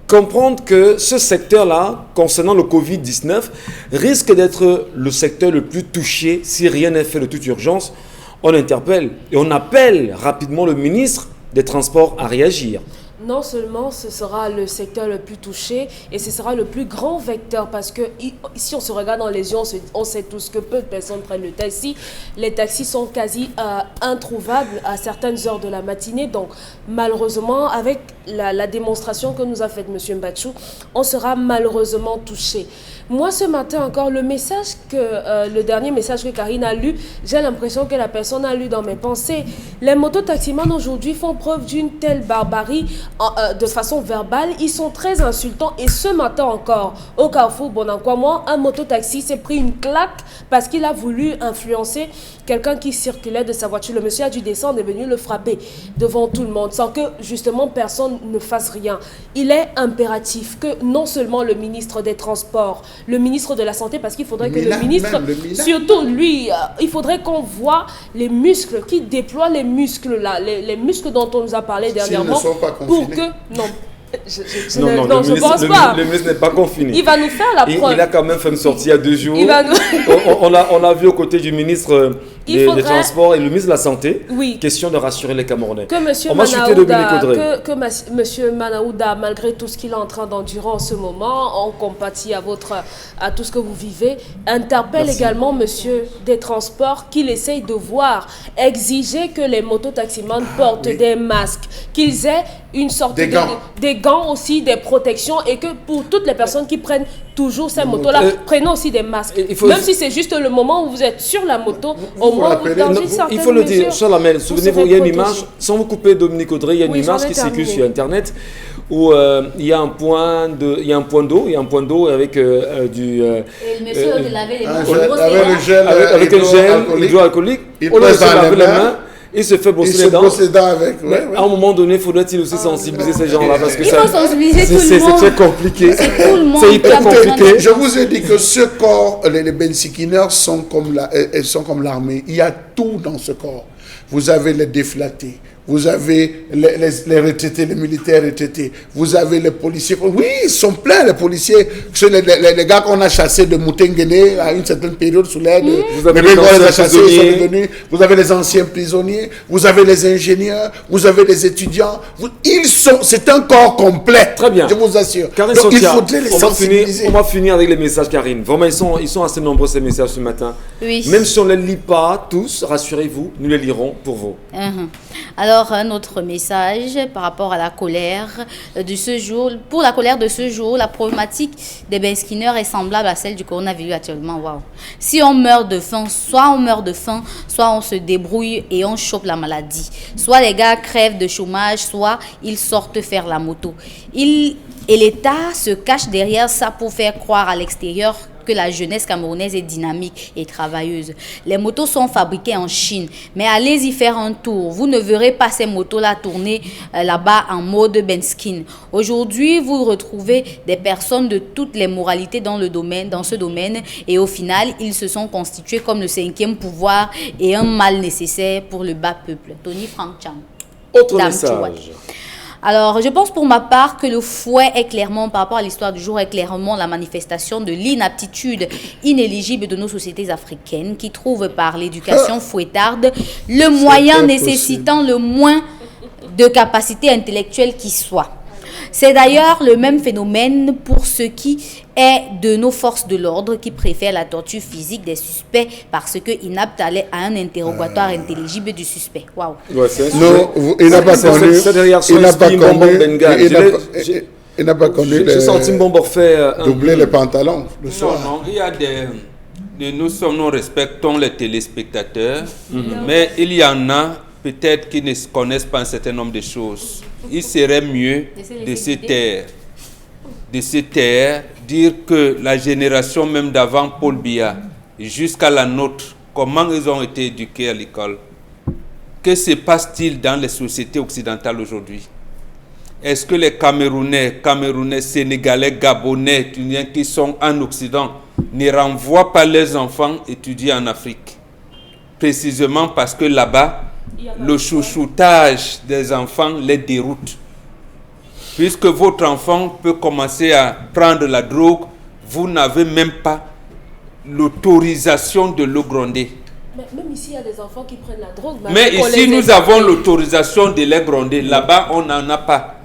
Comprendre que ce secteur-là, concernant le Covid-19, risque d'être le secteur le plus touché si rien n'est fait de toute urgence. On interpelle et on appelle rapidement le ministre des Transports à réagir. Non seulement ce sera le secteur le plus touché et ce sera le plus grand vecteur parce que si on se regarde dans les yeux, on sait tous que peu de personnes prennent le taxi. Les taxis sont quasi introuvables à certaines heures de la matinée. Donc malheureusement, avec la démonstration que nous a faite M. Mbachou, on sera malheureusement touché. Moi, ce matin encore, le dernier message que Karine a lu, j'ai l'impression que la personne a lu dans mes pensées. Les mototaximans aujourd'hui font preuve d'une telle barbarie de façon verbale. Ils sont très insultants. Et ce matin encore, au Carrefour Bonankwamo, un mototaxi s'est pris une claque parce qu'il a voulu influencer quelqu'un qui circulait de sa voiture. Le monsieur a dû descendre et venir le frapper devant tout le monde sans que justement personne ne fasse rien. Il est impératif que non seulement le ministre des Transports, le ministre de la Santé, parce qu'il faudrait que le ministre, surtout lui, il faudrait qu'on voit les muscles, qui déploient les muscles là, les muscles dont on nous a parlé dernièrement, S'ils ne sont pas pour confinés. que, non, Non, je pense pas. Le ministre n'est pas confiné. Il va nous faire la preuve. Il a quand même fait une sortie il y a 2 jours. Il va nous... on a vu aux côtés du ministre des Transports et le ministre de la Santé, oui, question de rassurer les Camerounais. Que M. Manaouda, malgré tout ce qu'il est en train d'endurer en ce moment, en compatit à tout ce que vous vivez, interpelle également M. des Transports qu'il essaye de voir, exiger que les mototaximans portent des masques, qu'ils aient une sorte des gants aussi, des protections, et que pour toutes les personnes qui prennent toujours ces motos-là, prenez aussi des masques. Même si c'est juste le moment où vous êtes sur la moto, au moins vous dans une certaine il faut le dire, Chalamel, souvenez-vous, il y a une image, sans vous couper Dominique Audrey, il y a une image qui circule sur Internet où il y a un point d'eau avec du... et le monsieur qui lavait les mains avec un gel hydroalcoolique, il au lieu de se pose dans laver les les mains, mains, il se fait brosser les dents. avec. À un moment donné, faudrait-il aussi sensibiliser ces gens-là parce que il faut sensibiliser tout le c'est monde. très compliqué. C'est tout le monde. C'est hyper compliqué. Je vous ai dit que ce corps, les bensikineurs sont comme l'armée. Il y a tout dans ce corps. Vous avez les déflatés, vous avez les retraités, les militaires retraités, vous avez les policiers. Oui, ils sont pleins, les policiers. Les gars qu'on a chassés de Moutenguene à une certaine période sous l'aide. Vous avez les anciens prisonniers. Vous avez les anciens prisonniers, vous avez les ingénieurs, vous avez les étudiants. C'est un corps complet. Très bien. Je vous assure. Karine Donc, il Sotia, faudrait les sensibiliser. on va finir avec les messages, Karine. Vraiment, ils sont assez nombreux ces messages ce matin. Oui. Même si on ne les lit pas tous, rassurez-vous, nous les lirons pour vous. Alors, un autre message par rapport à la colère de ce jour. Pour la colère de ce jour, la problématique des benskinners est semblable à celle du coronavirus actuellement. Waouh. Si on meurt de faim, soit on se débrouille et on chope la maladie. Soit les gars crèvent de chômage, soit ils sortent faire la moto. Et l'État se cache derrière ça pour faire croire à l'extérieur que la jeunesse camerounaise est dynamique et travailleuse. Les motos sont fabriquées en Chine, mais allez-y faire un tour. Vous ne verrez pas ces motos-là tourner là-bas en mode benskin. Aujourd'hui, vous retrouvez des personnes de toutes les moralités dans ce domaine, et au final, ils se sont constitués comme le 5e pouvoir et un mal nécessaire pour le bas peuple. Tony Frank Chang. Autre message. Alors, je pense pour ma part que le fouet est clairement, par rapport à l'histoire du jour, est clairement la manifestation de l'inaptitude inéligible de nos sociétés africaines qui trouvent par l'éducation fouettarde le moyen nécessitant le moins de capacité intellectuelle qui soit. C'est d'ailleurs le même phénomène pour ce qui est de nos forces de l'ordre qui préfèrent la torture physique des suspects parce que inapte à un interrogatoire intelligible du suspect. Waouh. Ouais, il n'a pas connu. Il n'a pas connu. J'ai senti Mbombo faire doubler les pantalons le soir. Non, il y a nous respectons les téléspectateurs, mais il y en a peut-être qui ne connaissent pas un certain nombre de choses. Il serait mieux de se taire, dire que la génération même d'avant Paul Biya jusqu'à la nôtre, comment ils ont été éduqués à l'école. Que se passe-t-il dans les sociétés occidentales aujourd'hui? Est-ce que les Camerounais, Sénégalais, Gabonais, Tunisiens qui sont en Occident ne renvoient pas leurs enfants étudier en Afrique? Précisément parce que là-bas, le chouchoutage des enfants les déroute. Puisque votre enfant peut commencer à prendre la drogue, vous n'avez même pas l'autorisation de le gronder. Mais même ici, il y a des enfants qui prennent la drogue. Mais ici, nous avons l'autorisation de les gronder. Là-bas, on n'en a pas.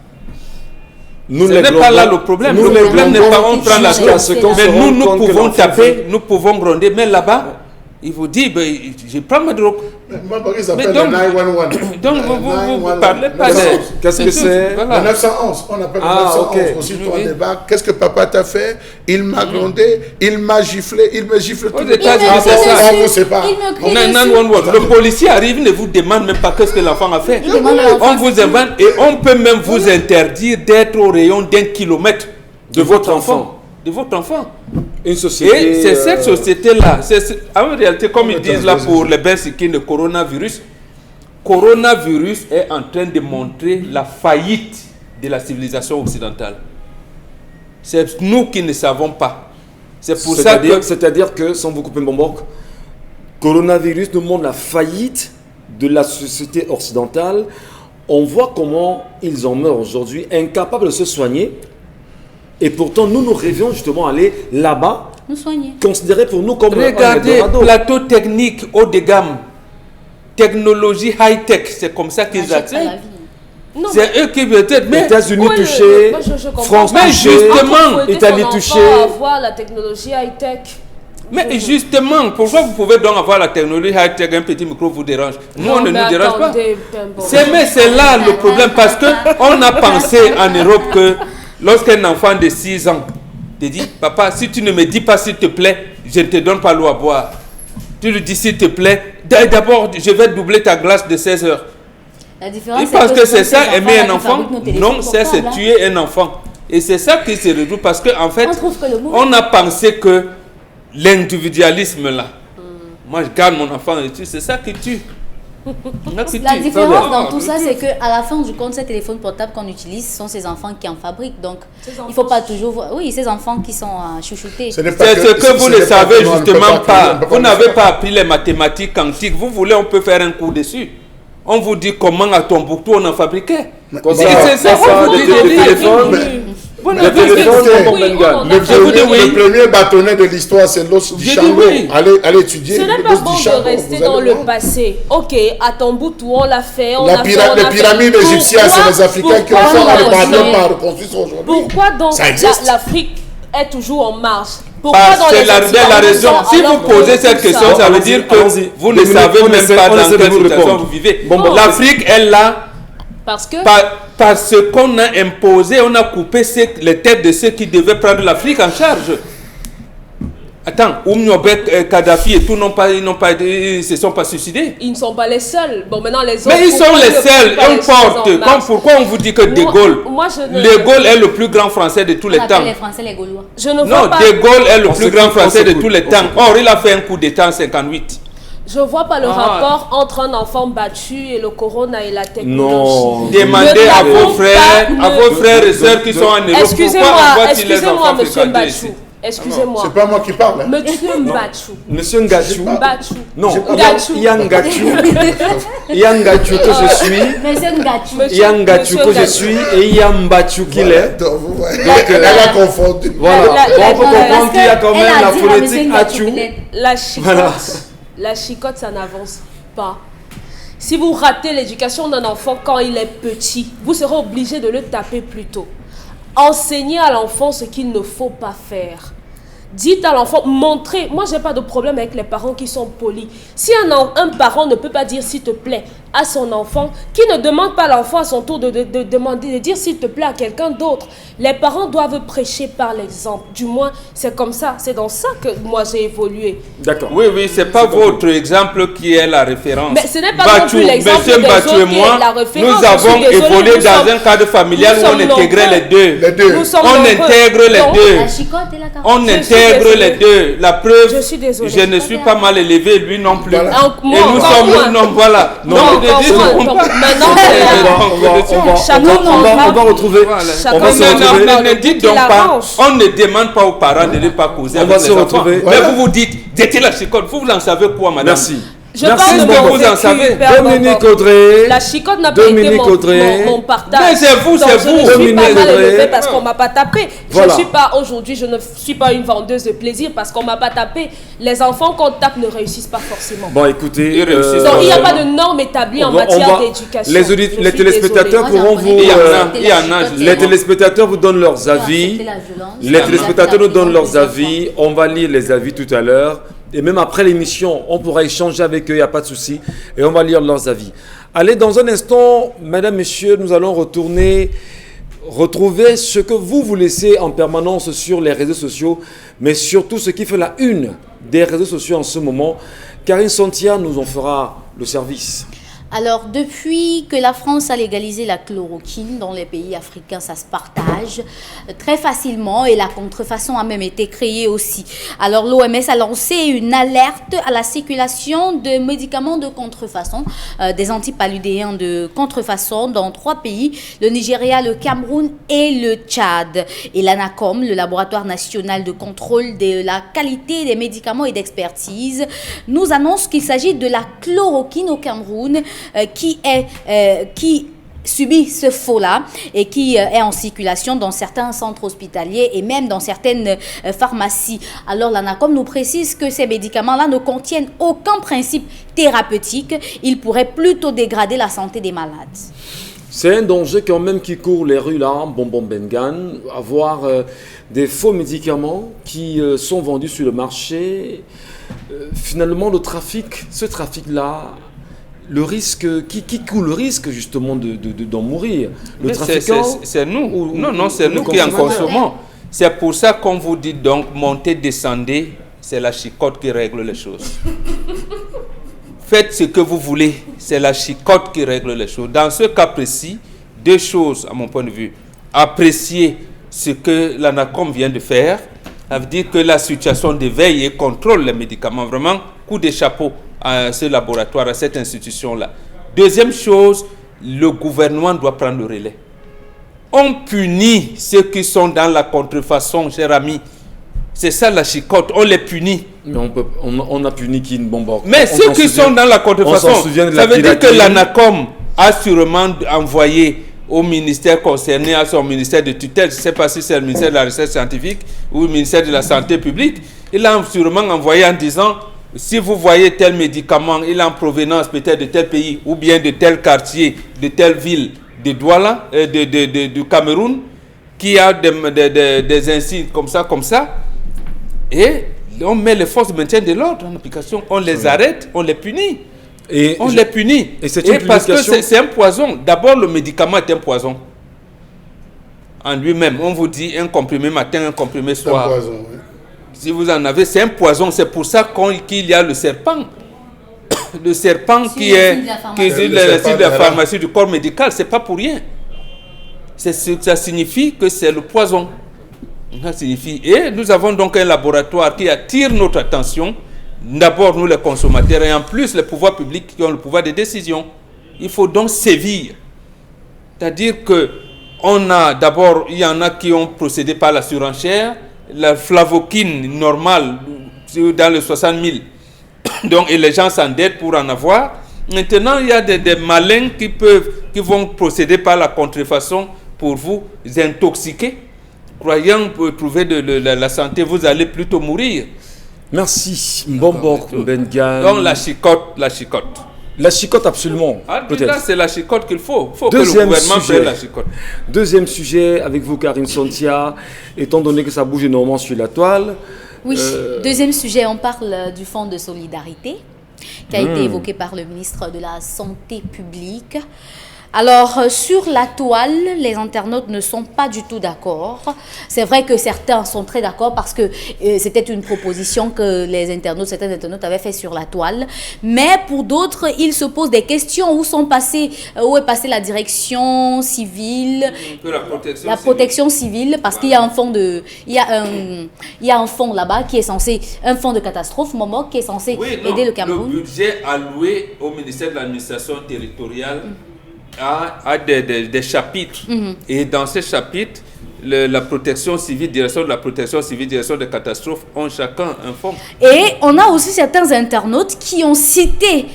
Ce n'est pas là le problème. Le problème n'est pas on prend la drogue. Mais nous pouvons taper, nous pouvons gronder. Mais là-bas, il vous dit, ben, je prends ma drogue. Mais donc vous parlez pas de... Qu'est-ce que c'est? Le 911, on appelle le 911. Aussi, toi, débat. Qu'est-ce que papa t'a fait? Il m'a grondé, il m'a giflé, il me gifle tout le temps. On vous sépare. Le policier arrive, ne vous demande même pas qu'est-ce que l'enfant a fait. On vous invente et on peut même vous interdire d'être au rayon d'1 kilomètre de votre enfant. De votre enfant. Une société. Et c'est cette société-là. En réalité, comme ils disent là pour les bensikines de coronavirus est en train de montrer la faillite de la civilisation occidentale. C'est nous qui ne savons pas. C'est pour ça que... C'est-à-dire que, sans vous couper mon boc, coronavirus nous montre la faillite de la société occidentale on voit comment ils en meurent aujourd'hui, incapables de se soigner. Et pourtant, nous rêvions justement aller là-bas, Nous soigner. considérés pour nous comme Regardez, Eldorado. plateau technique haut de gamme, technologie high-tech, c'est comme ça qu'ils Achète pas la attirent. vie. Non, C'est eux qui peut-être, mais États-Unis Ouais, touchés, moi, je comprends France pas. Mais touchée, justement, Italie touchée. Avoir la technologie high-tech. Mais justement, pourquoi vous pouvez donc avoir la technologie high-tech, un petit micro vous dérange? Nous, on ne nous dérange pas. C'est là le problème, parce qu'on a pensé en Europe que lorsqu'un enfant de 6 ans te dit, papa, si tu ne me dis pas s'il te plaît, je ne te donne pas l'eau à boire. Tu lui dis s'il te plaît, d'abord je vais doubler ta glace de 16 heures. La différence, Il pense que c'est ça, ces aimer un enfants-là qui enfant. fabriquent nos téléphones Non, ça c'est portables, hein. tuer un enfant. Et c'est ça qui se résout, parce qu'en fait, On trouve que le mot- on a pensé que l'individualisme là, moi je garde mon enfant et tout, c'est ça qui tue. La différence dans tout ça, c'est qu'à la fin du compte, ces téléphones portables qu'on utilise sont ces enfants qui en fabriquent. Donc, il ne faut pas toujours voir. Oui, ces enfants qui sont chouchoutés. C'est ce que vous ne savez justement pas. Vous n'avez pas appris les mathématiques quantiques. Vous voulez, on peut faire un cours dessus. On vous dit comment à Tombouctou on en fabriquait. C'est ça, on vous dit des téléphones. Le téléphone, le premier bâtonnet de l'histoire, c'est l'os du Chango. oui. Allez étudier. Ce n'est pas l'os bon du de Chango, rester vous dans allez le voir. passé. Ok, à Tombouctou, on l'a fait. Les pyramides égyptiennes, c'est les Africains qui ont fait, on ne parvient pas à reconstruire ça aujourd'hui. Pourquoi donc Ça existe. l'Afrique est toujours en marche? Pourquoi Parce que la raison, si vous posez cette question, ça veut dire que vous ne savez même pas dans quelle situation vous vivez. L'Afrique est là parce que parce qu'on a imposé, on a coupé les têtes de ceux qui devaient prendre l'Afrique en charge. Attends, Oumniobek, Kadhafi et tout ils ne se sont pas suicidés. ils ne sont pas les seuls. Bon, maintenant les autres. Mais ils sont pourquoi les ne seuls. prennent pas On les porte. choses en marche? Pourquoi on vous dit que De Gaulle, De Gaulle est le plus grand Français de tous On les appelle temps. les Français les Gaulois. Je ne Non, vois pas. De Gaulle est le On plus s'écoute, grand on Français de s'écoute, tous les on temps. s'écoute. Or, il a fait un coup d'État en 58. Je vois pas le rapport entre un enfant battu et le corona et la technologie. Non. Demandez à n'avons vos frères, pas à vos frères et sœurs qui sont en Europe, Excusez-moi, pourquoi on voit-il les excusez-moi, enfants monsieur fréquenter ici? Mbachou. Excusez-moi. C'est pas moi qui parle. hein. Monsieur Mbachou. Monsieur Ngachou. Mbachou. Non, Ngachou. Yangachou. Yangachou que je suis. Monsieur Ngachou. Monsieur- Yangachou que je Ngachou. suis et Yambachou qu'il est. Donc, vous voyez, elle a confondu. Voilà. La- Bon, on peut la- comprendre qu'il y a quand Elle même a la dit à phonétique monsieur Ngachou Achou. qu'il est- La chicotte, Voilà. la chicotte, ça n'avance pas. Si vous ratez l'éducation d'un enfant quand il est petit, vous serez obligé de le taper plus tôt. Enseignez à l'enfant ce qu'il ne faut pas faire. Dites à l'enfant, montrez. Moi, j'ai pas de problème avec les parents qui sont polis. Si un parent ne peut pas dire s'il te plaît à son enfant, qui ne demande pas à l'enfant à son tour de demander, de dire s'il te plaît à quelqu'un d'autre. Les parents doivent prêcher par l'exemple. Du moins, c'est comme ça. C'est dans ça que moi j'ai évolué. D'accord. Oui, c'est pas votre exemple qui est la référence. Mais ce n'est pas non plus l'exemple Monsieur des Bachou autres et qui moi, est la référence. nous Je avons suis désolée, évolué nous dans sommes- un cadre familial nous où on sommes intégrait nombreux. les deux. Les deux. Nous sommes On nombreux. intègre les Donc, deux. La chicotte et la carotte. On Je suis intègre désolée. les deux. La preuve, Je suis désolée. je ne suis pas mal élevé, lui non plus. Voilà. Donc, Et moi, nous encore sommes, moins. non, voilà. Non, Donc, encore je dis, moins. on Donc, pas- maintenant, On va retrouver. Chacun On va se son retrouver. affaire. Ne dites donc pas, on ne demande pas aux parents de ne pas causer On avec va se les enfants. retrouver. Mais vous vous dites, j'étais la chicotte, vous en savez quoi, madame? Merci. Je Merci parle de beaucoup, mon vous en vécu, savez. Père Dominique Bambam. Audrey. La chicotte n'a pas été Dominique mon Audrey. partage. Mais c'est vous, Donc, c'est je vous. ne suis Dominique pas mal Audrey. élevée parce qu'on m'a pas tapé. Voilà. Je suis pas aujourd'hui, je ne suis pas une vendeuse de plaisir parce qu'on m'a pas tapé. Les enfants qu'on tape ne réussissent pas forcément. Bon, écoutez. Ils réussissent. Donc il n'y a pas de normes établies en matière d'éducation. Les téléspectateurs Moi, j'en pourront connais vous. qui ont euh, accepté il y la en a, chicotte, Les c'est téléspectateurs vous donnent leurs bon. avis. Accepter la violence. Les téléspectateurs nous donnent leurs Des avis. On va lire les avis tout à l'heure. Et même après l'émission, on pourra échanger avec eux, il n'y a pas de souci. Et on va lire leurs avis. Allez, dans un instant, mesdames, messieurs, nous allons retrouver ce que vous laissez en permanence sur les réseaux sociaux, mais surtout ce qui fait la une des réseaux sociaux en ce moment. Karine Santia nous en fera le service. Alors, depuis que la France a légalisé la chloroquine dans les pays africains, ça se partage très facilement et la contrefaçon a même été créée aussi. Alors, l'OMS a lancé une alerte à la circulation de médicaments de contrefaçon, des antipaludéens de contrefaçon dans 3 pays, le Nigeria, le Cameroun et le Tchad. Et l'ANACOM, le laboratoire national de contrôle de la qualité des médicaments et d'expertise, nous annonce qu'il s'agit de la chloroquine au Cameroun, qui subit ce faux-là et qui est en circulation dans certains centres hospitaliers et même dans certaines pharmacies. Alors l'ANACOM nous précise que ces médicaments-là ne contiennent aucun principe thérapeutique. Ils pourraient plutôt dégrader la santé des malades. C'est un danger quand même qui court les rues là, Bonbon Bengan, avoir des faux médicaments qui sont vendus sur le marché. Finalement, ce trafic-là, le risque, qui court le risque justement d'en mourir? Le trafiquant, c'est nous. Non, c'est nous qui en consommons. C'est pour ça qu'on vous dit donc, montez, descendez, c'est la chicotte qui règle les choses. Faites ce que vous voulez, c'est la chicotte qui règle les choses. Dans ce cas précis, deux choses à mon point de vue. Apprécier ce que l'ANACOM vient de faire, ça veut dire que la situation de veille et contrôle les médicaments, vraiment, coup de chapeau à ce laboratoire, à cette institution-là. Deuxième chose, le gouvernement doit prendre le relais. On punit ceux qui sont dans la contrefaçon, cher ami. C'est ça la chicotte, on les punit. Mais on a puni qui une bombe. Mais ceux qui sont dans la contrefaçon, ça veut dire que l'ANACOM a sûrement envoyé au ministère concerné, à son ministère de tutelle, je ne sais pas si c'est le ministère de la Recherche scientifique ou le ministère de la Santé publique, il a sûrement envoyé en disant, si vous voyez tel médicament, il est en provenance peut-être de tel pays ou bien de tel quartier, de telle ville, de Douala, du Cameroun, qui a des insignes comme ça, et on met les forces de maintien de l'ordre en application, on les arrête, on les punit. On les punit. Et parce que c'est un poison. D'abord, le médicament est un poison. En lui-même, on vous dit un comprimé matin, un comprimé soir. C'est un poison, oui. Si vous en avez, c'est un poison. C'est pour ça qu'il y a le serpent. Le serpent qui est le signe de la pharmacie du corps médical, c'est pas pour rien. Ça signifie que c'est le poison. Ça signifie. Et nous avons donc un laboratoire qui attire notre attention. D'abord, nous les consommateurs et en plus les pouvoirs publics qui ont le pouvoir de décision. Il faut donc sévir. C'est-à-dire que il y en a qui ont procédé par la surenchère. La flavoquine normale, dans les 60 000. Donc, et les gens s'endettent pour en avoir. Maintenant, il y a des malins qui vont procéder par la contrefaçon pour vous intoxiquer. Croyant trouver la santé, vous allez plutôt mourir. Merci, Mbombo Bengan. Donc la chicotte. La chicotte, absolument. Peut-être. Là, c'est la chicotte qu'il faut. Il faut que le gouvernement prenne la chicotte. Deuxième sujet, avec vous, Karine Sontia, étant donné que ça bouge énormément sur la toile. Oui, deuxième sujet, on parle du fonds de solidarité qui a été évoqué par le ministre de la Santé publique. Alors, sur la toile, les internautes ne sont pas du tout d'accord. C'est vrai que certains sont très d'accord parce que c'était une proposition que certains internautes avaient fait sur la toile. Mais pour d'autres, ils se posent des questions. Où est passée la direction civile, la protection civile, parce qu'il y a un fonds il y a un fonds là-bas qui est censé, un fonds de catastrophe, Momok, qui est censé aider le Cameroun. Le budget alloué au ministère de l'administration territoriale a des chapitres. Et dans ces chapitres, la protection civile, direction de la protection civile, direction des catastrophes ont chacun un fonds. Et on a aussi certains internautes qui ont cité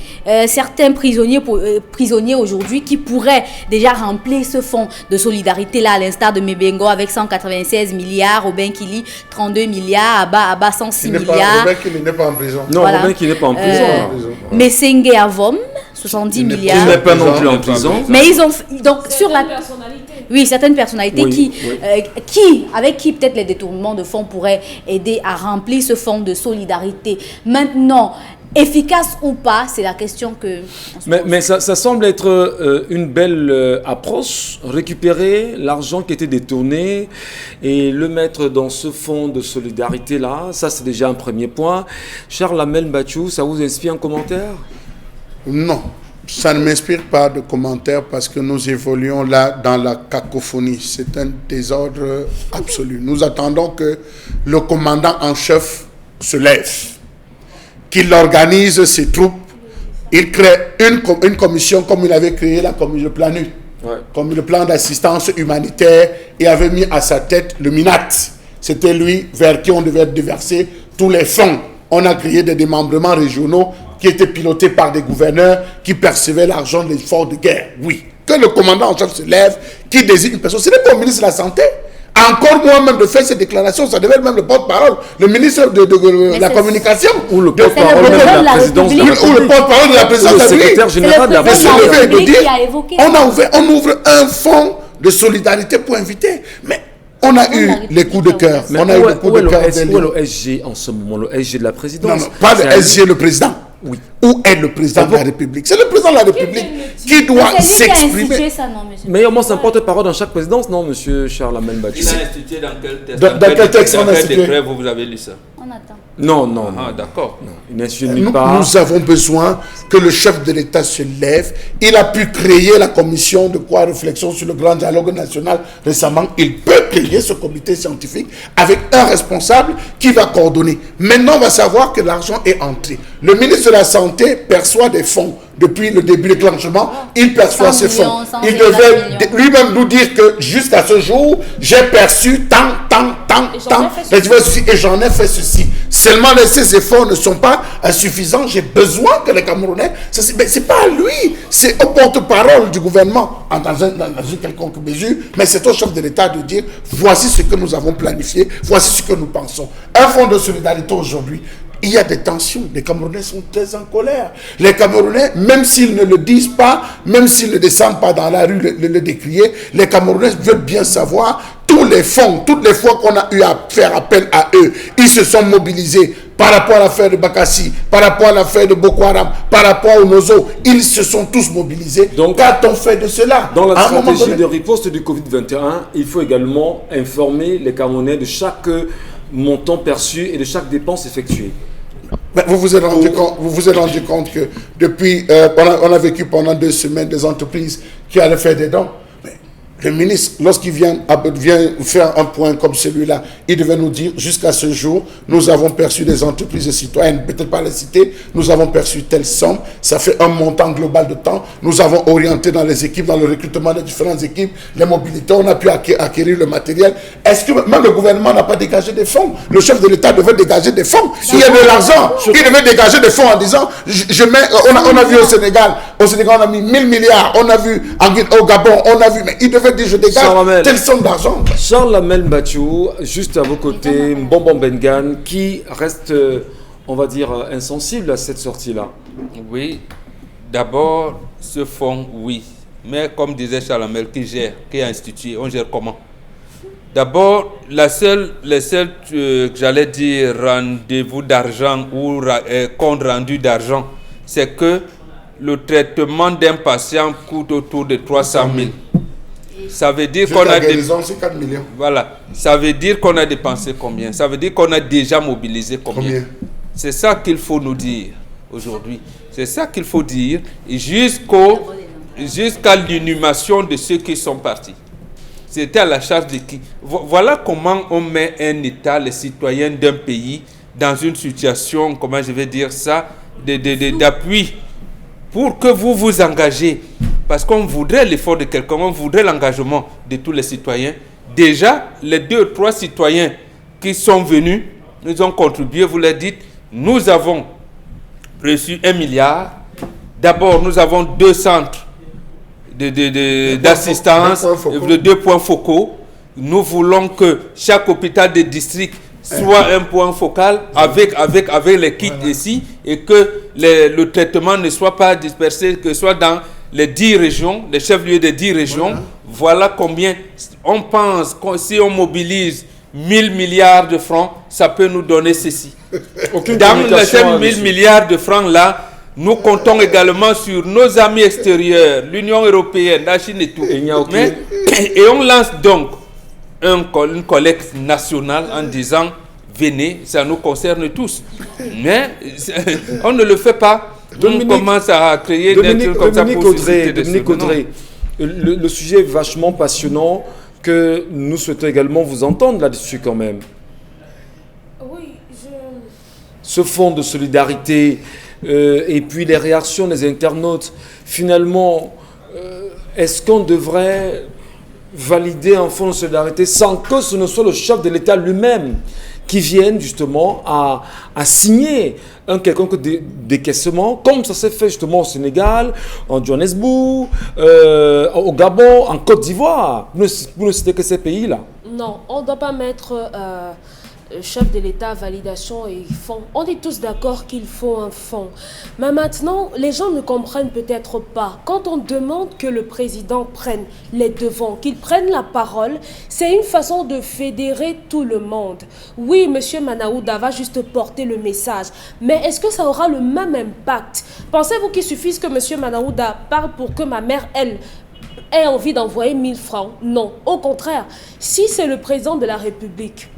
certains prisonniers aujourd'hui qui pourraient déjà remplir ce fonds de solidarité là, à l'instar de Mebengo avec 196 milliards, Robin Kili 32 milliards, Abba 106 milliards. Robin Kili n'est pas en prison. Non, voilà. Robin Kili n'est pas en prison. Mesenge Avom 70 milliards. Il n'est pas non plus en prison. Mais ils ont donc sur la personnalité. Oui, certaines personnalités avec qui peut-être les détournements de fonds pourraient aider à remplir ce fonds de solidarité. Maintenant, efficace ou pas, c'est la question que... Mais ça semble être une belle approche, récupérer l'argent qui était détourné et le mettre dans ce fonds de solidarité-là. Ça, c'est déjà un premier point. Charles Amel Bachou, ça vous inspire un commentaire ? Non, ça ne m'inspire pas de commentaires parce que nous évoluons là dans la cacophonie. C'est un désordre absolu. Nous attendons que le commandant en chef se lève, qu'il organise ses troupes, il crée une commission comme il avait créé le plan NUT, comme le plan d'assistance humanitaire, et avait mis à sa tête le MINAT. C'était lui vers qui on devait déverser tous les fonds. On a créé des démembrements régionaux qui étaient pilotés par des gouverneurs qui percevaient l'argent des efforts de guerre. Oui, que le commandant en chef se lève, qui désigne une personne. Ce n'est pas au ministre de la Santé. Encore moins même de faire ces déclarations, ça devait être même le porte-parole, le ministre de la Communication. Ou le porte-parole de la présidence de la République. Ou le porte-parole de la présidence de la République. Le secrétaire général de la République. On ouvre un fonds de solidarité pour inviter. Mais on a eu les coups de cœur. Mais où est le SG en ce moment, le SG de la présidence? Non, pas le SG, le président. Oui. Où est le président de la République? C'est le président de la République qui doit s'exprimer. Mais au moins, c'est un porte-parole dans chaque présidence, non, monsieur Charles Amel Bachou? Il a institué dans quel texte? Dans quel texte on a institué? Décret vous avez lu ça? On attend. Non. Ah, d'accord. Il n'institue nulle part. Nous avons besoin que le chef de l'État se lève. Il a pu créer la commission de quoi réflexion sur le grand dialogue national récemment. Il peut créer ce comité scientifique avec un responsable qui va coordonner. Maintenant, on va savoir que l'argent est entré. Le ministre de la Santé perçoit des fonds depuis le début du déclenchement. Il perçoit ces fonds. Il devait lui-même nous dire que jusqu'à ce jour, j'ai perçu tant. Et j'en ai fait ceci. Seulement, ces efforts ne sont pas insuffisants. J'ai besoin que les Camerounais... Mais ce n'est pas à lui. C'est au porte-parole du gouvernement, dans une quelconque mesure. Mais c'est au chef de l'État de dire, voici ce que nous avons planifié, voici ce que nous pensons. Un fonds de solidarité aujourd'hui, il y a des tensions. Les Camerounais sont très en colère. Les Camerounais, même s'ils ne le disent pas, même s'ils ne descendent pas dans la rue le décrier, les Camerounais veulent bien savoir tous les fonds, toutes les fois qu'on a eu à faire appel à eux, ils se sont mobilisés par rapport à l'affaire de Bakassi, par rapport à l'affaire de Boko Haram, par rapport au Nozo. Ils se sont tous mobilisés. Donc, qu'a-t-on fait de cela? Dans la stratégie de riposte du Covid-21, il faut également informer les Camerounais de chaque montant perçu et de chaque dépense effectuée. Mais vous vous êtes rendu compte que depuis, on a vécu pendant 2 semaines des entreprises qui allaient faire des dons. Mais le ministre, lorsqu'il vient faire un point comme celui-là, il devait nous dire, jusqu'à ce jour, nous avons perçu des entreprises citoyennes, peut-être pas les citer, nous avons perçu telle somme, ça fait un montant global de temps, nous avons orienté dans les équipes, dans le recrutement des différentes équipes, les mobilités, on a pu acquérir le matériel. Est-ce que même le gouvernement n'a pas dégagé des fonds? Le chef de l'État devait dégager des fonds. Il y a de l'argent. Il devait dégager des fonds en disant, on a vu au Sénégal, on a mis 1000 milliards, on a vu au Gabon, on a vu, mais il devait dire, je dégage telle somme d'argent. Charles Amel Bachou, juste à vos côtés, Mbombo Bengan, qui reste, on va dire, insensible à cette sortie-là. Oui, d'abord, ce fonds, oui. Mais comme disait Charles Amel, qui a institué, on gère comment? D'abord, le seul, j'allais dire, rendez-vous d'argent ou compte rendu d'argent, c'est que le traitement d'un patient coûte autour de 300 000. Ça veut dire qu'on a c'est 4 millions. Voilà. Ça veut dire qu'on a dépensé combien? Ça veut dire qu'on a déjà mobilisé combien? C'est ça qu'il faut nous dire aujourd'hui. C'est ça qu'il faut dire jusqu'à l'inhumation de ceux qui sont partis. C'était à la charge de qui? Voilà comment on met un État, les citoyens d'un pays, dans une situation, comment je vais dire ça, d'appui pour que vous vous engagez. Parce qu'on voudrait l'effort de quelqu'un, on voudrait l'engagement de tous les citoyens. Déjà, les 2 ou 3 citoyens qui sont venus, nous ont contribué, vous leur dites, nous avons reçu 1 milliard. D'abord, nous avons 2 centres d'assistance, 2 points focaux. Nous voulons que chaque hôpital de district soit un point focal avec les kits ici et que le traitement ne soit pas dispersé, que ce soit dans les 10 régions, les chefs-lieux des 10 régions. Voilà combien on pense, si on mobilise 1000 milliards de francs, ça peut nous donner ceci. Dans les 1000 milliards de francs là, nous comptons également sur nos amis extérieurs, l'Union européenne, la Chine et tout. Et on lance donc une collecte nationale en disant, venez, ça nous concerne tous. Mais on ne le fait pas. On commence à créer des trucs comme ça pour susciter des Dominique Audrey, le sujet est vachement passionnant que nous souhaitons également vous entendre là-dessus quand même. Oui, Ce fonds de solidarité et puis les réactions des internautes, finalement, est-ce qu'on devrait valider un fonds de solidarité sans que ce ne soit le chef de l'État lui-même qui viennent justement à signer un quelconque décaissement, comme ça s'est fait justement au Sénégal, en Johannesburg, au Gabon, en Côte d'Ivoire. Vous ne citez que ces pays-là. Non, on ne doit pas mettre chef de l'État, validation et fonds. On est tous d'accord qu'il faut un fonds. Mais maintenant, les gens ne comprennent peut-être pas. Quand on demande que le président prenne les devants, qu'il prenne la parole, c'est une façon de fédérer tout le monde. Oui, M. Manaouda va juste porter le message. Mais est-ce que ça aura le même impact? Pensez-vous qu'il suffise que M. Manaouda parle pour que ma mère, elle, ait envie d'envoyer 1000 francs? Non. Au contraire, si c'est le président de la République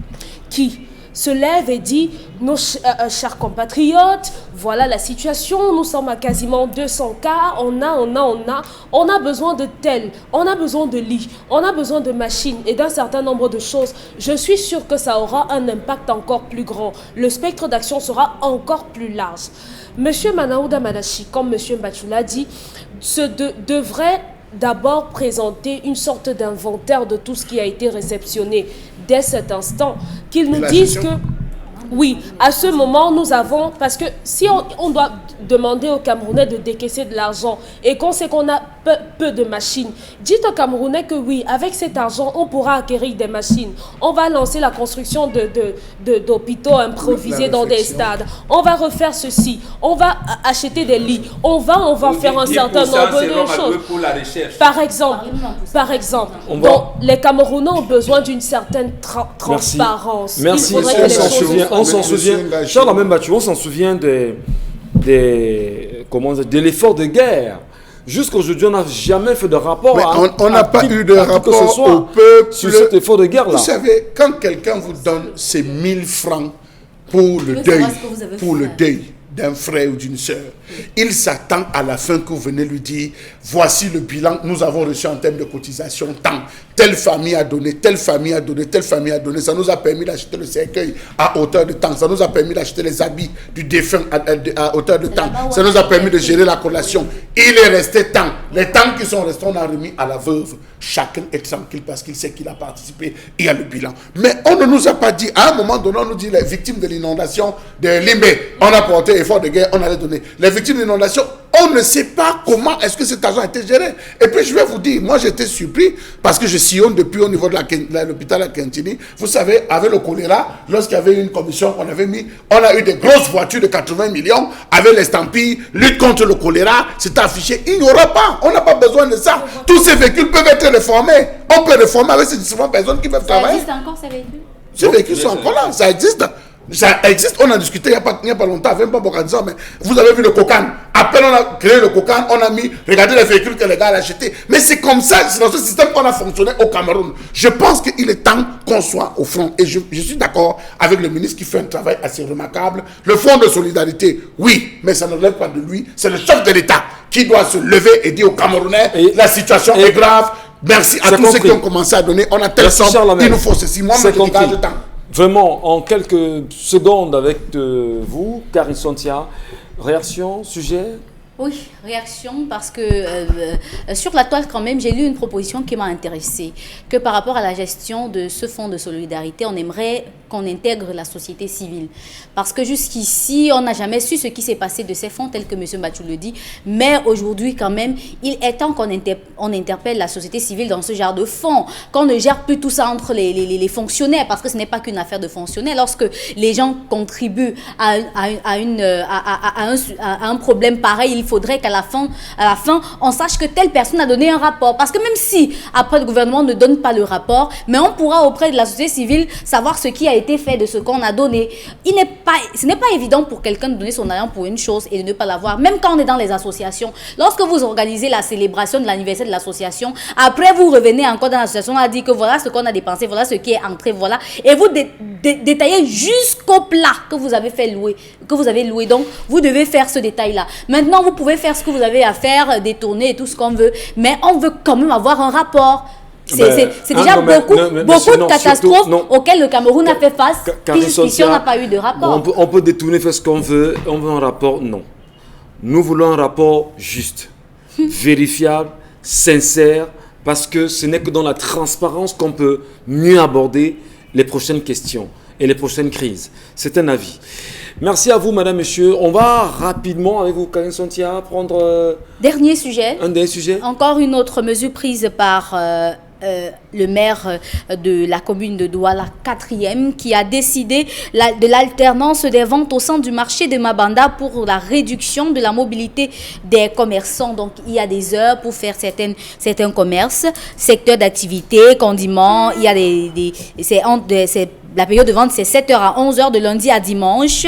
qui se lève et dit « Nos chers compatriotes, voilà la situation, nous sommes à quasiment 200 cas, on a besoin de tel, on a besoin de lits, on a besoin de machines et d'un certain nombre de choses. » Je suis sûre que ça aura un impact encore plus grand. Le spectre d'action sera encore plus large. Monsieur Manaouda Madachi, comme Monsieur Mbachou l'a dit, devrait d'abord présenter une sorte d'inventaire de tout ce qui a été réceptionné dès cet instant, qu'ils nous disent que, oui, à ce moment, nous avons, parce que si on doit demander aux Camerounais de décaisser de l'argent et qu'on sait qu'on a peu de machines, dites aux Camerounais que oui, avec cet argent, on pourra acquérir des machines. On va lancer la construction d'hôpitaux improvisés dans des stades. On va refaire ceci. On va acheter des lits. On va faire un certain nombre de choses. Pour la recherche. Par exemple, donc, les Camerounais ont besoin d'une certaine transparence. Merci. On s'en souvient. Charles Mbachou, on s'en souvient de l'effort de guerre. Jusqu'à aujourd'hui, on n'a jamais fait de rapport. On n'a pas eu de rapport au peuple sur cet effort de guerre-là. Vous savez, quand quelqu'un vous donne ces 1000 francs pour le deuil d'un frère ou d'une sœur, il s'attend à la fin que vous venez lui dire voici le bilan que nous avons reçu en termes de cotisation, tant. Telle famille a donné, telle famille a donné, telle famille a donné. Ça nous a permis d'acheter le cercueil à hauteur de temps. Ça nous a permis d'acheter les habits du défunt à hauteur de temps. Ça nous a permis de gérer la collation. Il est resté tant. Les temps qui sont restés, on a remis à la veuve. Chacun est tranquille parce qu'il sait qu'il a participé. Il y a le bilan. Mais on ne nous a pas dit, à un moment donné, on nous dit les victimes de l'inondation de Limbé. On a porté effort de guerre, on allait donner. Les victimes de l'inondation, on ne sait pas comment est-ce que cet argent a été géré. Et puis je vais vous dire, moi j'étais surpris parce que je sillonne depuis au niveau de l'hôpital à Kentini. Vous savez, avec le choléra, lorsqu'il y avait une commission qu'on avait mis, on a eu des grosses voitures de 80 millions avec l'estampille, lutte contre le choléra, c'est affiché. Il n'y aura pas, on n'a pas besoin de ça. Tous ces véhicules peuvent être réformés. On peut réformer avec ces différentes personnes qui peuvent travailler. Ça existe encore ces véhicules? Ces véhicules sont encore là, ça existe. Ça existe, on a discuté il n'y a pas longtemps, avec Bob Organizant, mais vous avez vu le Cocan. Après, on a créé le Cocan, on a mis, regardez les véhicules que les gars ont achetés. Mais c'est comme ça, c'est dans ce système qu'on a fonctionné au Cameroun. Je pense qu'il est temps qu'on soit au front. Et je suis d'accord avec le ministre qui fait un travail assez remarquable. Le fonds de solidarité, oui, mais ça ne relève pas de lui. C'est le chef de l'État qui doit se lever et dire aux Camerounais, la situation est grave. Merci à tous ceux qui ont commencé à donner. On a telle somme, il nous faut ceci. Moi, je dégage le temps. Vraiment, en quelques secondes avec vous, Carrie Sontia, réaction, sujet? Oui, réaction, parce que sur la toile quand même, j'ai lu une proposition qui m'a intéressée, que par rapport à la gestion de ce fonds de solidarité, on aimerait qu'on intègre la société civile. Parce que jusqu'ici, on n'a jamais su ce qui s'est passé de ces fonds, tel que M. Mbachou le dit, mais aujourd'hui quand même, il est temps qu'on interpelle la société civile dans ce genre de fonds, qu'on ne gère plus tout ça entre les fonctionnaires, parce que ce n'est pas qu'une affaire de fonctionnaires. Lorsque les gens contribuent à un problème pareil, il faudrait qu'à la fin, on sache que telle personne a donné un rapport. Parce que même si, après, le gouvernement ne donne pas le rapport, mais on pourra, auprès de la société civile, savoir ce qui a été fait de ce qu'on a donné. Ce n'est pas évident pour quelqu'un de donner son argent pour une chose et de ne pas l'avoir. Même quand on est dans les associations, lorsque vous organisez la célébration de l'anniversaire de l'association, après, vous revenez encore dans l'association à dire que voilà ce qu'on a dépensé, voilà ce qui est entré, voilà. Et vous détaillez jusqu'au plat que vous avez fait louer, que vous avez loué. Donc, vous devez faire ce détail-là. Maintenant, vous pouvez faire ce que vous avez à faire, détourner et tout ce qu'on veut, mais on veut quand même avoir un rapport. C'est déjà beaucoup de catastrophes auxquelles le Cameroun a fait face, puisqu'ici on n'a pas eu de rapport. On peut détourner, faire ce qu'on veut, on veut un rapport, non. Nous voulons un rapport juste, vérifiable, sincère, parce que ce n'est que dans la transparence qu'on peut mieux aborder les prochaines questions. et les prochaines crises. C'est un avis. Merci à vous, madame, monsieur. On va rapidement, avec vous, Karine Santia, prendre Dernier sujet. un des sujets. Encore une autre mesure prise par le maire de la commune de Douala, 4e, qui a décidé de l'alternance des ventes au sein du marché de Mabanda pour la réduction de la mobilité des commerçants. Donc, il y a des heures pour faire certains commerces, secteur d'activité, condiments. Il y a la période de vente, c'est 7h à 11h de lundi à dimanche.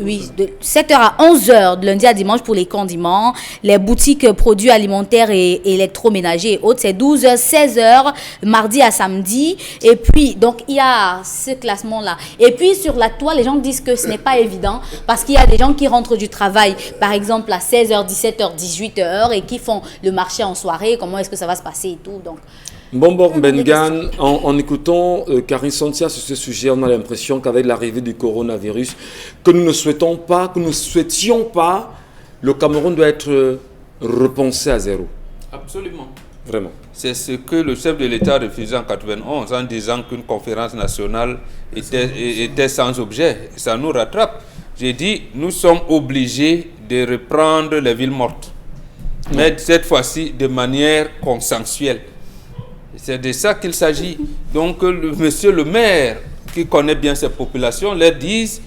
Oui, de 7h à 11h de lundi à dimanche pour les condiments. Les boutiques produits alimentaires et électroménagers et autres, c'est 12h, 16h, mardi à samedi. Et puis, donc, il y a ce classement-là. Et puis, sur la toile, les gens disent que ce n'est pas évident parce qu'il y a des gens qui rentrent du travail, par exemple, à 16h, 17h, 18h et qui font le marché en soirée. Comment est-ce que ça va se passer et tout. Donc, Bonbon Bengan, en écoutant Karine Santia sur ce sujet, on a l'impression qu'avec l'arrivée du coronavirus, que nous ne souhaitions pas, le Cameroun doit être repensé à zéro. Absolument. Vraiment. C'est ce que le chef de l'État a refusé en 1991 en disant qu'une conférence nationale était sans objet. Ça nous rattrape. J'ai dit, nous sommes obligés de reprendre les villes mortes. Mais cette fois-ci de manière consensuelle. C'est de ça qu'il s'agit. Donc, monsieur le maire, qui connaît bien ces populations, leur disent,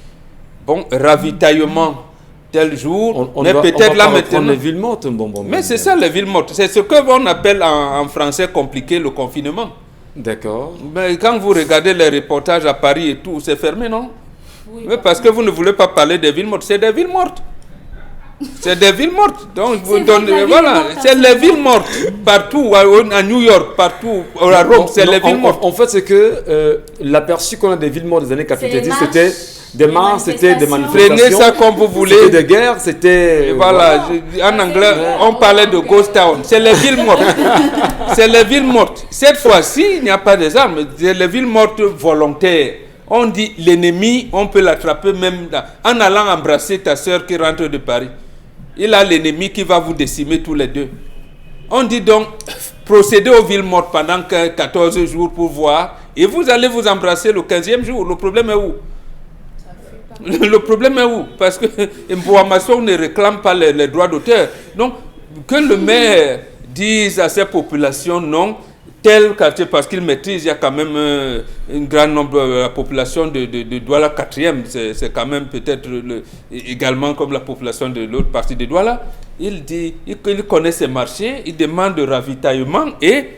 bon, ravitaillement tel jour, mais peut-être là maintenant. Les villes mortes, Bonbon. Mais c'est ça, les villes mortes. C'est ce qu'on appelle en français compliqué le confinement. D'accord. Mais quand vous regardez les reportages à Paris et tout, c'est fermé, non? Oui, parce que vous ne voulez pas parler des villes mortes. C'est des villes mortes. C'est des villes mortes. Donc, vous donnez, voilà, c'est les villes mortes. Partout, à New York, partout, à Rome, c'est les villes mortes. En fait, c'est que l'aperçu qu'on a des villes mortes des années 90, c'était des marches, c'était des manifestations. Prenez ça comme vous voulez. C'était des guerres, c'était... Voilà, en anglais, on parlait de ghost town. C'est les villes mortes. C'est les villes mortes. Cette fois-ci, il n'y a pas des armes. C'est les villes mortes volontaires. On dit l'ennemi, on peut l'attraper même en allant embrasser ta soeur qui rentre de Paris. Il a l'ennemi qui va vous décimer tous les deux. On dit donc, procédez aux villes mortes pendant 14 jours pour voir, et vous allez vous embrasser le 15e jour. Le problème est où? Le problème est où? Parce que Mbouamasso ne réclame pas les droits d'auteur. Donc, que le maire dise à ces populations non, tel quartier, parce qu'il maîtrise, il y a quand même un grand nombre de la population de Douala 4e, c'est quand même peut-être également comme la population de l'autre partie de Douala. Il dit qu'il connaît ses marchés, il demande de ravitaillement et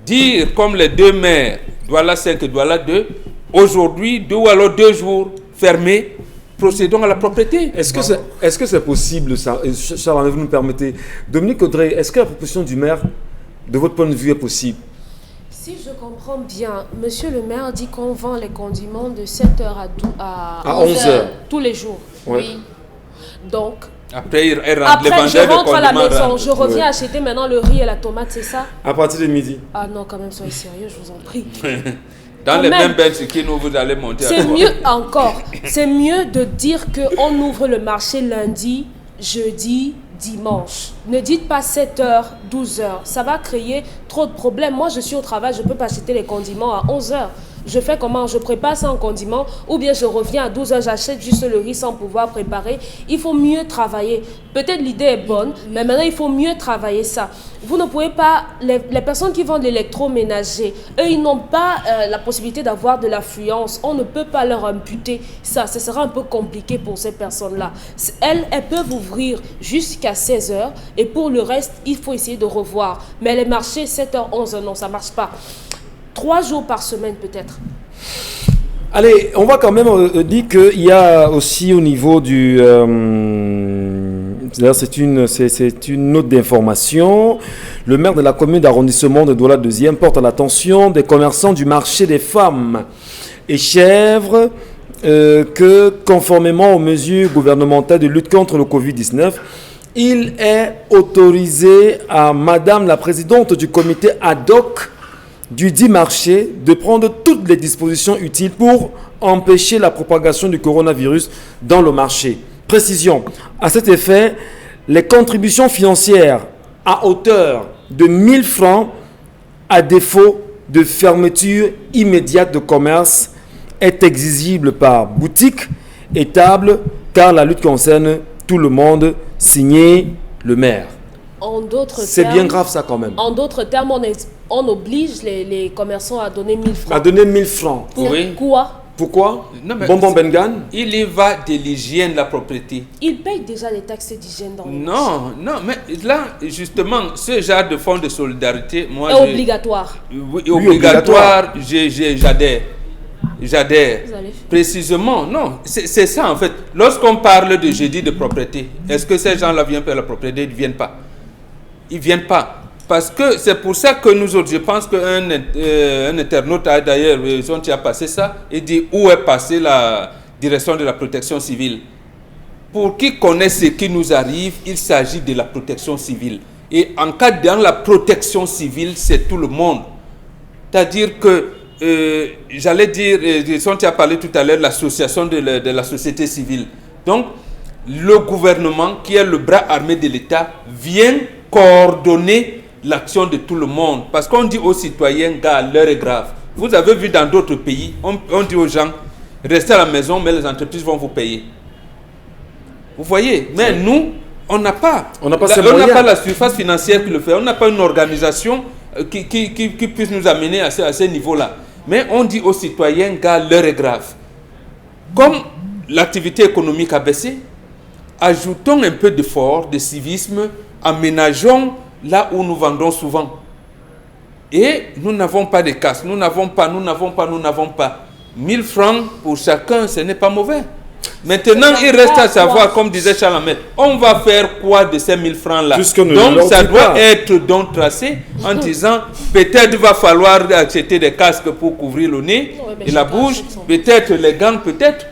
dire comme les deux maires, Douala 5 et Douala 2, aujourd'hui, 2 ou alors 2 jours fermés, procédons à la propriété. Est-ce que c'est possible ça? Charles, vous nous permettez. Dominique Audrey, est-ce que la proposition du maire, de votre point de vue, est possible? Si je comprends bien, monsieur le maire dit qu'on vend les condiments de 7h à 11h tous les jours. Oui. Donc, après, je rentre à la maison, je reviens acheter maintenant le riz et la tomate, c'est ça? À partir de midi. Ah non, quand même, soyez sérieux, je vous en prie. Dans les mêmes benches qui nous vous allez monter. C'est mieux encore. C'est mieux de dire qu'on ouvre le marché lundi, jeudi, dimanche. Ne dites pas 7h, 12h. Ça va créer trop de problèmes. Moi, je suis au travail, je ne peux pas acheter les condiments à 11h. Je fais comment? Je prépare ça en condiment ou bien je reviens à 12h, j'achète juste le riz sans pouvoir préparer. Il faut mieux travailler. Peut-être l'idée est bonne, mais maintenant il faut mieux travailler ça. Vous ne pouvez pas, les personnes qui vendent l'électroménager, eux ils n'ont pas la possibilité d'avoir de l'affluence. On ne peut pas leur imputer ça. Ce sera un peu compliqué pour ces personnes-là. Elles peuvent ouvrir jusqu'à 16h et pour le reste, il faut essayer de revoir. Mais les marchés 7h, 11h, non, ça ne marche pas. 3 jours par semaine peut-être. Allez, on va quand même dire qu'il y a aussi au niveau du... c'est une note d'information. Le maire de la commune d'arrondissement de Douala 2e porte à l'attention des commerçants du marché des femmes et chèvres que, conformément aux mesures gouvernementales de lutte contre le Covid-19, il est autorisé à Madame la présidente du comité ad hoc du dit marché de prendre toutes les dispositions utiles pour empêcher la propagation du coronavirus dans le marché. Précision, à cet effet, les contributions financières à hauteur de 1000 francs à défaut de fermeture immédiate de commerce est exigible par boutique et table, car la lutte concerne tout le monde, signé le maire. En d'autres C'est termes, bien grave ça quand même. En d'autres termes, on oblige les commerçants à donner 1000 francs. À donner 1000 francs. Oui. Pourquoi? Pourquoi? Non, mais Bonbon Bengan. Il y va de l'hygiène de la propriété. Ils payent déjà les taxes d'hygiène dans le marché. Non, mais là, justement, ce genre de fonds de solidarité, moi, Est obligatoire. Oui, obligatoire, j'adhère. J'adhère. Vous allez faire. Précisément, non, c'est ça en fait. Lorsqu'on parle de jeudi de propriété, est-ce que ces gens-là viennent faire la propriété? Ils ne viennent pas. Ils ne viennent pas. Parce que c'est pour ça que nous autres, je pense qu'un internaute a d'ailleurs, on a passé ça, et dit où est passée la direction de la protection civile. Pour qui connaît ce qui nous arrive, il s'agit de la protection civile. Et en cas dans la protection civile, c'est tout le monde. C'est-à-dire que, j'allais dire, on a parlé tout à l'heure de l'association de la société civile. Donc, le gouvernement, qui est le bras armé de l'État, vient coordonner l'action de tout le monde. Parce qu'on dit aux citoyens, gars, l'heure est grave. Vous avez vu dans d'autres pays, on dit aux gens, restez à la maison, mais les entreprises vont vous payer. Vous voyez, mais nous, on n'a pas. On n'a pas la surface financière qui le fait. On n'a pas une organisation qui puisse nous amener à ce niveau-là. Mais on dit aux citoyens, gars, l'heure est grave. Comme l'activité économique a baissé, ajoutons un peu d'effort, de civisme, aménageons là où nous vendons souvent. Et nous n'avons pas de casse. Nous n'avons pas. 1000 francs pour chacun, ce n'est pas mauvais. Maintenant, il reste à savoir, comme disait Charles Ahmed, on va faire quoi de ces 1000 francs-là? Donc, ça doit être donc tracé en disant, peut-être va falloir acheter des casques pour couvrir le nez et la bouche, peut-être les gants, peut-être.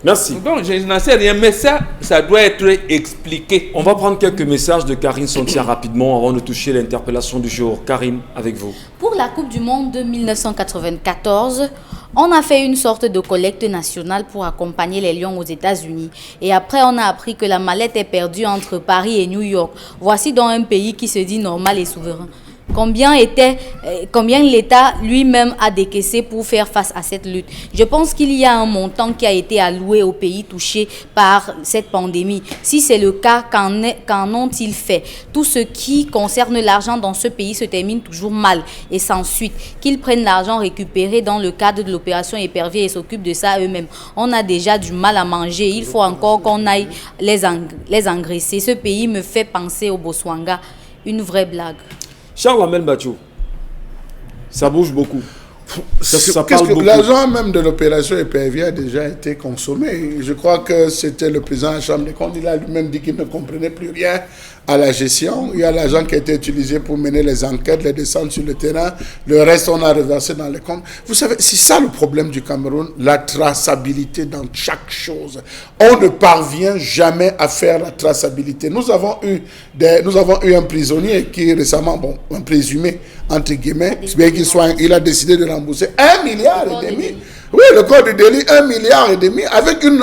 Merci. Donc, je n'en sais rien, mais ça doit être expliqué. On va prendre quelques messages de Karine Sontia rapidement avant de toucher l'interpellation du jour. Karine, avec vous. Pour la Coupe du Monde de 1994, on a fait une sorte de collecte nationale pour accompagner les Lions aux États-Unis. Et après, on a appris que la mallette est perdue entre Paris et New York. Voici donc un pays qui se dit normal et souverain. Combien l'État lui-même a décaissé pour faire face à cette lutte? Je pense qu'il y a un montant qui a été alloué aux pays touchés par cette pandémie. Si c'est le cas, qu'en ont-ils fait? Tout ce qui concerne l'argent dans ce pays se termine toujours mal et sans suite. Qu'ils prennent l'argent récupéré dans le cadre de l'opération Épervier et s'occupent de ça eux-mêmes. On a déjà du mal à manger. Il faut encore qu'on aille les engraisser. Ce pays me fait penser au Botswana. Une vraie blague. Charles Amel Bachou, ça bouge beaucoup. Ça parle beaucoup. L'argent même de l'opération Épervier a déjà été consommé. Je crois que c'était le président de la Chambre des comptes. Il a lui-même dit qu'il ne comprenait plus rien à la gestion. Il y a l'argent qui a été utilisé pour mener les enquêtes, les descentes sur le terrain. Le reste, on a reversé dans les comptes. Vous savez, c'est ça le problème du Cameroun, la traçabilité dans chaque chose. On ne parvient jamais à faire la traçabilité. Nous avons eu un prisonnier qui récemment, un présumé, entre guillemets, bien qu'il soit, il a décidé de rembourser 1,5 milliard. Oui, le code du délit, 1,5 milliard avec une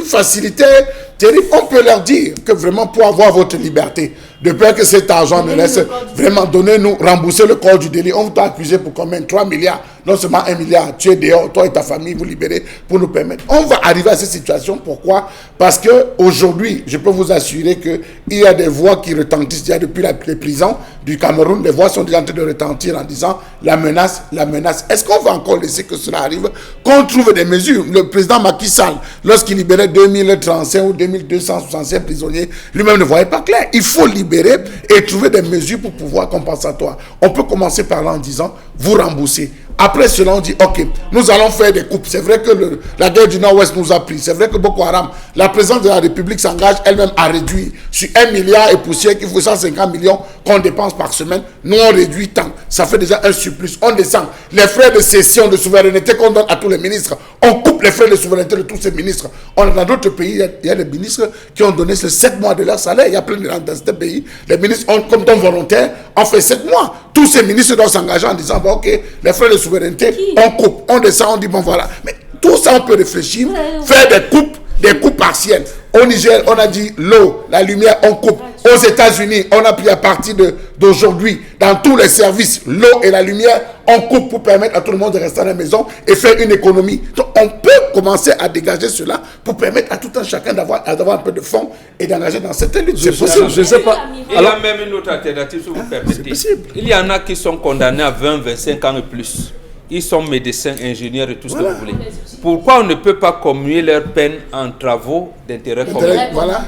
facilité terrible. On peut leur dire que vraiment pour avoir votre liberté, de peur que cet argent ne laisse vraiment donnez-nous, rembourser le corps du délit. On vous a accusé pour combien? 3 milliards. Non seulement 1 milliard, tu es dehors, toi et ta famille, vous libérez pour nous permettre. On va arriver à cette situation. Pourquoi? Parce qu'aujourd'hui, je peux vous assurer qu'il y a des voix qui retentissent déjà depuis les prisons du Cameroun. Les voix sont déjà en train de retentir en disant la menace. Est-ce qu'on va encore laisser que cela arrive? Qu'on trouve des mesures. Le président Macky Sall, lorsqu'il libérait 2035 ou 2265 prisonniers, lui-même ne voyait pas clair. Il faut libérer et trouver des mesures pour pouvoir compensatoires. On peut commencer par là en disant, vous remboursez. Après cela, on dit, ok, nous allons faire des coupes. C'est vrai que la guerre du Nord-Ouest nous a pris. C'est vrai que Boko Haram, la présidence de la République s'engage elle-même à réduire sur 1 milliard et poussière, qu'il faut 150 millions qu'on dépense par semaine. Nous, on réduit tant. Ça fait déjà un surplus. On descend. Les frais de cession de souveraineté qu'on donne à tous les ministres, on coupe les frais de souveraineté de tous ces ministres. Dans d'autres pays, il y a des ministres qui ont donné 7 mois de leur salaire. Il y a plein de gens dans ce pays. Les ministres, comme don volontaire, on fait 7 mois. Tous ces ministres doivent s'engager en disant, ok, les frais de souveraineté, on coupe, on descend, on dit, bon voilà. Mais tout ça, on peut réfléchir, faire des coupes partielles. Au Niger, on a dit l'eau, la lumière, on coupe. Aux États-Unis, on a pris à partir d'aujourd'hui, dans tous les services, l'eau et la lumière, on coupe pour permettre à tout le monde de rester à la maison et faire une économie. Donc, on peut commencer à dégager cela pour permettre à tout un chacun d'avoir un peu de fonds et d'engager dans cette lutte. C'est possible. Je ne sais pas. Il y a même une autre alternative, si vous permettez. possible. Il y en a qui sont condamnés à 20, 25 ans et plus. Ils sont médecins, ingénieurs et tout ce que vous voulez. Pourquoi on ne peut pas commuer leur peine en travaux d'intérêt commun? Voilà.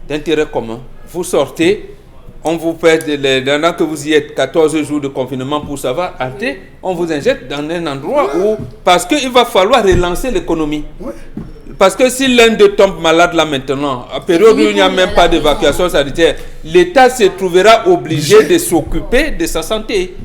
D'intérêt commun. Vous sortez, on vous fait, pendant que vous y êtes 14 jours de confinement pour savoir, arrêtez, on vous injecte dans un endroit où... Parce qu'il va falloir relancer l'économie. Ouais. Parce que si l'un d'eux tombe malade là maintenant, à période où il n'y a même pas d'évacuation sanitaire, l'État se trouvera obligé de s'occuper de sa santé.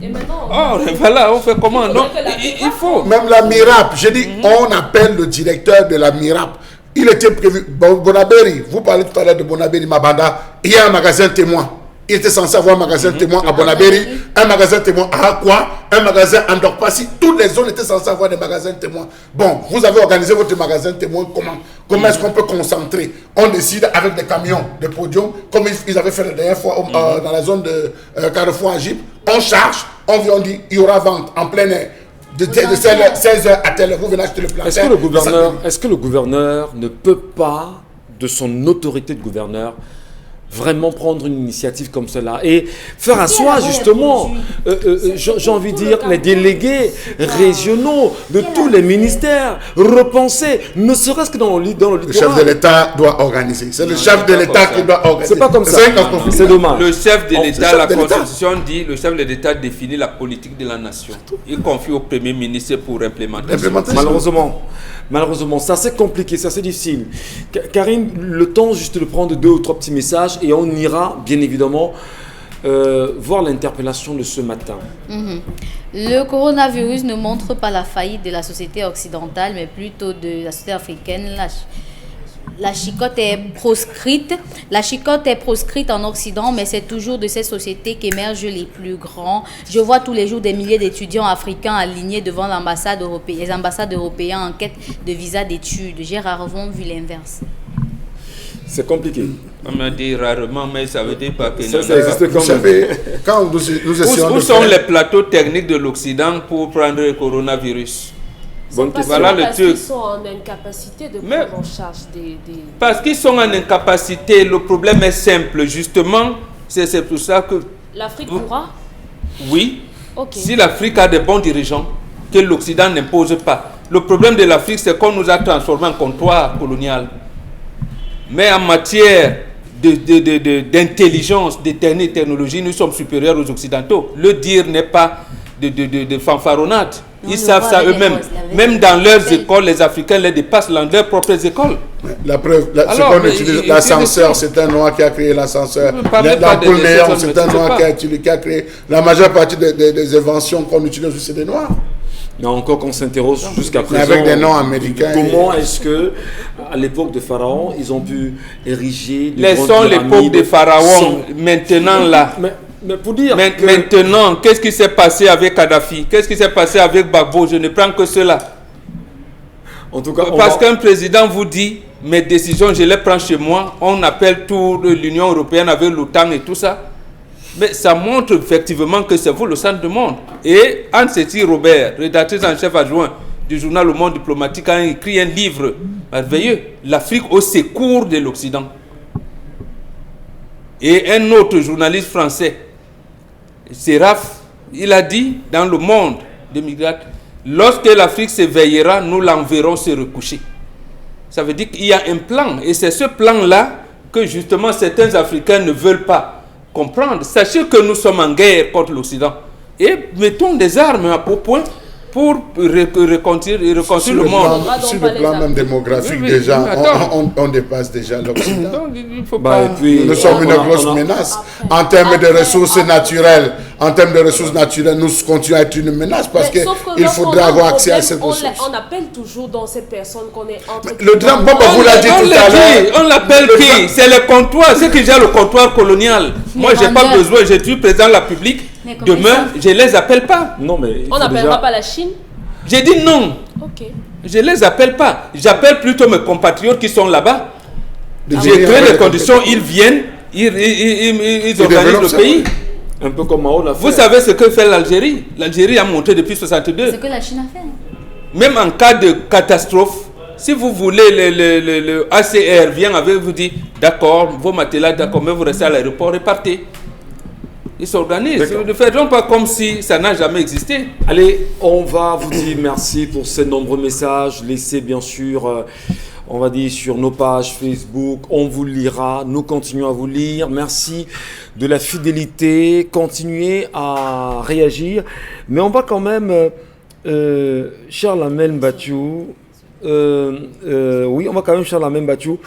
Et maintenant, Voilà, on fait comment? Donc, il faut. Même la MIRAP, j'ai dit, on appelle le directeur de la MIRAP. Il était prévu. Bonaberi, vous parlez tout à l'heure de Bonaberi Mabanda. Il y a un magasin témoin. Il était censé avoir un magasin témoin à Bonaberi, un magasin témoin à Akwa, un magasin à Ndorpassi. Toutes les zones étaient censées avoir des magasins témoins. Bon, vous avez organisé votre magasin témoin comment? Comment est-ce qu'on peut concentrer? On décide avec des camions, des podiums, comme ils avaient fait la dernière fois dans la zone de Carrefour à Gip. On charge, on vient, on dit, il y aura vente en plein air. De 16h à telle heure, vous venez acheter le plantain. Est-ce que le gouverneur ne peut pas, de son autorité de gouverneur, vraiment prendre une initiative comme cela et faire asseoir justement, j'ai envie de dire, les délégués régionaux de tous les ministères, repenser, ne serait-ce que dans le littoral. Le chef de l'État doit organiser. C'est le chef de l'État qui doit organiser. C'est pas comme ça. C'est dommage. Le chef de l'État, la Constitution dit, le chef de l'État définit la politique de la nation. Il confie au Premier ministre pour implémenter. Malheureusement, c'est assez compliqué, c'est assez difficile. Karine, le temps juste de prendre 2 ou 3 petits messages et on ira bien évidemment voir l'interpellation de ce matin. Le coronavirus ne montre pas la faillite de la société occidentale, mais plutôt de la société africaine. La chicotte est proscrite. La chicotte est proscrite en Occident, mais c'est toujours de ces sociétés qu'émergent les plus grands. Je vois tous les jours des milliers d'étudiants africains alignés devant les ambassades européennes en quête de visa d'études. J'ai rarement vu l'inverse. C'est compliqué. On m'a dit rarement, mais ça veut dire pas que... Ça existe quand même. Vous savez, quand nous essayons Où sont les plateaux techniques de l'Occident pour prendre le coronavirus? voilà le truc. Ils sont en incapacité de prendre en charge des... Parce qu'ils sont en incapacité, le problème est simple. Justement, c'est pour ça que... L'Afrique pourra? Oui. Okay. Si l'Afrique a des bons dirigeants, que l'Occident n'impose pas. Le problème de l'Afrique, c'est qu'on nous a transformé en comptoir colonial. Mais en matière d'intelligence, de technologie, nous sommes supérieurs aux Occidentaux. Le dire n'est pas de fanfaronnade. Ils savent ça eux-mêmes. Même dans leurs écoles, les Africains les dépassent dans leurs propres écoles. La preuve, ce qu'on utilise, l'ascenseur, c'est un Noir qui a créé l'ascenseur. L'ampoule néon, c'est un Noir qui a créé. La majeure partie des inventions qu'on utilise, c'est des Noirs. Mais encore qu'on s'interroge jusqu'à présent. Avec des noms américains. Comment est-ce que, à l'époque de Pharaon, ils ont pu ériger des Laissons l'époque de Pharaon. Maintenant là. Mais pour dire maintenant, qu'est-ce qui s'est passé avec Kadhafi? Qu'est-ce qui s'est passé avec Gbagbo? Je ne prends que cela. En tout cas, parce qu'un président vous dit, mes décisions, je les prends chez moi. On appelle tout l'Union européenne avec l'OTAN et tout ça. Mais ça montre effectivement que c'est vous le centre du monde. Et Anne-Cécile Robert, rédactrice en chef adjoint du journal Le Monde diplomatique, a écrit un livre merveilleux, L'Afrique au secours de l'Occident. Et un autre journaliste français, Séraph, il a dit dans Le Monde de Migrate, lorsque l'Afrique s'éveillera, nous l'enverrons se recoucher. Ça veut dire qu'il y a un plan. Et c'est ce plan-là que justement certains Africains ne veulent pas comprendre. Sachez que nous sommes en guerre contre l'Occident. Et mettons des armes à point pour reconstruire le monde. Sur le plan même démographique, déjà, on dépasse déjà l'Occident. Nous sommes une grosse menace. En termes de ressources naturelles, nous continuons à être une menace parce qu'il faudra avoir accès à ces ressources. On appelle toujours dans ces personnes qu'on est entre... Le drame, vous l'a dit tout à l'heure. On l'appelle qui? C'est le comptoir, c'est qui gère le comptoir colonial. Moi, je n'ai pas besoin, je suis président de la République. Demain, je ne les appelle pas. Non, mais on n'appellera pas la Chine? J'ai dit non. Ok. Je ne les appelle pas. J'appelle plutôt mes compatriotes qui sont là-bas. J'ai créé les conditions, ils viennent, ils organisent le pays. Un peu comme Mao l'a fait. Vous savez ce que fait l'Algérie? L'Algérie a monté depuis 62. C'est ce que la Chine a fait. Même en cas de catastrophe, si vous voulez, le ACR vient avec vous dit d'accord, vos matelas, d'accord, mais vous restez à l'aéroport, repartez. Ils s'organisent. Ne faisons pas comme si ça n'a jamais existé. Allez, on va vous dire merci pour ces nombreux messages. Laissez bien sûr, on va dire, sur nos pages Facebook. On vous lira. Nous continuons à vous lire. Merci de la fidélité. Continuez à réagir. Mais on va quand même, Charles Amel Bachou, oui, on va quand même, Charles Amel Bachou,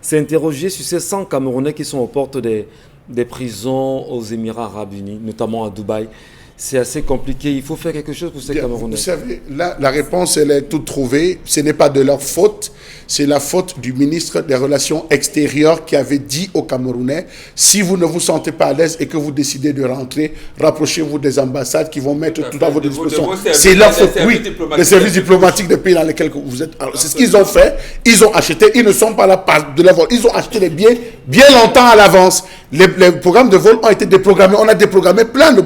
s'interroger sur ces 100 Camerounais qui sont aux portes des prisons aux Émirats Arabes Unis, notamment à Dubaï. C'est assez compliqué. Il faut faire quelque chose pour ces Camerounais. Vous savez, là, la réponse, elle est toute trouvée. Ce n'est pas de leur faute. C'est la faute du ministre des Relations extérieures qui avait dit aux Camerounais, si vous ne vous sentez pas à l'aise et que vous décidez de rentrer, rapprochez-vous des ambassades qui vont mettre tout à votre disposition. C'est leur faute, oui. Les services diplomatiques des pays dans lesquels vous êtes. C'est ce qu'ils ont fait. Ils ont acheté. Ils ne sont pas là de la vol. Ils ont acheté les billets bien longtemps à l'avance. Les programmes de vol ont été déprogrammés. On a déprogrammé plein de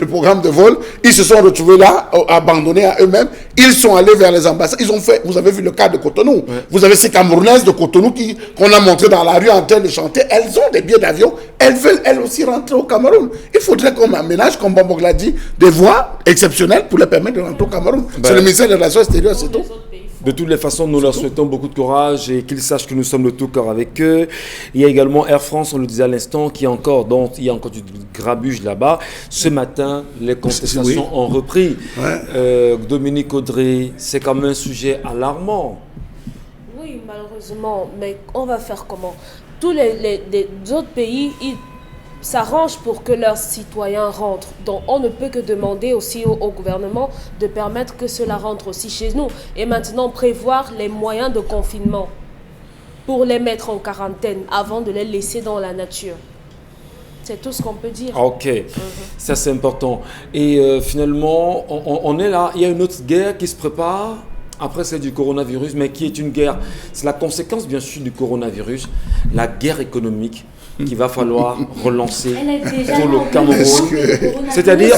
programmes de vol. Ils se sont retrouvés là, abandonnés à eux-mêmes. Ils sont allés vers les ambassades. Ils ont fait, vous avez vu le cas de Cotonou. Ouais. Vous avez ces Camerounaises de Cotonou qu'on a montré dans la rue en train de chanter. Elles ont des billets d'avion. Elles veulent elles aussi rentrer au Cameroun. Il faudrait qu'on aménage, comme Bambok l'a dit, des voies exceptionnelles pour les permettre de rentrer au Cameroun. C'est le ministère des Relations extérieures, c'est tout. De toutes les façons, nous leur souhaitons beaucoup de courage et qu'ils sachent que nous sommes de tout cœur avec eux. Il y a également Air France, on le disait à l'instant, il y a encore du grabuge là-bas. Ce matin, les contestations ont repris. Ouais. Dominique Audrey, c'est quand même un sujet alarmant. Oui, malheureusement, mais on va faire comment? Tous les autres pays, ils s'arrangent pour que leurs citoyens rentrent. Donc on ne peut que demander aussi au gouvernement de permettre que cela rentre aussi chez nous. Et maintenant prévoir les moyens de confinement pour les mettre en quarantaine avant de les laisser dans la nature. C'est tout ce qu'on peut dire. Ok, ça c'est important. Et finalement, on est là, il y a une autre guerre qui se prépare. Après, c'est du coronavirus, mais qui est une guerre. C'est la conséquence, bien sûr, du coronavirus, la guerre économique qu'il va falloir relancer pour le Cameroun. C'est-à-dire,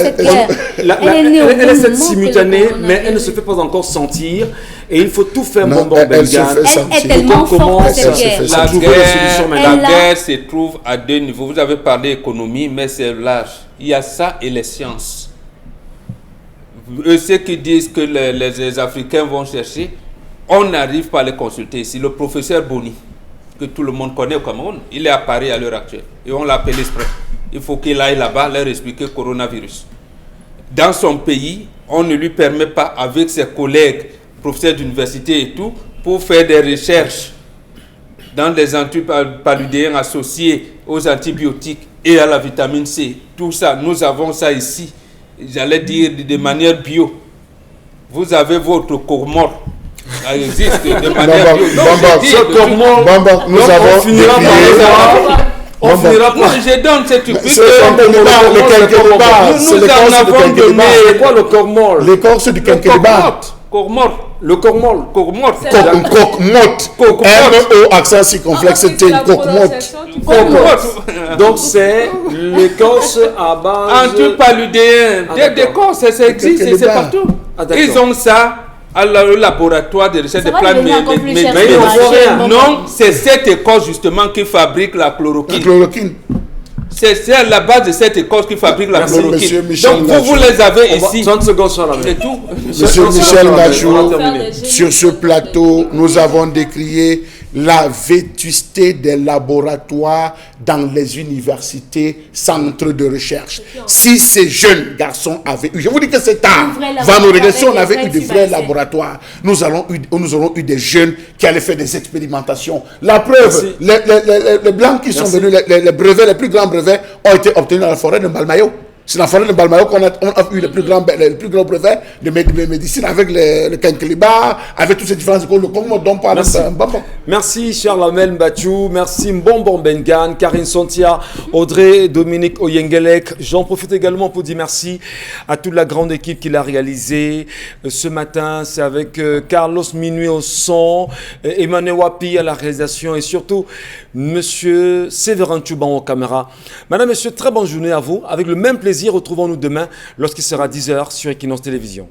elle est cette simultanée, mais elle ne se fait pas encore sentir. Et il faut tout faire, Bonbon Bengan. Elle est tellement forte, cette guerre. La guerre se trouve à deux niveaux. Vous avez parlé économie, mais c'est large. Il y a ça et les sciences. Ceux qui disent que les Africains vont chercher, on n'arrive pas à les consulter ici. Le professeur Boni, que tout le monde connaît au Cameroun, il est à Paris à l'heure actuelle. Et on l'appelle exprès. Il faut qu'il aille là-bas leur expliquer le coronavirus. Dans son pays, on ne lui permet pas, avec ses collègues, professeurs d'université et tout, pour faire des recherches dans des antipaludéens associés aux antibiotiques et à la vitamine C. Tout ça, nous avons ça ici. J'allais dire de manière bio. Vous avez votre corps-mort. Ça existe de manière bio. Ce corps-mort, nous avons finira par je donne cette truc. Nous en avons donné. C'est quoi le corps-mort? L'écorce du quinquelibar. Corps-mort. Le corps-mort. Corps-mort. Coq-mort. M-O accent circonflexe. C'était une coq-mort. Donc c'est l'écorce à base... Antipaludéen. Des corps, ça existe, c'est partout. Ils ont ça à le laboratoire de recherche de plantes médicales. Non, c'est cette écorce justement qui fabrique la chloroquine. C'est à la base de cette écorce qui fabrique la chloroquine. Donc vous les avez ici. 30 secondes sur la main. C'est tout. Monsieur Michel Gachou, sur ce plateau, nous avons décrié la vétusté des laboratoires dans les universités, centres de recherche. Si ces jeunes garçons avaient eu, je vous dis que c'est tard, va nous regarder, si on avait eu des vrais laboratoires, nous aurons eu des jeunes qui allaient faire des expérimentations. La preuve, les blancs qui sont venus, les brevets, les plus grands brevets ont été obtenus dans la forêt de Mbalmayo. C'est dans la forêt de Mbalmayo qu'on a eu les plus grands brevets de médecine avec le quinquelibar, avec tous ces différentes écoles, le Congo dont parle. Merci Charles Amel Bachou, merci Mbombo Bengan, Karine Sontia, Audrey, Dominique Oyengelek. J'en profite également pour dire merci à toute la grande équipe qui l'a réalisé. Ce matin, c'est avec Carlos Minuit au son, Emmanuel Wapi à la réalisation et surtout, Monsieur Séverin Tchouban aux caméras. Madame, Monsieur, très bonne journée à vous. Avec le même plaisir, retrouvons-nous demain lorsqu'il sera 10h sur Equinox Télévision.